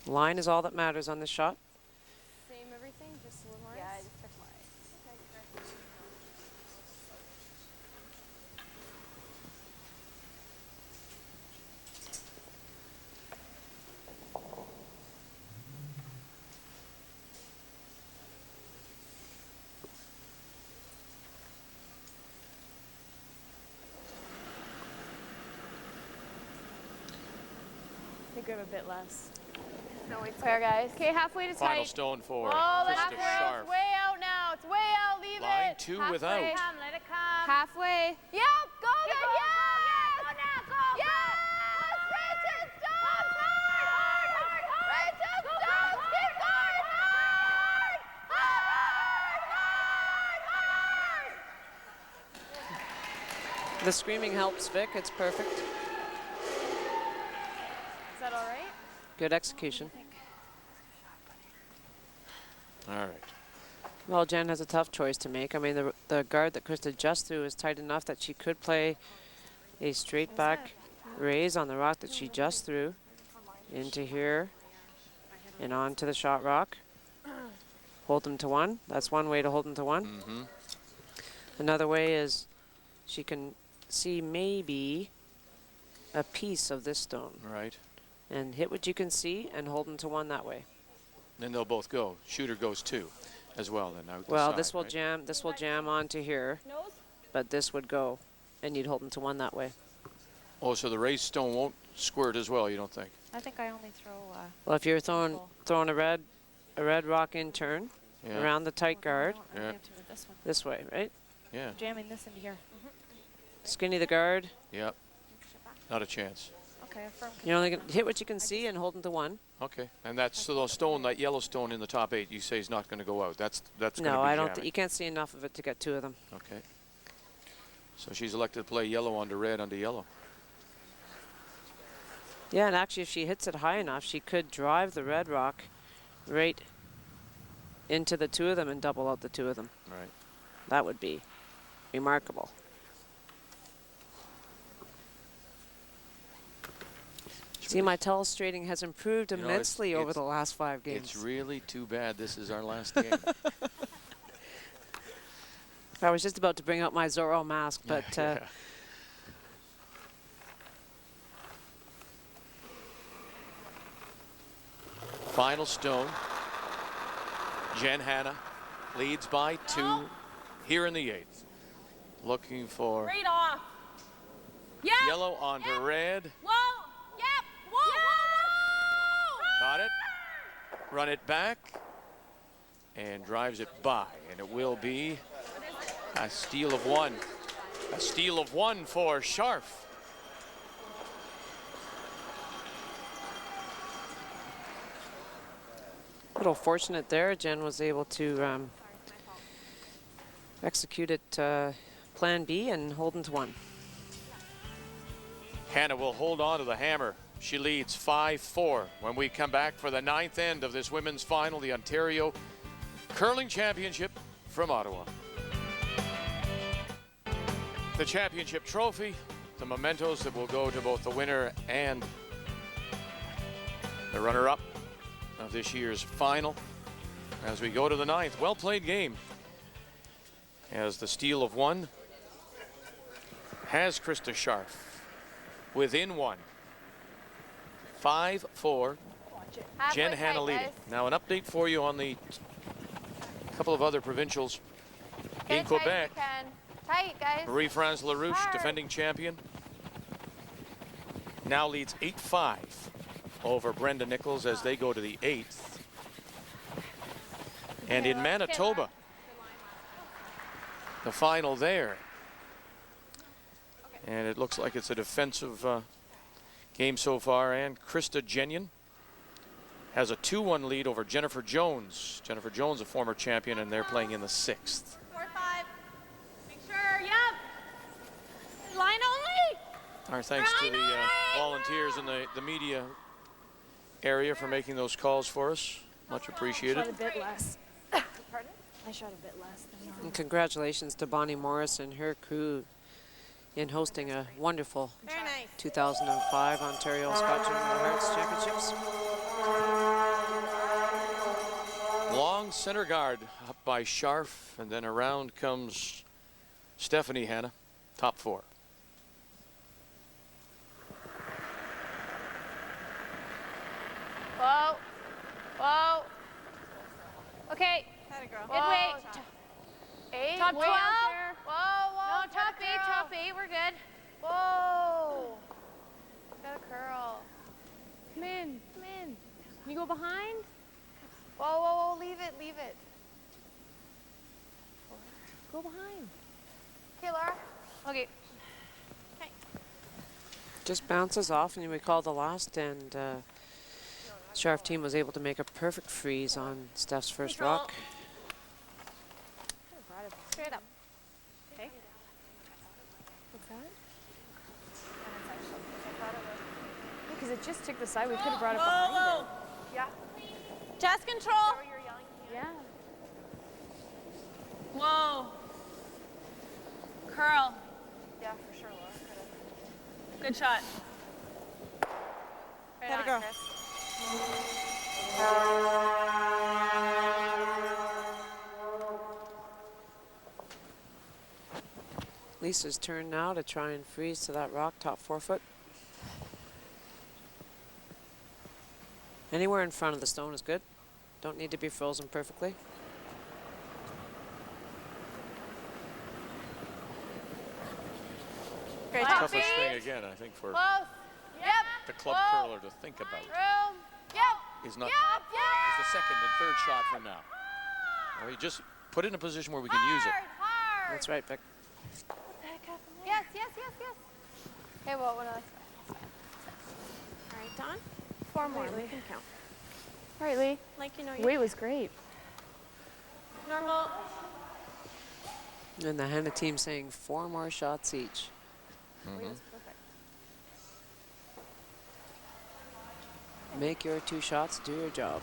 Line is all that matters on this shot. Same everything, just a little more. Yeah, I just took more ice. I think we have a bit less. No, it's fair, guys. Okay, halfway to Final tight. stone for Oh, let Krista it go. Scharf. It's way out now. It's way out. Leave Line it. 2 Halfway. without. Come, let it come. Halfway. Yep, go then. Go, Yes. go now, go. Yes. Rachel Stokes. Hard. Rachel Stokes. Keep going. Hard. The screaming helps Vic. It's perfect. Is that all right? Good execution. All right. Well, Jen has a tough choice to make. I mean, the guard that Krista just threw is tight enough that she could play a straight back raise on the rock that she just threw into here and on to the shot rock. Hold them to 1. That's one way to hold them to 1. Mm-hmm. Another way is she can see maybe a piece of this stone. Right. And hit what you can see and hold them to 1 that way. Then they'll both go. Shooter goes 2 as well. Then out the Well, side, this will right? jam. This will jam onto here, but this would go, and you'd hold them to 1 that way. Oh, so the raised stone won't squirt as well, you don't think? I think I only throw. Well, if you're throwing a red rock in turn around the tight guard, Yeah. this way, right? Yeah. Jamming this into here. Skinny the guard. Yep. Not a chance. Okay, firm. You're only gonna hit what you can see and hold them to 1. Okay. And that's so the stone, that yellow stone in the top 8, you say is not going to go out. That's going to be No, I don't. jamming. You can't see enough of it to get 2 of them. Okay. So she's elected to play yellow onto red onto yellow. Yeah, and actually, if she hits it high enough, she could drive the red rock right into the 2 of them and double out the 2 of them. Right. That would be remarkable. See, my telestrating has improved You know, immensely over the last 5 games. It's really too bad this is our last game. I was just about to bring out my Zorro mask, but Yeah. Final stone. Jen Hanna leads by 2 here in the 8th. Looking for Right off. Yeah. yellow onto red. Whoa. Yep. Whoa. Whoa. Got it. Run it back. And drives it by. And it will be a steal of 1. A steal of 1 for Scharf. a little fortunate there. Jen was able to execute it plan B and hold them to 1. Hanna will hold on to the hammer. She leads 5-4 when we come back for the 9th end of this women's final, the Ontario Curling Championship from Ottawa. The championship trophy, the mementos that will go to both the winner and the runner-up of this year's final as we go to the 9th. Well played game. As the steal of 1 has Krista Scharf within 1. 5-4. Jen Hanna leading. Now an update for you on the couple of other provincials in Quebec. Tight, guys. Marie-France LaRouche, Hard. defending champion, now leads 8-5 over Brenda Nichols as they go to the 8th. And in Manitoba, the final there. And it looks like it's a defensive game so far. And Krista Genyon has a 2-1 lead over Jennifer Jones. Jennifer Jones, a former champion, and they're playing in the 6th. 4-5. Make sure. Yep. Line only. Our thanks to the volunteers in the media area for making those calls for us. Much appreciated. Shot a bit less. Pardon? I shot a bit less than normal. And congratulations to Bonnie Morris and her crew in hosting a wonderful 2005 Ontario Scott Tournament of Hearts Championships. on center guard, up by Scharf, and then around comes Stephanie Hanna, top 4. Whoa. Whoa. Okay. Had a girl. Good weight. 8. Top 12. Way out there. Whoa, whoa. No, top 8, top 8. We're good. Whoa. Got a curl. Come in. Come in. Can you go behind? Whoa, whoa, whoa. Leave it. Leave it. Go behind. Okay, Laura. Okay. Just bounces off, and we call the last, and Scharf team was able to make a perfect freeze on Steph's first rock. Straight up. Okay. What's that? Because it just took the side. We could have brought it behind it. Yeah. Chest control. Yeah. Whoa. Curl. Yeah, for sure, Laura. Could've. Good shot. Right Gotta on, go. Chris. Lisa's turn now to try and freeze to that rock, top 4 foot. Anywhere in front of the stone is good. Don't need to be frozen perfectly. Great Toughest job. thing again, I think, for Close. Yep. the club Whoa. curler to think about Room. Yep. is not Yep. is the second and third shot from now. Or you just put it in a position where we can use it. Hard. That's right, Vic. Yes, yes, yes, yes. Okay, well, what else? All right, Dawn. 4 more. Wait, We Lee. can count. All right, Lee. Like you know you. Weight was great. Normal. And the Hanna team saying 4 more shots each. Weight was perfect. Make your 2 shots do your job.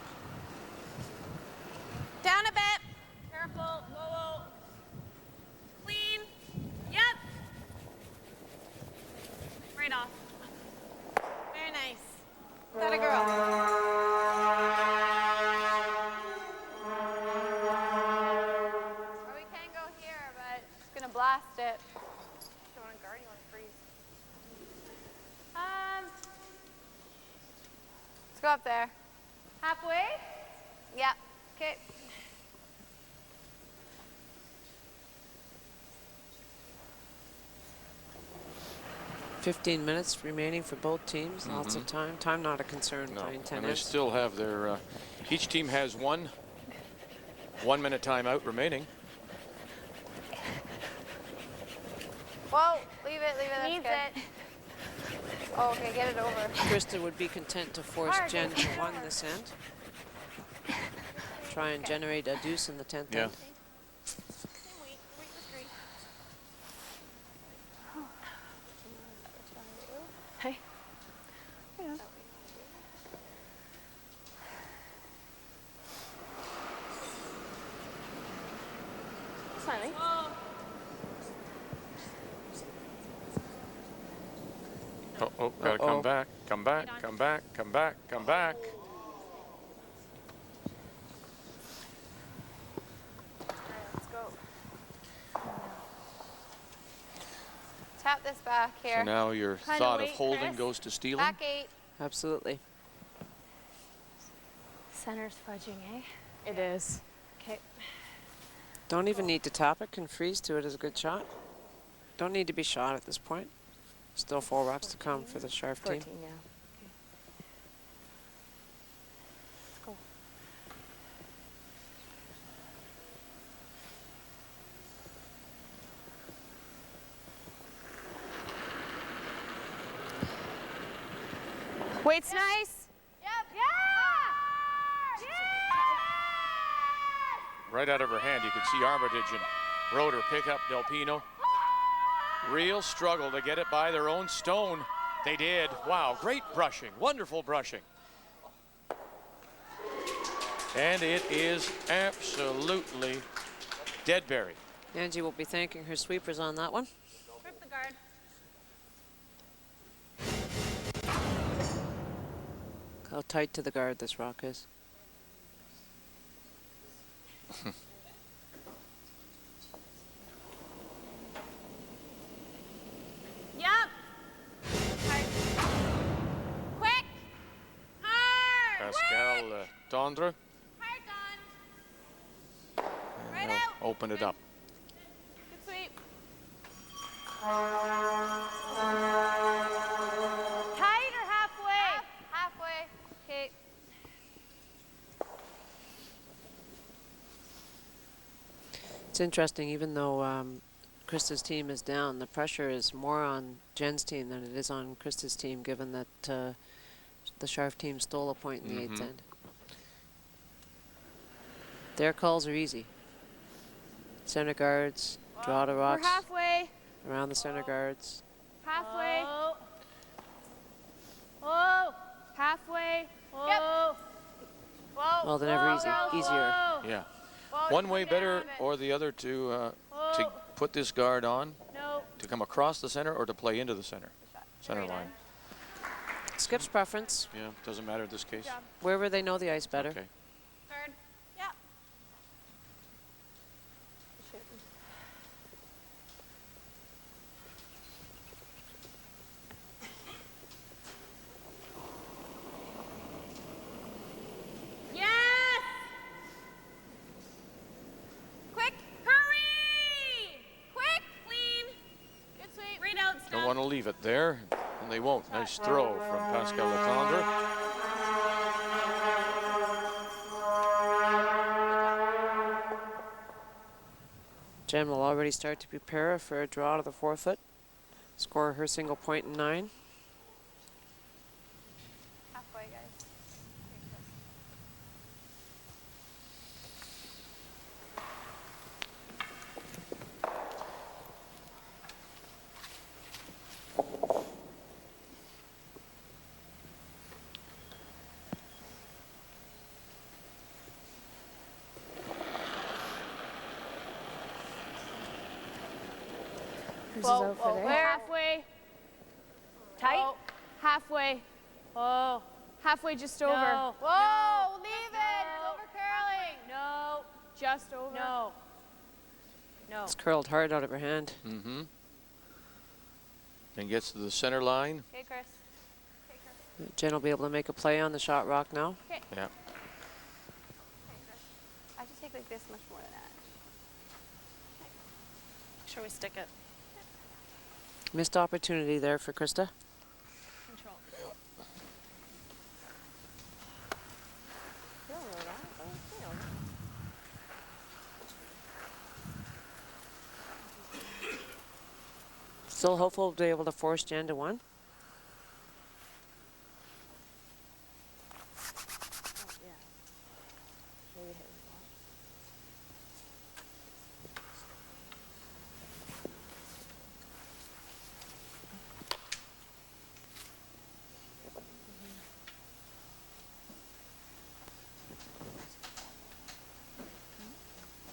Down a bit. Careful. Whoa, whoa. Clean. Yep. Right off. Very nice. Got a girl. Or we can go here, but just gonna blast it. You want to guard? You want to freeze? Let's go up there. Halfway? Yeah. Okay. $15 minutes remaining for both teams. Lots of time. Time not a concern No, playing and tennis. they still have their. Each team has 1 1-minute timeout remaining. Whoa, leave it, that's Needs good. Oh, okay, get it over. Krista would be content to force Hard, Jen it's to hard. 1 this end. Try and generate a deuce in the 10th Yeah. end. Hey. Smiling. Oh, gotta come back, come back, come back, come back, come back. Let's go. Tap this back here. So now your Kinda thought of wait, holding Chris. goes to stealing. Back 8. Absolutely. Center's fudging, eh? It is. Okay. Don't even need to tap it. Can freeze to it as a good shot. Don't need to be shot at this point. Still 4 rocks to come for the Scharf 14, team. yeah. Let's go. Weight's nice. Yep. Yeah! Right out of her hand, you could see Armitage and Roeder pick up Del Pino. Real struggle to get it by their own stone. They did. Wow, great brushing, wonderful brushing. And it is absolutely dead buried. Angie will be thanking her sweepers on that one. Grip the guard. How tight to the guard this rock is. Yep. Hard. Quick. Hard. Pascal Tendre. Hard on. And Right he'll out. open it up. Good sweep. Tight or halfway? Halfway. Okay. It's interesting, even though Krista's team is down, the pressure is more on Jen's team than it is on Krista's team, given that the Scharf team stole a point in the 8th end. Their calls are easy. Center guards, draw to rocks. We're halfway. Around the center guards. Halfway. Whoa. Halfway. Whoa. Yep. Whoa. Well, they're never easy. Easier. Yeah. Whoa, One way down better a bit. or the other to Whoa. put this guard on, No. to come across the center or to play into the center line. Skip's preference. Yeah, doesn't matter in this case. Wherever they know the ice better. Okay. Third. Yep. Yes. Quick. Hurry. Quick. Clean. Good sweep. Read out stuff. Don't want to leave it there, and they won't. Nice throw from Pascal Tendre. Jen will already start to prepare for a draw to the forefoot. Score her single point in 9. Halfway, guys. Whoa, We're halfway. Tight. Halfway. Oh. Halfway, just over. No. Whoa, leave it. It's over curling. No. Just over. No. No. It's curled hard out of her hand. Mm-hmm. And gets to the center line. Okay, Chris. Jen will be able to make a play on the shot rock now. Okay. Yeah. I have to take like this much more than that. Make sure we stick it. Missed opportunity there for Krista. Control. Still hopeful to be able to force Jen to 1.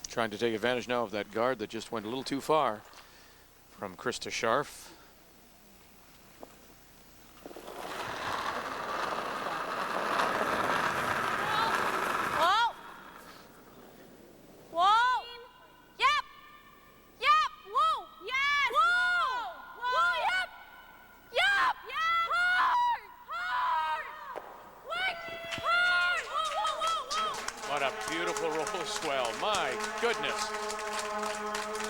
Trying to take advantage now of that guard that just went a little too far from Krista Scharf. Whoa. Whoa. Yep. Yep. Whoa. Yes. Whoa. Whoa. Yep. Yep. Yep. Hard. Hard. Quick. Hard. Whoa, whoa, whoa, whoa. What a beautiful roll of swell. My goodness.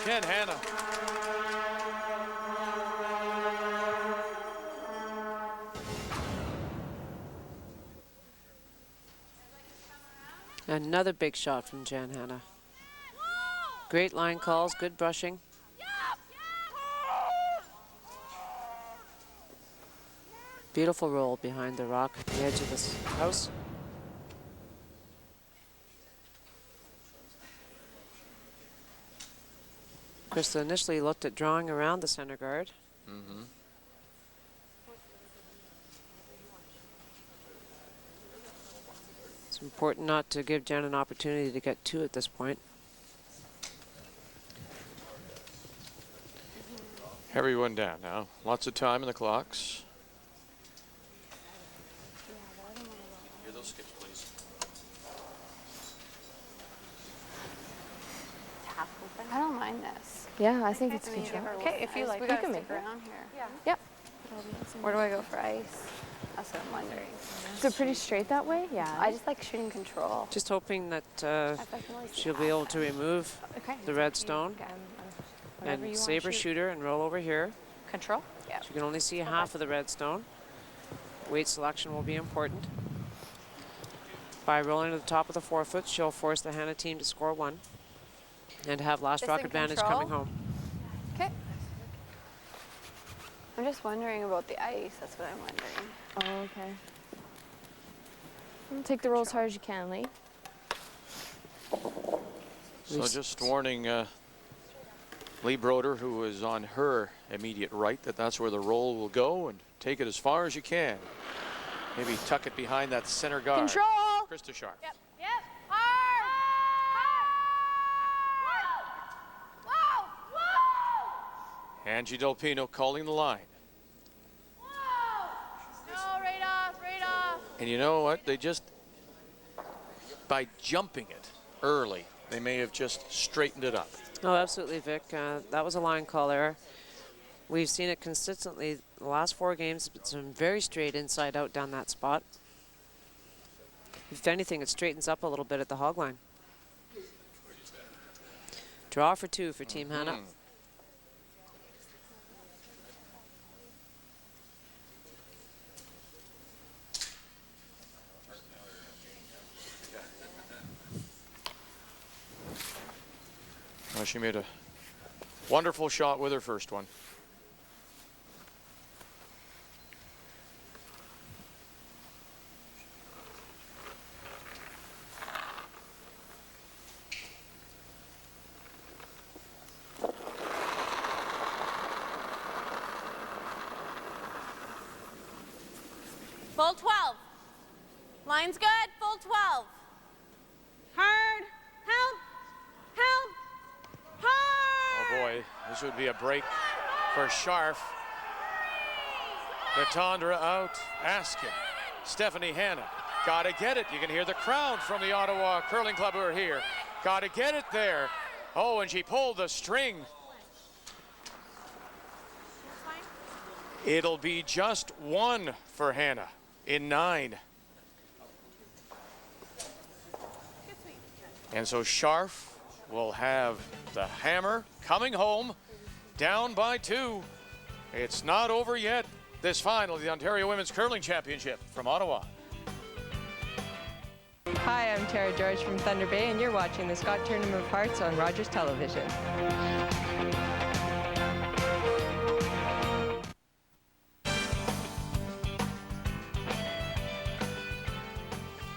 Jen Hanna. Another big shot from Jen Hanna. Great line calls, good brushing. Beautiful roll behind the rock, the edge of this house. Krista initially looked at drawing around the center guard. Mm-hmm. It's important not to give Jen an opportunity to get 2 at this point. Everyone down now. Lots of time in the clocks. Hear those skips, please. Yeah, I think it's control. Okay, if you like, we can make around here. Yeah. Yep. Where do I go for ice? That's what I'm wondering. Is it pretty straight that way? Yeah. I just like shooting control. Just hoping that she'll be able to remove the red stone and saber shooter and roll over here. Control? Yeah. She can only see half of the red stone. Weight selection will be important. By rolling to the top of the forefoot, she'll force the Hanna team to score 1 and have last rock advantage coming home. Okay. I'm just wondering about the ice. That's what I'm wondering. Oh, okay. Take the roll as hard as you can, Lee. So just warning Lee Broder, who is on her immediate right, that's where the roll will go, and take it as far as you can. Maybe tuck it behind that center guard. Control! Krista Scharf. Yep. Yep. Hard. Hard. Whoa. Whoa. Angie Delpino calling the line. Whoa. No, right off. Right off. And you know what? They just, by jumping it early, they may have just straightened it up. Oh, absolutely, Vic. That was a line call error. We've seen it consistently the last 4 games. It's been very straight inside out down that spot. If anything, it straightens up a little bit at the hog line. Draw for 2 for Team Hanna. Well, she made a wonderful shot with her first one. Full 12. Line's good. Full 12. Hard. Help. Help. Hard. Oh boy, this would be a break for Scharf. Natandra out, Askin, Stephanie Hanna. Gotta get it. You can hear the crowd from the Ottawa Curling Club who are here. Gotta get it there. Oh, and she pulled the string. It'll be just 1 for Hanna in 9. And so Scharf will have the hammer coming home, down by 2. It's not over yet. This final, the Ontario Women's Curling Championship from Ottawa. Hi, I'm Tara George from Thunder Bay, and you're watching the Scott Tournament of Hearts on Rogers Television.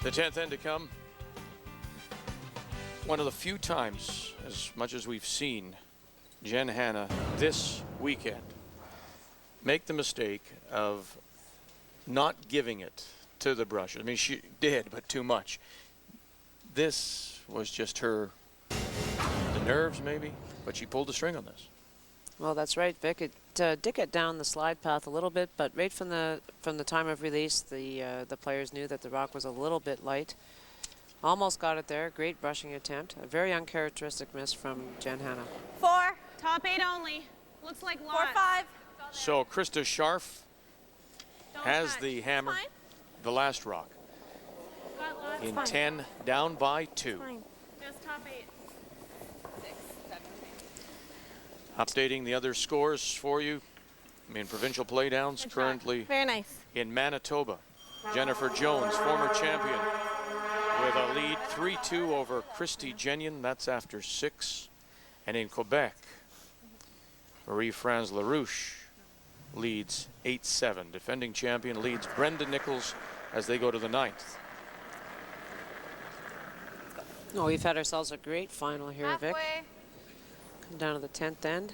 The 10th end to come. One of the few times, as much as we've seen Jen Hanna this weekend make the mistake of not giving it to the brush. I mean, she did, but too much. This was just her, the nerves maybe, but she pulled the string on this. Well, that's right, Vic. It did get down the slide path a little bit, but right from the time of release, the players knew that the rock was a little bit light. Almost got it there. Great brushing attempt. A very uncharacteristic miss from Jen Hanna. 4. Top 8 only. Looks like lots. 4, 5. So Krista Scharf has the hammer, the last rock. In 10, down by 2. Just top 8. 6, 7, 8. Updating the other scores for you. I mean, provincial playdowns currently Very nice. in Manitoba. Jennifer Jones, former champion, with a lead 3-2 over Christy Genion. That's after 6. And in Quebec, Marie-France LaRouche leads 8-7. Defending champion leads Brenda Nichols as they go to the 9th. Oh, we've had ourselves a great final here, Halfway. Vic. Come down to the 10th end.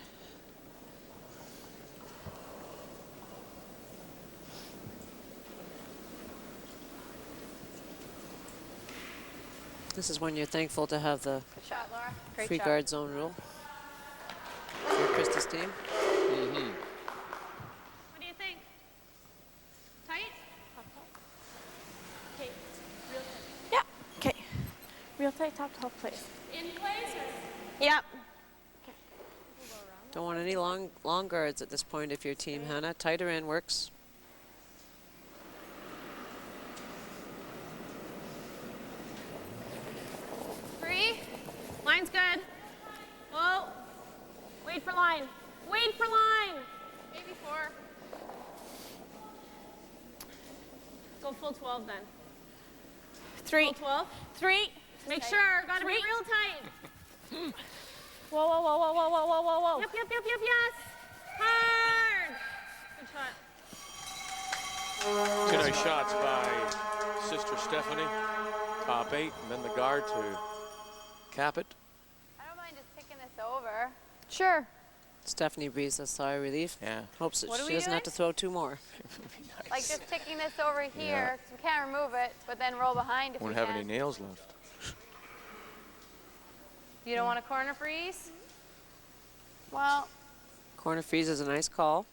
This is when you're thankful to have the Shot, Laura. Great free shot. guard zone rule for Krista's team. What do you think? Tight? Okay. Real tight. Yeah. Okay. Real tight, top 12, please. In place? Yep. Okay. Don't want any long guards at this point if your team, Hanna. Tighter in works. Three. Line's good. Whoa. Wait for line. Wait for line. Maybe 4. Go full 12 then. 3. Full 12. 3. Make sure. Gotta be real tight. Whoa, whoa, whoa, whoa, whoa, whoa, whoa, whoa, whoa. Yep, yep, yep, yep, yes. Hard. Good shot. 2 nice shots by Sister Stephanie. Top 8, and then the guard to cap it. I don't mind just kicking this over. Sure. Stephanie breathes a sigh of relief. Yeah. Hopes that What are she we doesn't have to doing? throw 2 more. Nice. Like just kicking this over here, 'cause we can't remove it, but then roll behind if Won't we have can. any nails left. You don't want a corner freeze? Well, Corner freeze is a nice call.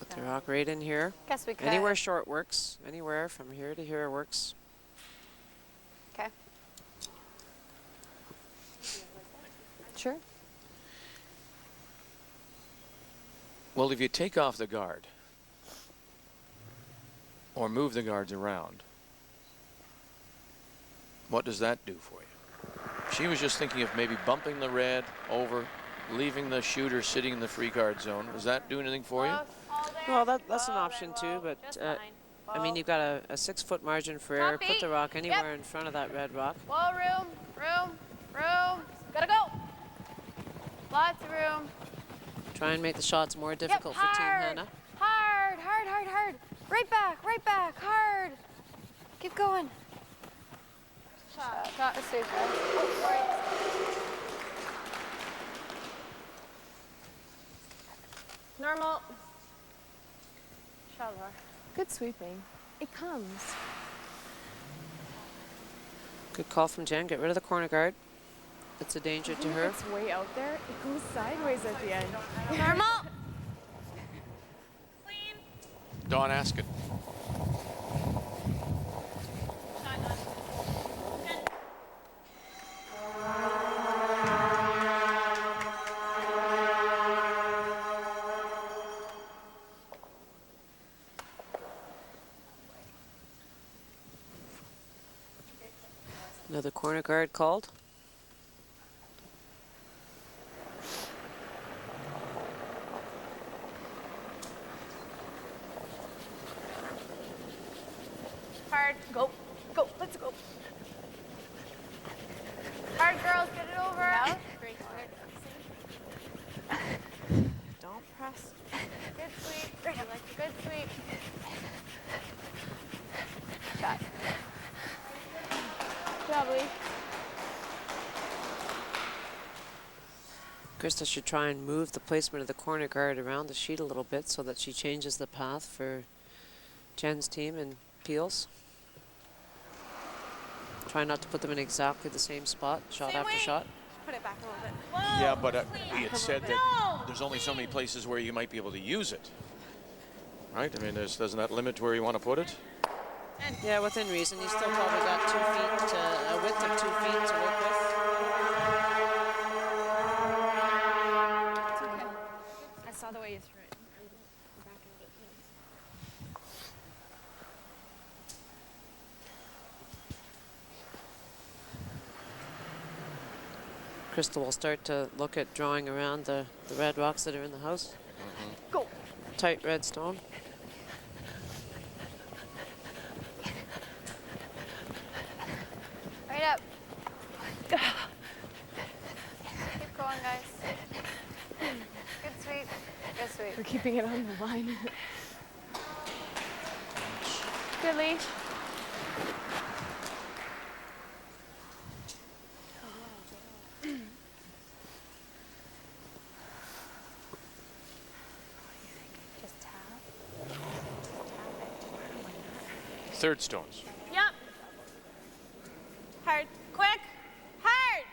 Put the rock right in here. guess we could. Anywhere short works. Anywhere from here to here works. Okay. Sure. Well, if you take off the guard or move the guards around, what does that do for you? She was just thinking of maybe bumping the red over, leaving the shooter sitting in the free guard zone. Does that do anything for you? Well, that's an option too, but I mean, you've got a 6-foot margin for error. Put the rock anywhere in front of that red rock. Whoa, room. Gotta go. Lots of room. Try and make the shots more difficult for Team Hanna. Hard. Right back, hard. Keep going. Shot a super. Oh, sorry. Normal. Shot more. Good sweeping. It comes. Good call from Jen. Get rid of the corner guard. It's a danger to her. It's way out there. It goes sideways at the end. Normal. Dawn Askin. Another corner guard called. Hard. Go. Let's go. Hard, girls. Get it over. Yeah. Great. Don't press. Good sweep. I like a good sweep. Shot. Lovely. Krista should try and move the placement of the corner guard around the sheet a little bit so that she changes the path for Jen's team and Peel's. Try not to put them in exactly the same spot, shot after shot. Put it back a little bit. Yeah, but we had said that there's only so many places where you might be able to use it. Right? I mean, doesn't that limit where you want to put it? Yeah, within reason. You still probably got 2 feet, a width of 2 feet to work with. It's okay. I saw the way you threw it. Crystal will start to look at drawing around the red rocks that are in the house. Go. Tight red stone. Right up. Keep going, guys. Good sweep. Good sweep. We're keeping it on the line. Good lead. Just tap. Third stones. Yep. Hard. Quick. Hard.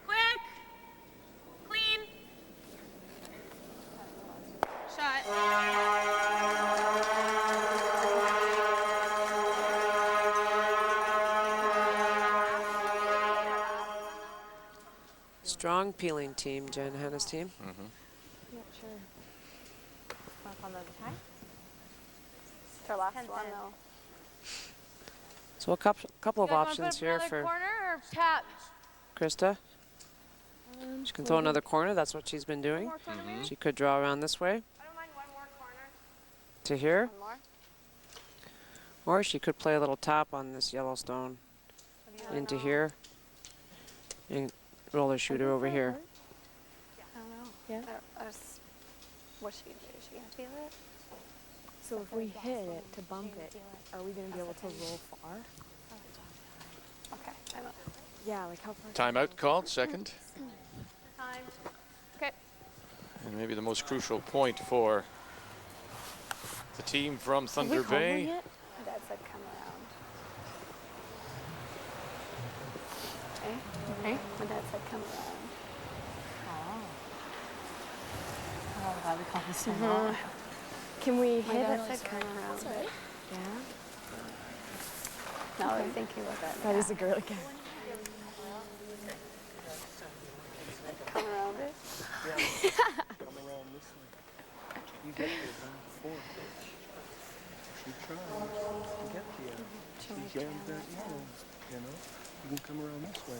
Quick. Clean. Shot. strong peeling team, Jen, Hanna's team. Not sure. Up on the tie? It's our last one, though. So a couple of You guys wanna options put here up another for corner or tap? Krista. She can throw another corner. That's what she's been doing. She could draw around this way I don't mind one more corner. to here. One more. Or she could play a little tap on this yellow stone into here and roller shooter over here. I don't know. Yeah. What's she gonna do? Is she gonna feel it? So if we hit it to bump it, are we going to be able to roll far? Okay, I'm up. Yeah, like how far? Timeout called, second. Time. Okay. And maybe the most crucial point for the team from Thunder Bay. My dad said come around. Okay? My dad said come around. Oh, glad we called this one. Can we My hit dad it? said come around. Yeah. Now that I'm thinking about that. That is a girl again. Come around it. Come around this way. You get here before. She tried to get here. She jammed that yellow, you know? You can come around this way.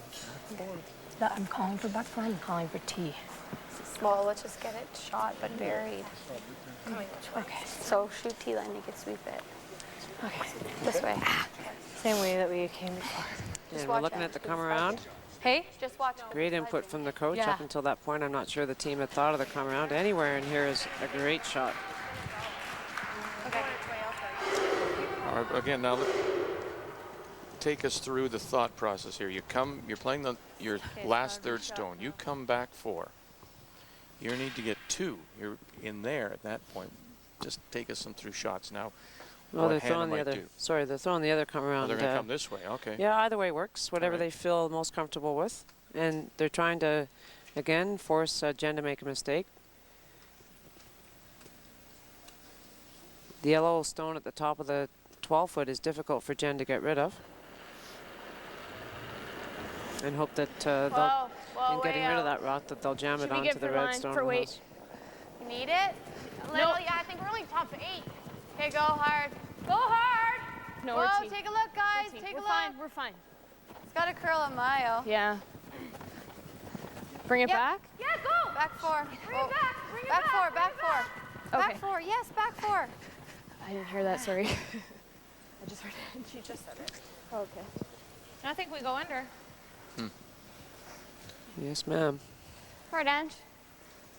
I'm calling for back four. I'm calling for T. Well, let's just get it shot but buried. Okay. So shoot T line, you can sweep it. Okay. This way. Same way that we came before. And we're looking at the come around. Hey, just watch. Great input from the coach Yeah. up until that point. I'm not sure the team had thought of the come around. Anywhere in here is a great shot. Okay. All right, again, now take us through the thought process here. You're playing your last third stone. You come back 4. You need to get 2. You're in there at that point. Just take us through shots now. Well, they're throwing the other. Sorry, they're throwing the other come around. Oh, they're going to come this way. Okay. Yeah, either way works. Whatever they feel most comfortable with, and they're trying to, again, force Jen to make a mistake. The yellow stone at the top of the 12-foot is difficult for Jen to get rid of. And hope that they'll, in getting rid of that rock, that they'll jam it onto the red stone. Weight. You need it? A little, yeah, I think we're only top 8. Okay, go hard. Go hard! No, whoa, take a look, guys. Take a look. We're fine. It's got to curl a mile. Yeah. Bring it back? Yeah, go! Back 4. Bring it back. Bring it Back back. 4, back 4. Okay. Back 4, yes, back 4. I didn't hear that, sorry. I just heard it. She just said it. Okay. I think we go under. Yes, ma'am. Hard, Ange.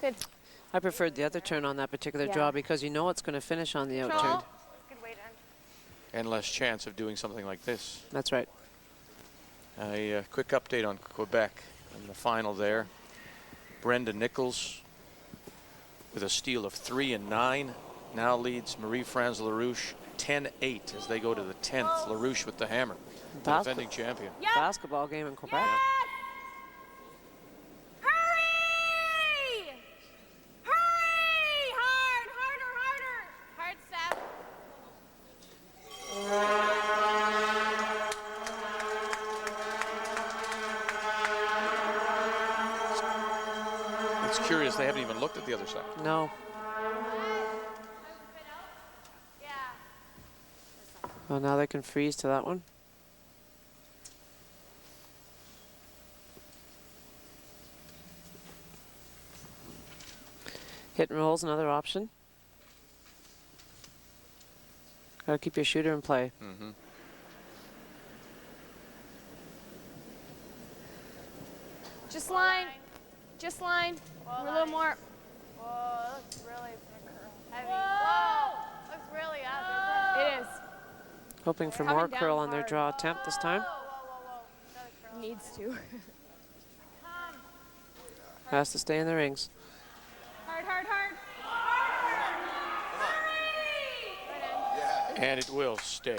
Good. I preferred the other turn on that particular draw because you know it's going to finish on the out turn. Good weight, Ange. And less chance of doing something like this. That's right. A quick update on Quebec in the final there. Brenda Nichols with a steal of 3 and 9 now leads Marie-France LaRouche 10-8 as they go to the 10th. LaRouche with the hammer, the defending champion. Yep. Basketball game in Quebec. Yes! Hurry! Hurry! Hard, harder, harder. Hard, Steph. It's curious, they haven't even looked at the other side. No. Well, now they can freeze to that one. Hit and roll's another option. Got to keep your shooter in play. Mm-hmm. Just line. Just line. A little more. Whoa, that looks really heavy. Whoa! Looks really heavy. It is. Hoping for more curl on their draw attempt this time. Needs to. Has to stay in the rings. Hard, hard, hard. And it will stay.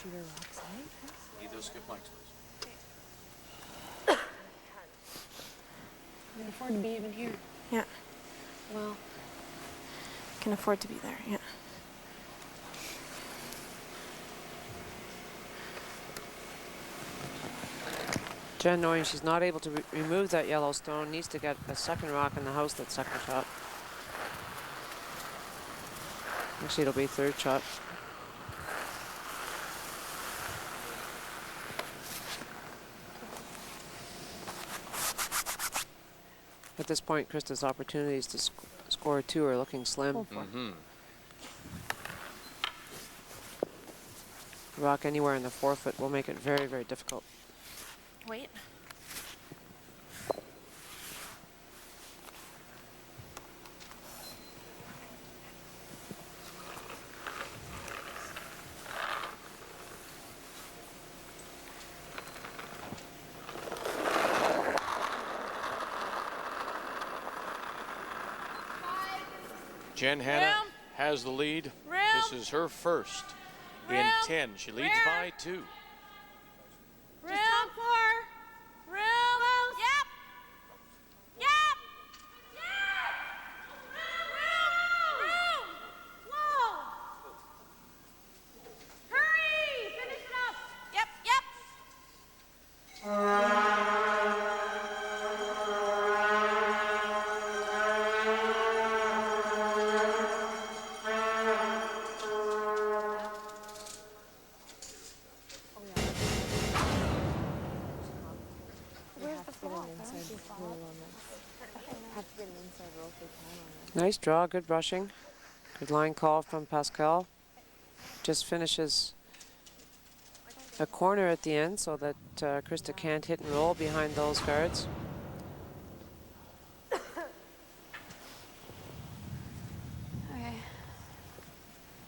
shoot our rocks, eh? Need those skip mics, please. We can afford to be even here. Yeah. Well, Can afford to be there. Yeah. Jen, knowing she's not able to remove that yellow stone, needs to get a second rock in the house that second shot. Actually, it'll be third shot. At this point, Krista's opportunities to score 2 are looking slim. Rock anywhere in the 4-foot will make it very, very difficult. wait. Jen Hanna has the lead. This is her first in 10. She leads by 2. Just top 4. Room. Close. Yep. Yep. Room. Slow. Hurry. Finish it up. Yep. Nice draw, good brushing. Good line call from Pascal. Just finishes a corner at the end so that Krista can't hit and roll behind those guards. Okay.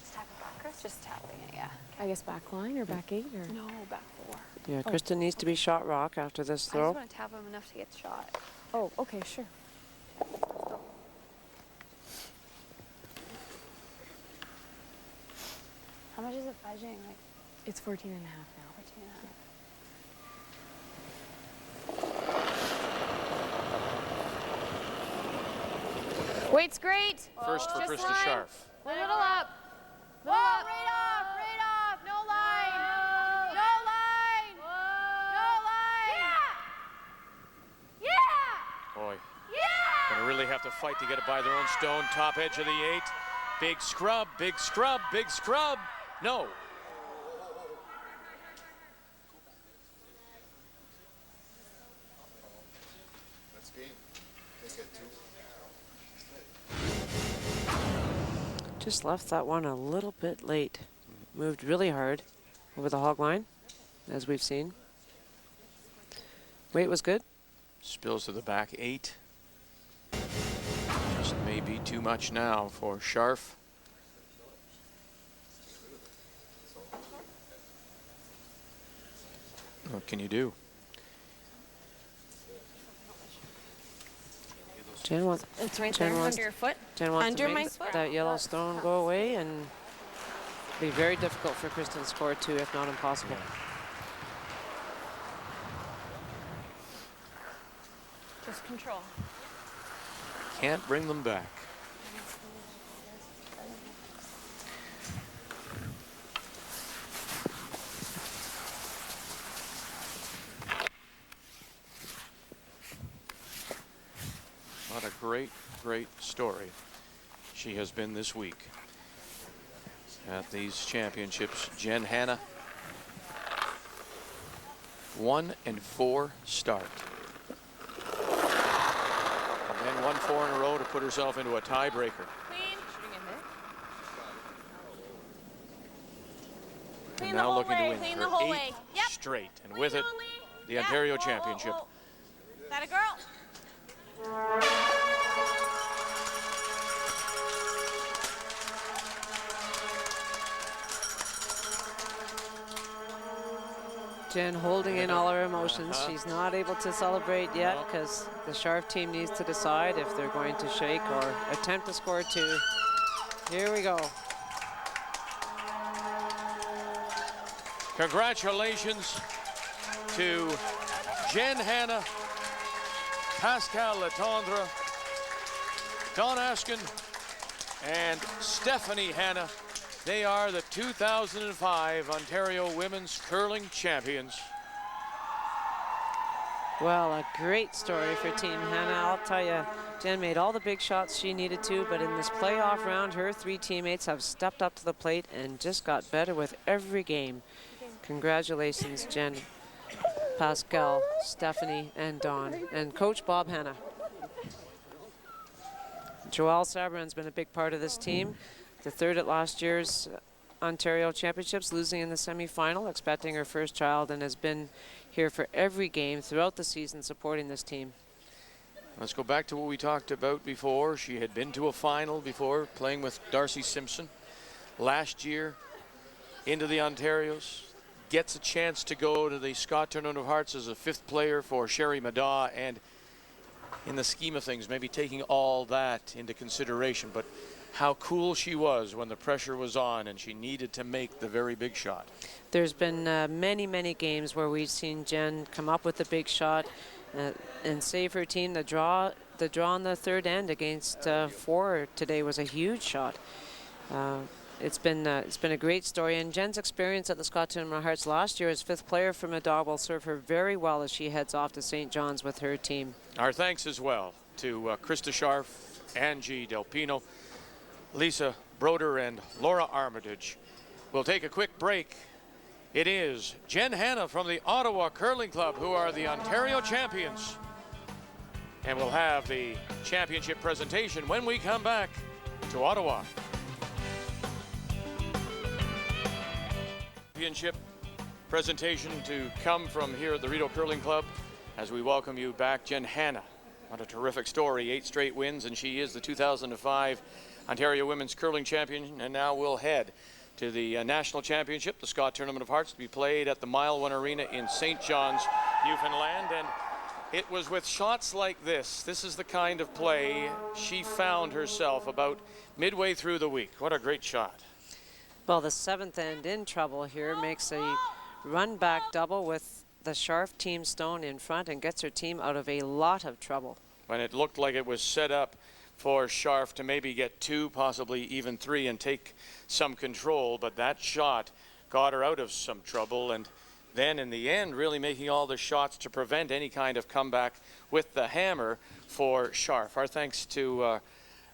Just tap it back, Chris? Just tapping it, yeah. I guess back line or back 8 or? No, back 4. Yeah, Krista needs to be shot rock after this I throw. just want to tap him enough to get the shot. Oh, okay, sure. How much is it fudging? Like It's 14 and a half now. 14 and a half. Weight's great. First for Just Krista line. Scharf. Little up. Whoa, right off. No line. No line. No line. Yeah. Boy, Yeah. gonna really have to fight to get it by their own stone. Top edge of the 8. Big scrub, big scrub, big scrub. No. Just left that one a little bit late. Moved really hard over the hog line, as we've seen. Weight was good. Spills to the back 8. Just may be too much now for Scharf. What can you do? Jen wants, It's right Jen there wants, under your foot. Jen wants Under to my make foot. that yellow stone go away, and be very difficult for Kristen to score 2, if not impossible. Just control. Can't bring them back. What a great, great story she has been this week at these championships. Jen Hanna, 1-4 start. And then 1-4 in a row to put herself into a tiebreaker. Clean. And now looking to win Clean her the whole 8th way. Yep. straight. And with it, the Yeah. Ontario Whoa, Championship. whoa, whoa. Is that a girl? Jen holding in all her emotions. She's not able to celebrate yet because the Scharf team needs to decide if they're going to shake or attempt to score 2. Here we go. Congratulations to Jen Hanna, Pascal Letendre, Don Askin, and Stephanie Hanna. They are the 2005 Ontario Women's Curling Champions. Well, a great story for Team Hanna. I'll tell you, Jen made all the big shots she needed to, but in this playoff round, her three teammates have stepped up to the plate and just got better with every game. Congratulations, Jen, Pascal, Stephanie, and Dawn, and Coach Bob Hanna. Joelle Sabran's been a big part of this team. The third at last year's Ontario Championships, losing in the semifinal, expecting her first child, and has been here for every game throughout the season supporting this team. Let's go back to what we talked about before. She had been to a final before, playing with Darcy Simpson. Last year, into the Ontarios, gets a chance to go to the Scott Tournament of Hearts as a fifth player for Sherry Madaw, and in the scheme of things, maybe taking all that into consideration, but how cool she was when the pressure was on and she needed to make the very big shot. There's been many, many games where we've seen Jen come up with the big shot and save her team. The draw on the third end against four today was a huge shot. It's been a great story, and Jen's experience at the Scott Tournament of Hearts last year as fifth player for Madaw will serve her very well as she heads off to St. John's with her team. Our thanks as well to Krista Scharf, Angie Del Pino, Lisa Broder, and Laura Armitage. We'll take a quick break. It is Jen Hanna from the Ottawa Curling Club, who are the Ontario champions. And we'll have the championship presentation when we come back to Ottawa. Championship presentation to come from here at the Rideau Curling Club as we welcome you back. Jen Hanna, what a terrific story, 8 straight wins, and she is the 2005 Ontario Women's Curling Champion. And now we'll head to the National Championship, the Scott Tournament of Hearts, to be played at the Mile One Arena in St. John's, Newfoundland. And it was with shots like this. This is the kind of play she found herself about midway through the week. What a great shot. Well, the seventh end in trouble here makes a run back double with the Scharf team stone in front and gets her team out of a lot of trouble. When it looked like it was set up for Scharf to maybe get 2, possibly even 3, and take some control, but that shot got her out of some trouble, and then in the end really making all the shots to prevent any kind of comeback with the hammer for Scharf. Our thanks to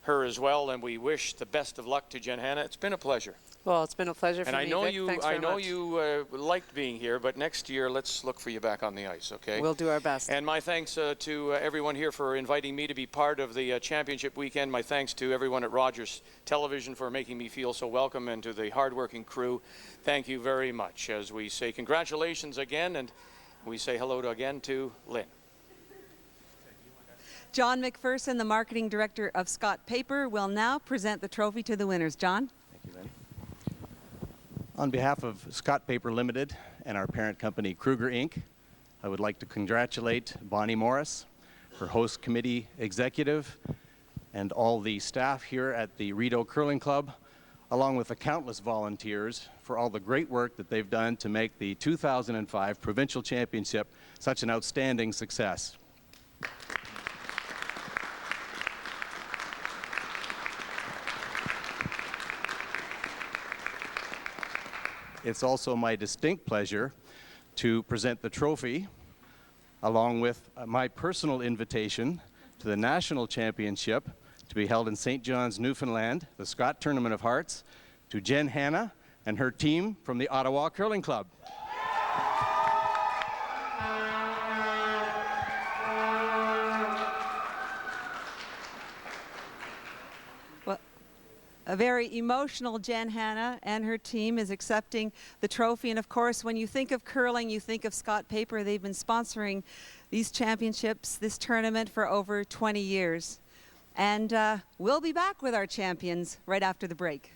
her as well, and we wish the best of luck to Jen Hanna. It's been a pleasure. Well, it's been a pleasure for me, Vic. I know you liked being here, but next year let's look for you back on the ice, okay? We'll do our best. And my thanks to everyone here for inviting me to be part of the championship weekend. My thanks to everyone at Rogers Television for making me feel so welcome, and to the hardworking crew. Thank you very much. As we say congratulations again, and we say hello again to Lynn. John McPherson, the marketing director of Scott Paper, will now present the trophy to the winners. John? Thank you, Lynn. On behalf of Scott Paper Limited and our parent company, Kruger Inc., I would like to congratulate Bonnie Morris, her host committee executive, and all the staff here at the Rideau Curling Club, along with the countless volunteers, for all the great work that they've done to make the 2005 Provincial Championship such an outstanding success. It's also my distinct pleasure to present the trophy, along with my personal invitation to the National Championship to be held in St. John's, Newfoundland, the Scott Tournament of Hearts, to Jen Hanna and her team from the Ottawa Curling Club. A very emotional Jen Hanna and her team is accepting the trophy. And of course, when you think of curling, you think of Scott Paper. They've been sponsoring these championships, this tournament, for over 20 years. And we'll be back with our champions right after the break.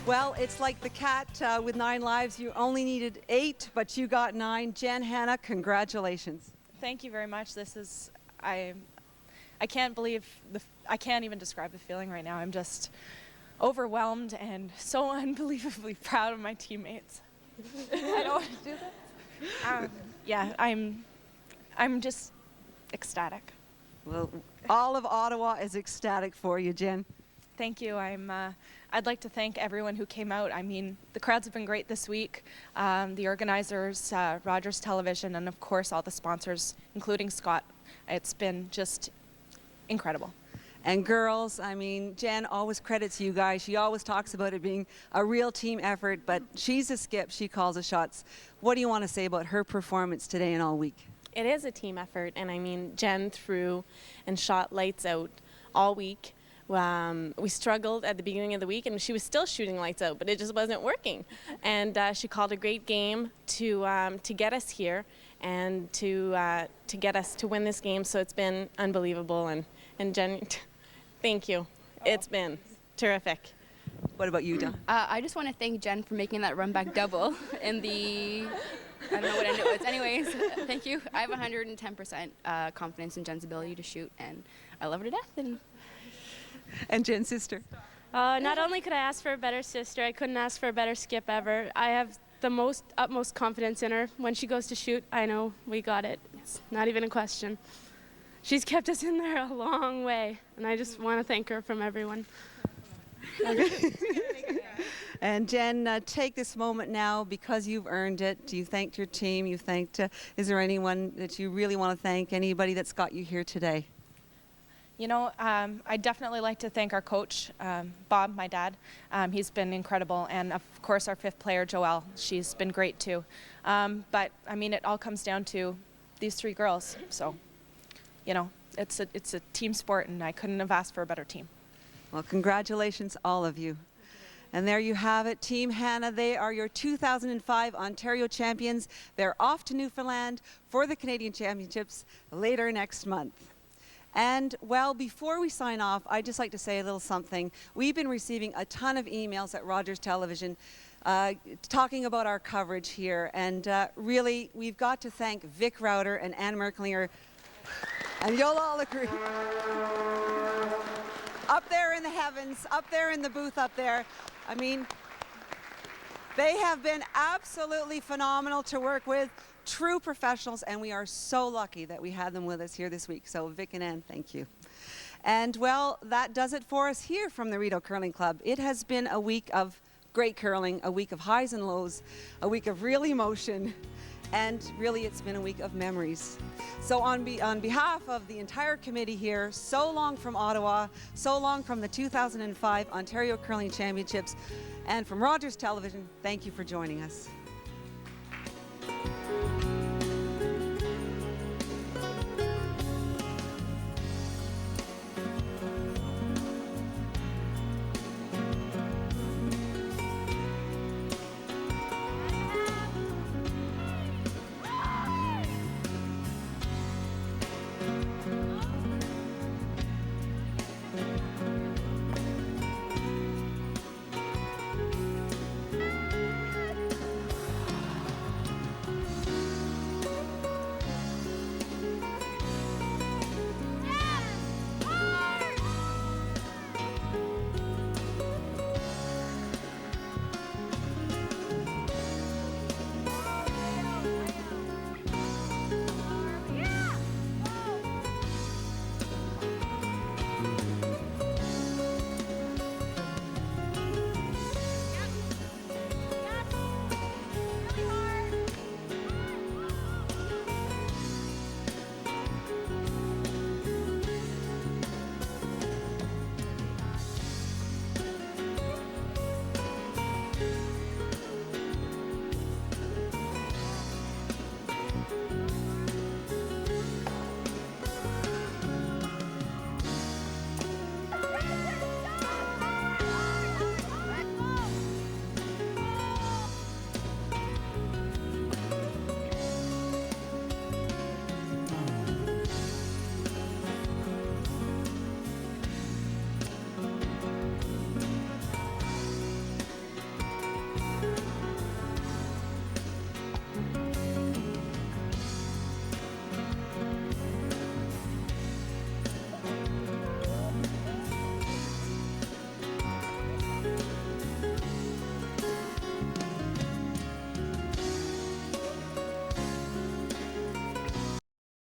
Well, it's like the cat with 9 lives. You only needed 8, but you got 9. Jen, Hanna, congratulations. Thank you very much. This is, I can't believe, I can't even describe the feeling right now. I'm just overwhelmed and so unbelievably proud of my teammates. I don't want to do that. Yeah, I'm just ecstatic. Well, all of Ottawa is ecstatic for you, Jen. Thank you. I'd like to thank everyone who came out. I mean, the crowds have been great this week. The organizers, Rogers Television, and of course all the sponsors, including Scott. It's been just incredible. And girls, I mean, Jen always credits you guys. She always talks about it being a real team effort, but she's a skip. She calls the shots. What do you want to say about her performance today and all week? It is a team effort, and I mean, Jen threw and shot lights out all week. We struggled at the beginning of the week, and she was still shooting lights out, but it just wasn't working. And she called a great game to get us here and to get us to win this game. So it's been unbelievable. And Jen, thank you. It's been terrific. What about you, Don? I just want to thank Jen for making that run back double in the, I don't know what end it was. Anyways, thank you. I have 110% confidence in Jen's ability to shoot, and I love her to death. And Jen's sister? Not only could I ask for a better sister, I couldn't ask for a better skip ever. I have the utmost confidence in her. When she goes to shoot, I know we got it. It's not even a question. She's kept us in there a long way, and I just want to thank her from everyone. And Jen, take this moment now because you've earned it. You thanked your team. You thanked. Is there anyone that you really want to thank? Anybody that's got you here today? You know, I'd definitely like to thank our coach, Bob, my dad. He's been incredible. And, of course, our 5th player, Joelle. She's been great, too. But, I mean, it all comes down to these 3 girls. So, you know, it's a team sport, and I couldn't have asked for a better team. Well, congratulations, all of you. And there you have it, Team Hanna. They are your 2005 Ontario champions. They're off to Newfoundland for the Canadian Championships later next month. And, well, before we sign off, I'd just like to say a little something. We've been receiving a ton of emails at Rogers Television talking about our coverage here. And really, we've got to thank Vic Rauter and Ann Merklinger. And you'll all agree. Up there in the heavens, up there in the booth up there. I mean, they have been absolutely phenomenal to work with. True professionals, and we are so lucky that we had them with us here this week. So Vic and Ann, thank you. And well, that does it for us here from the Rideau Curling Club. It has been a week of great curling, a week of highs and lows, a week of real emotion, and really it's been a week of memories. So on behalf of the entire committee here, so long from Ottawa, so long from the 2005 Ontario Curling Championships, and from Rogers Television, thank you for joining us.